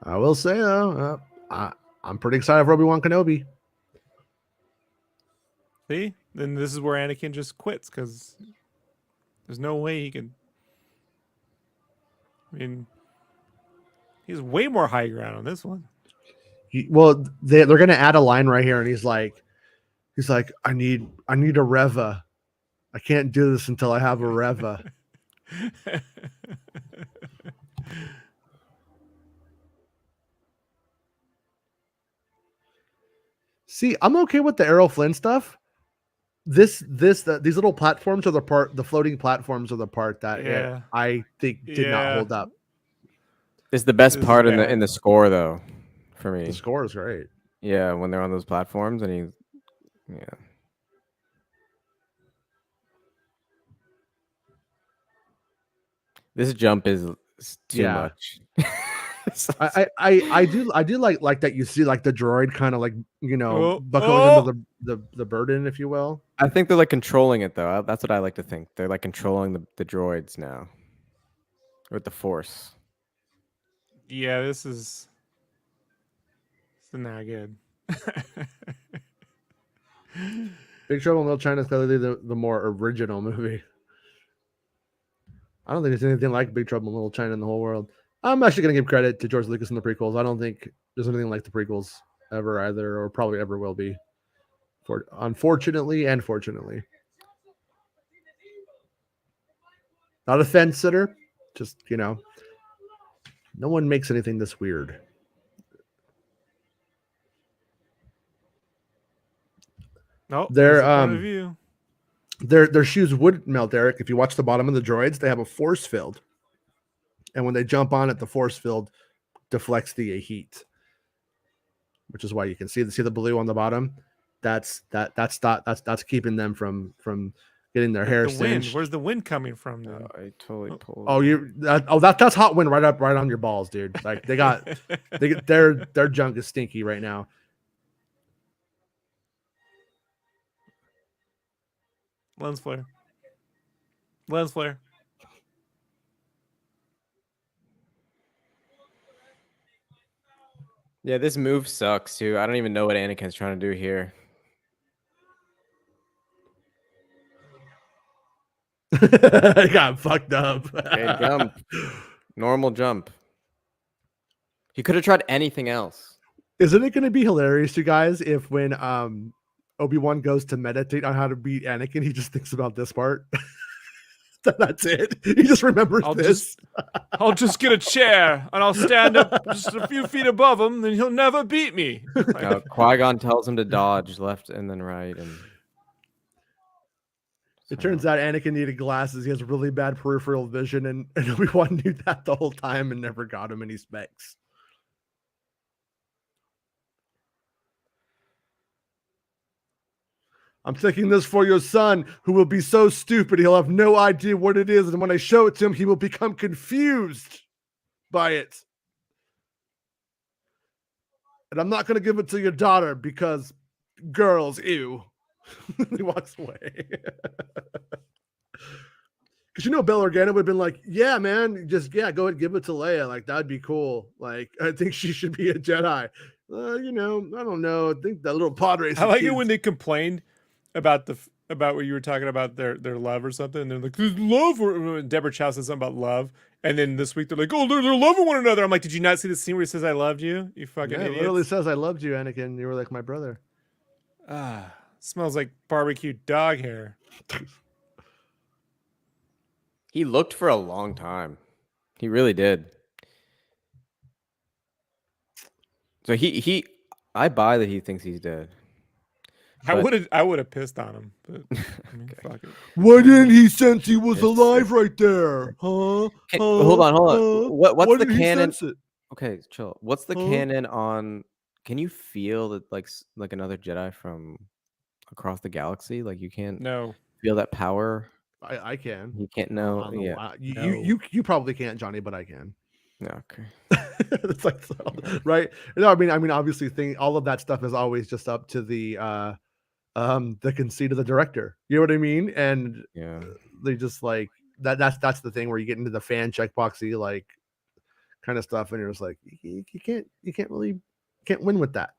I will say though, I'm pretty excited for Obi-Wan Kenobi. See, then this is where Anakin just quits because there's no way he can. I mean, he's way more high ground on this one. They're going to add a line right here, and he's like, I need a Reva. I can't do this until I have a Reva. See, I'm okay with the Errol Flynn stuff. These little platforms are the floating platforms are the part that I think did not hold up. It's the best This is part in bad. the score though, for me. The score is great. Yeah, when they're on those platforms and yeah. This jump is too much. I do like that you see like the droid kind of like buckling under the burden, if you will. I think they're like controlling it though. That's what I like to think. They're like controlling the droids now with the Force. Yeah, this is not good. Big Trouble in Little China is clearly the more original movie. I don't think there's anything like Big Trouble in Little China in the whole world. I'm actually going to give credit to George Lucas and the prequels. I don't think there's anything like the prequels ever either, or probably ever will be. Unfortunately and fortunately. Not a fence sitter, just, no one makes anything this weird. No, there's a point of view. Their shoes would melt, Eric. If you watch the bottom of the droids, they have a force field. And when they jump on it, the force field deflects the heat, which is why you can see the blue on the bottom. That's keeping them from getting their hair singed. Where's the wind coming from? Then? I totally pulled. Oh, that's hot wind right on your balls, dude. Like their junk is stinky right now. Lens flare. Yeah, this move sucks too. I don't even know what Anakin's trying to do here. It got fucked up. Okay, jump. Normal jump. He could have tried anything else. Isn't it going to be hilarious, you guys, if when Obi-Wan goes to meditate on how to beat Anakin, he just thinks about this part? That's it. He just remembers this. I'll just get a chair and I'll stand up just a few feet above him, then he'll never beat me. Qui-Gon tells him to dodge left and then right, and it turns out Anakin needed glasses. He has really bad peripheral vision, and Obi-Wan knew that the whole time and never got him any specs. I'm taking this for your son, who will be so stupid he'll have no idea what it is, and when I show it to him, he will become confused by it. And I'm not going to give it to your daughter because girls, ew. He walks away. Because Bail Organa would have been like, yeah, man, go ahead and give it to Leia. Like, that'd be cool. Like, I think she should be a Jedi. I don't know. I think that little pod race. I like it when they complained about what you were talking about their love or something. And they're like, there's love. Or Deborah Chow says something about love. And then this week they're like, oh, they're loving one another. I'm like, did you not see the scene where he says, I loved you? You fucking idiots. It literally says, I loved you, Anakin. You were like my brother. Smells like barbecue dog hair. he looked for a long time. He really did. So I buy that he thinks he's dead. I would have pissed on him. But fuck it. Why didn't he sense he was alive right there? Huh? Hold on. What's the canon? Okay, chill. What's the canon on? Can you feel that like another Jedi from across the galaxy? Like you can't feel that power. I can. You can't know. Yeah. You probably can't, Johnny, but I can. Yeah, okay. It's like right. No, I mean, obviously, all of that stuff is always just up to the conceit of the director. You know what I mean? And they just like that. That's the thing where you get into the fan checkboxy like kind of stuff, and you're just like, you can't win with that.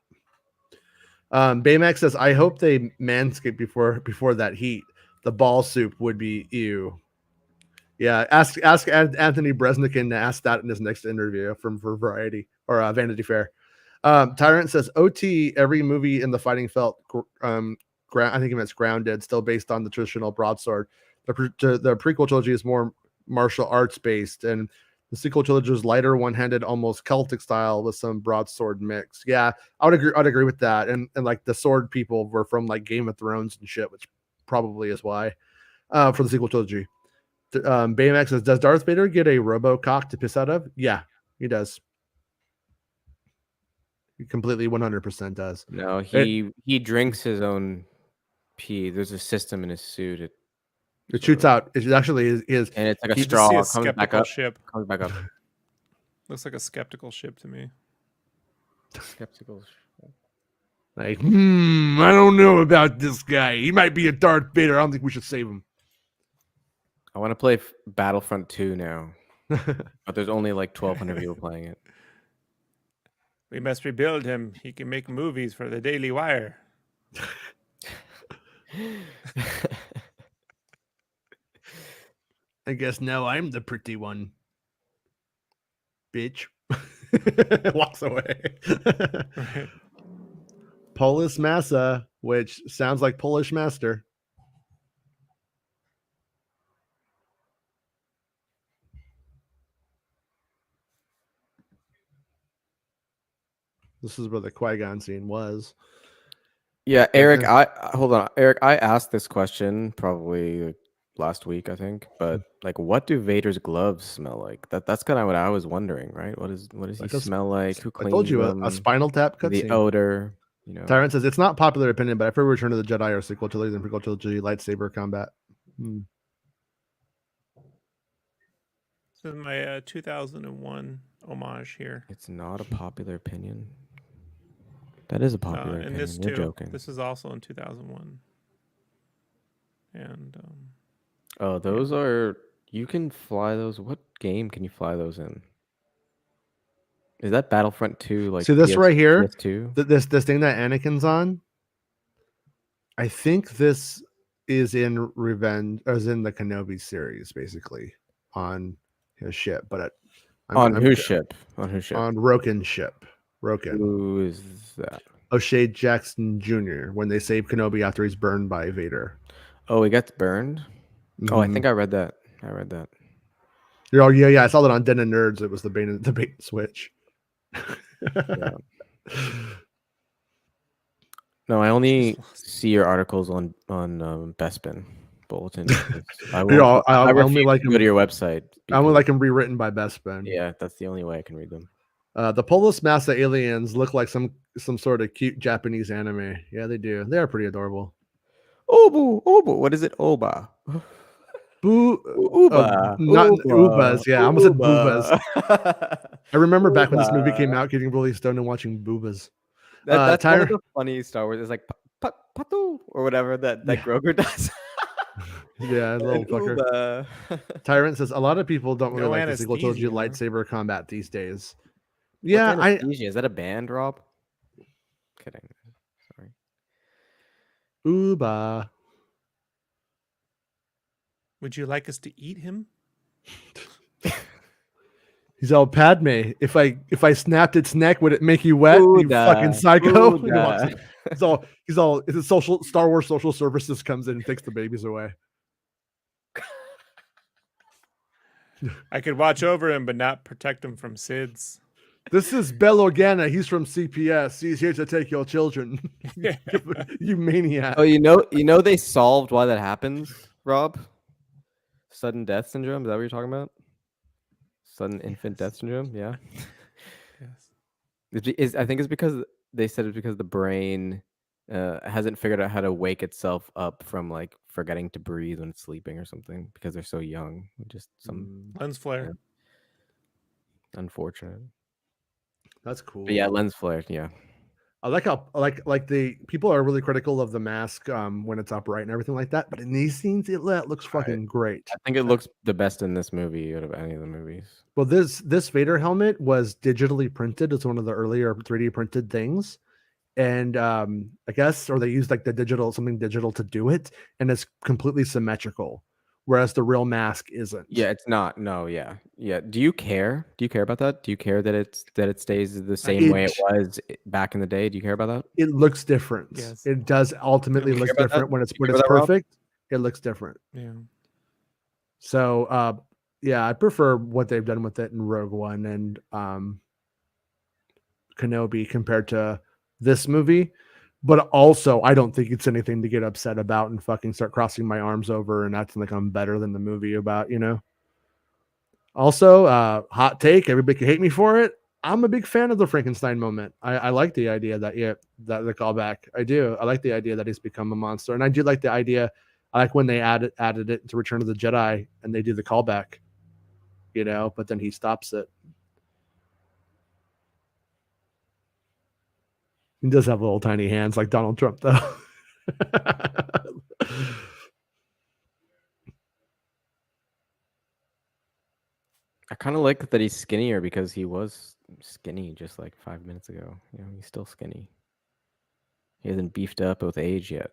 Baymax says, I hope they manscape before that heat. The ball soup would be ew. Yeah, ask Anthony Bresnikan to ask that in his next interview for Variety or Vanity Fair. Tyrant says OT every movie in the fighting felt I think he meant grounded, still based on the traditional broadsword. The prequel trilogy is more martial arts based, and the sequel trilogy is lighter, one-handed, almost Celtic style with some broadsword mix. Yeah, I'd agree with that. And like the sword people were from like Game of Thrones and shit, which probably is why for the sequel trilogy. Baymax says, does Darth Vader get a robo-cock to piss out of? Yeah, He does. He completely 100% does. No, he drinks his own pee. There's a system in his suit. It shoots out. It actually is and it's like a You just see straw. a It comes back skeptical up. ship. Comes back up. Looks like a skeptical ship to me. Skeptical. like, I don't know about this guy. He might be a Darth Vader. I don't think we should save him. I want to play Battlefront 2 now, but there's only like 1,200 people playing it. We must rebuild him. He can make movies for the Daily Wire. I guess now I'm the pretty one. Bitch. Walks away. Right. Polis Massa, which sounds like Polish master. This is where the Qui-Gon scene was. Yeah, Eric, hold on. Eric, I asked this question probably last week, I think, but like, what do Vader's gloves smell like? That's kind of what I was wondering, right? What does Like he smell like? Who I cleans told you them? a Spinal Tap The cutscene. odor, you know. Tyrant says it's not popular opinion, but I prefer Return of the Jedi or sequel trilogy than prequel trilogy lightsaber combat. This is my 2001 homage here. It's not a popular opinion. That is a popular And opinion. this You're too. joking. This is also in 2001. And Oh, those are. You can fly those. What game can you fly those in? Is that Battlefront 2? Like, see this right here? PS2? This thing that Anakin's on. I think this is in Revenge, or is in the Kenobi series, basically on his ship. But On whose ship? On Roken's ship. Roken. Who is that? O'Shea Jackson Jr. when they save Kenobi after he's burned by Vader. Oh, he gets burned? Mm-hmm. Oh, I think I read that. Oh yeah. I saw that on Den of Nerds. It was the bait and switch. Yeah. No, I only see your articles on Bespin Bulletin. I only like to go to your website. I only like them rewritten by Bespin. Yeah, that's the only way I can read them. The Polis Massa aliens look like some sort of cute Japanese anime. Yeah, they do. They are pretty adorable. Obu. What is it? Oba. Uba. Not Ubas. Yeah, I almost said boobas. I remember back when this movie came out, getting really stoned and watching boobas. That's one of the funny Star Wars. It's like Patu or whatever that Grogu does. Yeah, little fucker. Tyrant says a lot of people don't really like the sequel trilogy lightsaber combat these days. Yeah, is that a band, Rob? Kidding. Sorry. Uba. Would you like us to eat him? He's all, Padme. If I snapped its neck, would it make you wet? You fucking psycho. He's all. It's a social Star Wars social services comes in and takes the babies away. I could watch over him, but not protect him from SIDS. This is Bell Organa. He's from CPS. He's here to take your children. You maniac. Oh, you know they solved why that happens, Rob? Sudden death syndrome. Is that what you're talking about? Sudden infant death syndrome. Yeah. Yes. I think it's because they said it's because the brain hasn't figured out how to wake itself up from like forgetting to breathe when it's sleeping or something because they're so young. Just some lens flare. Yeah. Unfortunate. That's cool. But yeah, lens flare. Yeah. I like how like the people are really critical of the mask when it's upright and everything like that. But in these scenes, it looks fucking great. I think it looks the best in this movie out of any of the movies. Well, this Vader helmet was digitally printed. It's one of the earlier 3D printed things. And I guess, or they used like something digital to do it, and it's completely symmetrical, whereas the real mask isn't. Yeah, it's not. No, yeah. Do you care? Do you care about that? Do you care that it stays the same way it was back in the day? Do you care about that? It looks different. Yes. It does ultimately look different when it's perfect. Rob? It looks different. Yeah. So yeah, I prefer what they've done with it in Rogue One and Kenobi compared to this movie, but also I don't think it's anything to get upset about and fucking start crossing my arms over and acting like I'm better than the movie about, you know. Also, hot take. Everybody can hate me for it. I'm a big fan of the Frankenstein moment. I like the idea that that the callback. I do. I like the idea that he's become a monster, and I do like the idea. I like when they added it to Return of the Jedi, and they do the callback. But then he stops it. He does have little tiny hands like Donald Trump, though. I kind of like that he's skinnier because he was skinny just like 5 minutes ago. He's still skinny. He hasn't beefed up with age yet.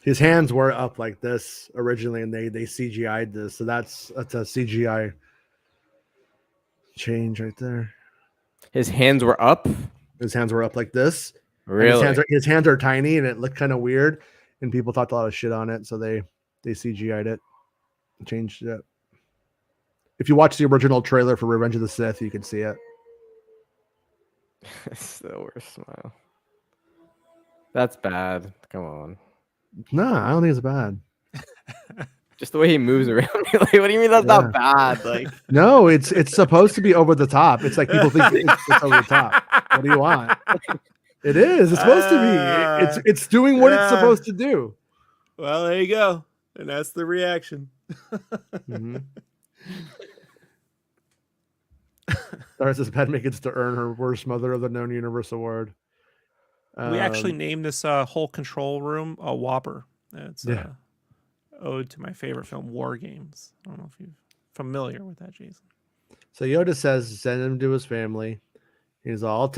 His hands were up like this originally, and they CGI'd this, so that's a CGI change right there. His hands were up. His hands were up like this. Really? His hands are tiny, and it looked kind of weird, and people talked a lot of shit on it, so they CGI'd it, changed it. If you watch the original trailer for Revenge of the Sith, you can see it. It's the worst smile. That's bad. Come on. No, I don't think it's bad. Just the way he moves around. Like, what do you mean that's not bad? Like, no, it's supposed to be over the top. It's like people think it's over the top. What do you want? It is. It's supposed to be. It's doing what it's supposed to do. Well, there you go, and that's the reaction. Mm-hmm. Star says Padme gets to earn her worst Mother of the Known Universe award. We actually named this whole control room a Whopper. It's ode to my favorite film, War Games. I don't know if you're familiar with that, Jason. So Yoda says, send him to his family. He's all, I'll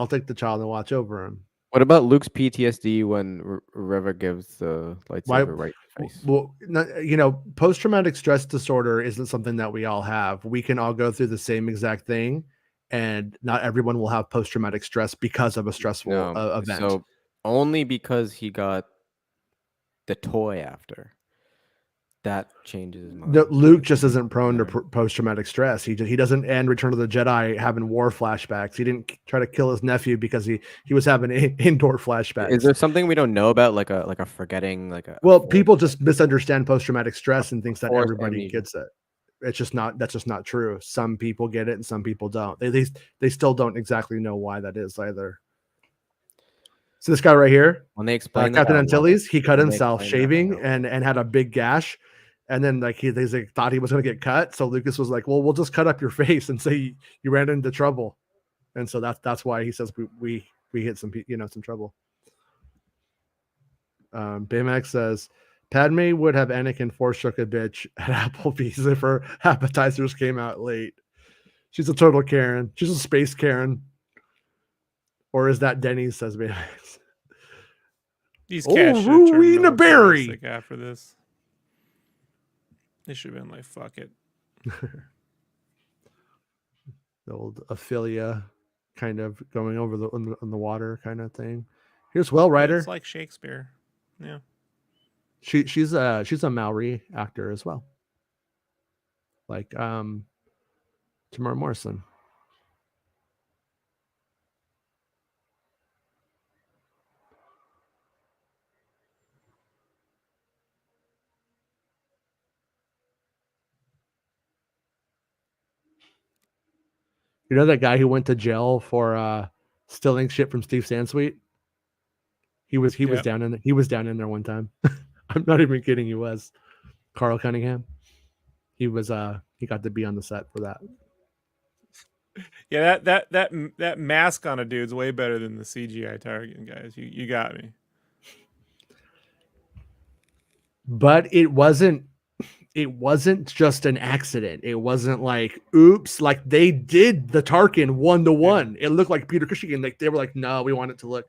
take the child and watch over him. What about Luke's PTSD when Reva gives the lightsaber right in the face? Well, post-traumatic stress disorder isn't something that we all have. We can all go through the same exact thing, and not everyone will have post-traumatic stress because of a stressful event. So only because he got the toy after. That changes his mind. Luke just isn't prone to post-traumatic stress. He doesn't end Return of the Jedi having war flashbacks. He didn't try to kill his nephew because he was having indoor flashbacks. Is there something we don't know about, like a forgetting, people just misunderstand post-traumatic stress and thinks that everybody gets it. It's just not. That's just not true. Some people get it and some people don't. They still don't exactly know why that is either. So this guy right here, when they explain Captain Antilles, he cut himself shaving and had a big gash. And then they thought he was going to get cut. So Lucas was like, well, we'll just cut up your face and say you ran into trouble. And so that's why he says we hit some trouble. Baymax says, Padme would have Anakin force-choke a bitch at Applebee's if her appetizers came out late. She's a total Karen. She's a space Karen. Or is that Denny's, says Baymax. These cats should have turned militaristic after this. They should have been like, fuck it. The old Ophelia kind of going over on the water kind of thing. Here's Will Rider. It's like Shakespeare. Yeah. She's a Maori actor as well. Like Tamara Morrison. You know that guy who went to jail for stealing shit from Steve Sansweet? He was down in there one time. I'm not even kidding. He was Carl Cunningham. He was he got to be on the set for that. Yeah, that mask on a dude's way better than the CGI Targaryen guys. You got me. But it wasn't just an accident. It wasn't like, oops, like they did the Tarkin 1-to-1. It looked like Peter Cushing. Like they were like, no, we want it to look.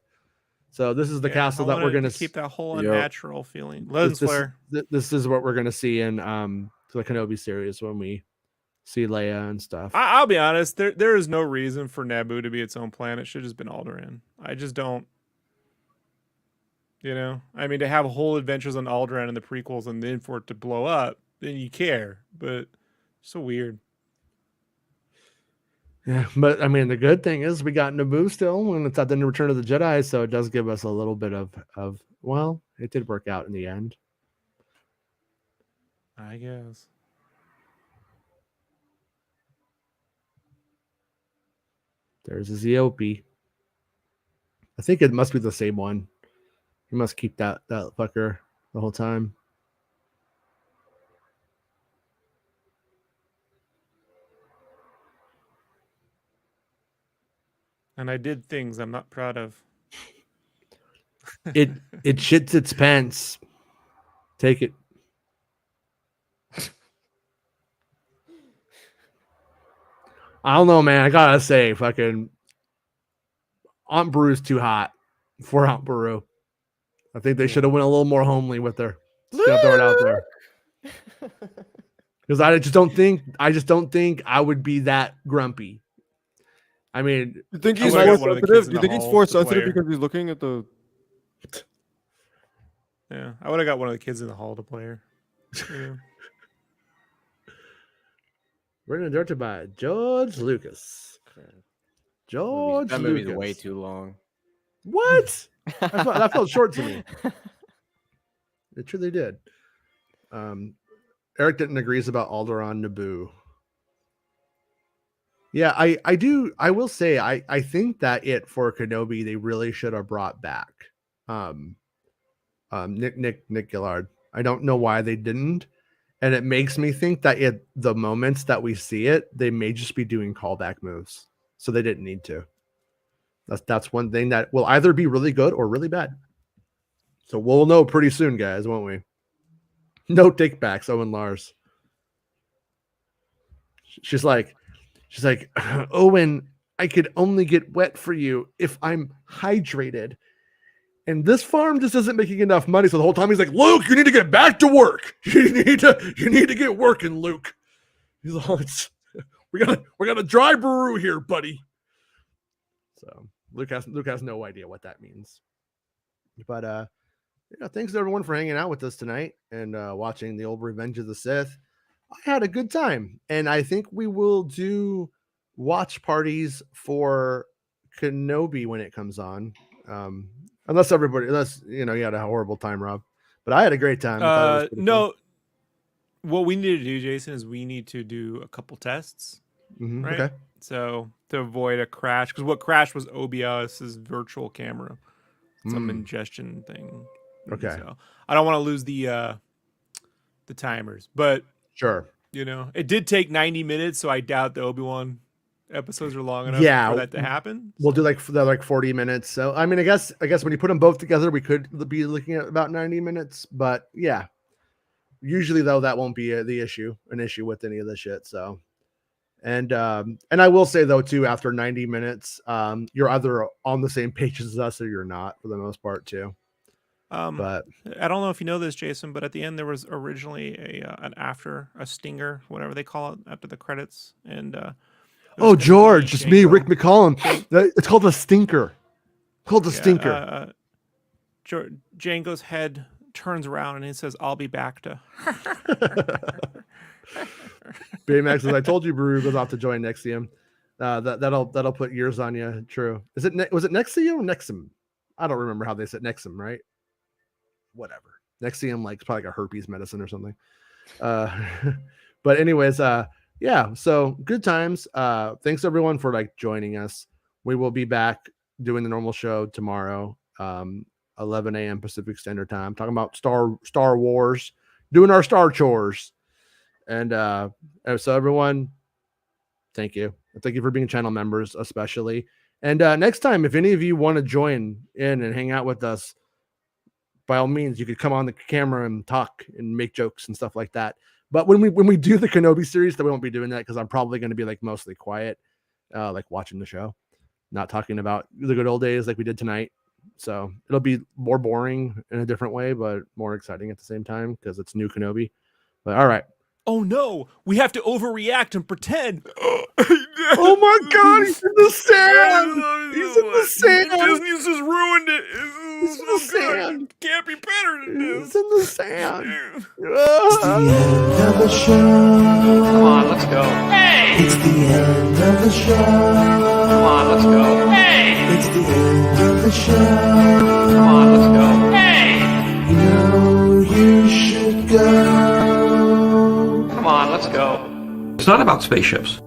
So this is the castle that we're gonna keep that whole unnatural feeling. Lens flare. This is what we're gonna see in the Kenobi series when we see Leia and stuff. I'll be honest. There is no reason for Naboo to be its own planet. It should have just been Alderaan. I just don't. I mean, to have whole adventures on Alderaan in the prequels and then for it to blow up, then you care. But so weird. Yeah, but I mean, the good thing is we got Naboo still, and it's at the Return of the Jedi, so it does give us a little bit of well, it did work out in the end. I guess. There's a Zeope. I think it must be the same one. You must keep that fucker the whole time. And I did things I'm not proud of. It shits its pants. Take it. I don't know, man. I gotta say, fucking Aunt Beru's too hot for Aunt Beru. I think they should have went a little more homely with her. Just gotta throw it out there. Because I just don't think I would be that grumpy. I mean, You think I he's would've got force one of the sensitive? kids in Do you the think he's hall, force the sensitive player. because he's looking at the? Yeah, I would have got one of the kids in the hall to play her. Yeah. Written and directed by George Lucas. George That Lucas. movie's way too long. What? That felt short to me. It truly did. Eric didn't agree about Alderaan Naboo. Yeah, I will say I think that it for Kenobi they really should have brought back Nick Gillard. I don't know why they didn't, and it makes me think that the moments that we see it, they may just be doing callback moves, so they didn't need to. That's one thing that will either be really good or really bad. So we'll know pretty soon, guys, won't we? No take backs, Owen Lars. She's like, Owen, I could only get wet for you if I'm hydrated. And this farm just isn't making enough money. So the whole time he's like, Luke, you need to get back to work. You need to get working, Luke. He's like, we got a dry brew here, buddy. So Luke has no idea what that means. But thanks to everyone for hanging out with us tonight and watching the old Revenge of the Sith. I had a good time, and I think we will do watch parties for Kenobi when it comes on. Unless you had a horrible time, Rob. But I had a great time. No, what we need to do, Jason, is we need to do a couple tests, right? Okay. So to avoid a crash, because what crashed was OBS's virtual camera, some ingestion thing. Okay. So I don't want to lose the timers, but Sure. It did take 90 minutes, so I doubt the ObiWan episodes are long enough for that to happen. We'll do like 40 minutes. So I mean, I guess when you put them both together, we could be looking at about 90 minutes. But yeah, usually though that won't be an issue with any of this shit. So, and I will say though too, after 90 minutes, you're either on the same page as us or you're not for the most part too. But I don't know if you know this, Jason, but at the end there was originally a stinger, whatever they call it, after the credits, and George, it's me, Rick McCollum. It's called a stinker. Stinker. Django's head turns around and he says, "I'll be back to." Baymax says, "I told you, Brew goes off to join Nexium. That'll put years on you." True. Was it Nexium or Nexum? I don't remember how they said Nexum, right? Whatever. Nexium, like probably like a herpes medicine or something. But anyways, yeah. So good times. Thanks everyone for joining us. We will be back doing the normal show tomorrow, 11 a.m. Pacific Standard Time, talking about Star Wars, doing our Star chores. And so everyone, thank you. Thank you for being channel members, especially. And next time, if any of you want to join in and hang out with us, by all means, you could come on the camera and talk and make jokes and stuff like that. But when we do the Kenobi series, then we won't be doing that because I'm probably going to be mostly quiet, watching the show, not talking about the good old days like we did tonight. So it'll be more boring in a different way, but more exciting at the same time because it's new Kenobi. But all right. Oh no, we have to overreact and pretend. Oh my God, he's in the sand. He's in the sand. Disney's just ruined it. He's in the sand. Can't be better than this. He's in the sand. It's the end of the show. Come on, let's go. Hey! It's the end of the show. Come on, let's go. Hey! It's the end of the show. Come on, let's go. Hey! You know you should go. Come on, let's go. It's not about spaceships.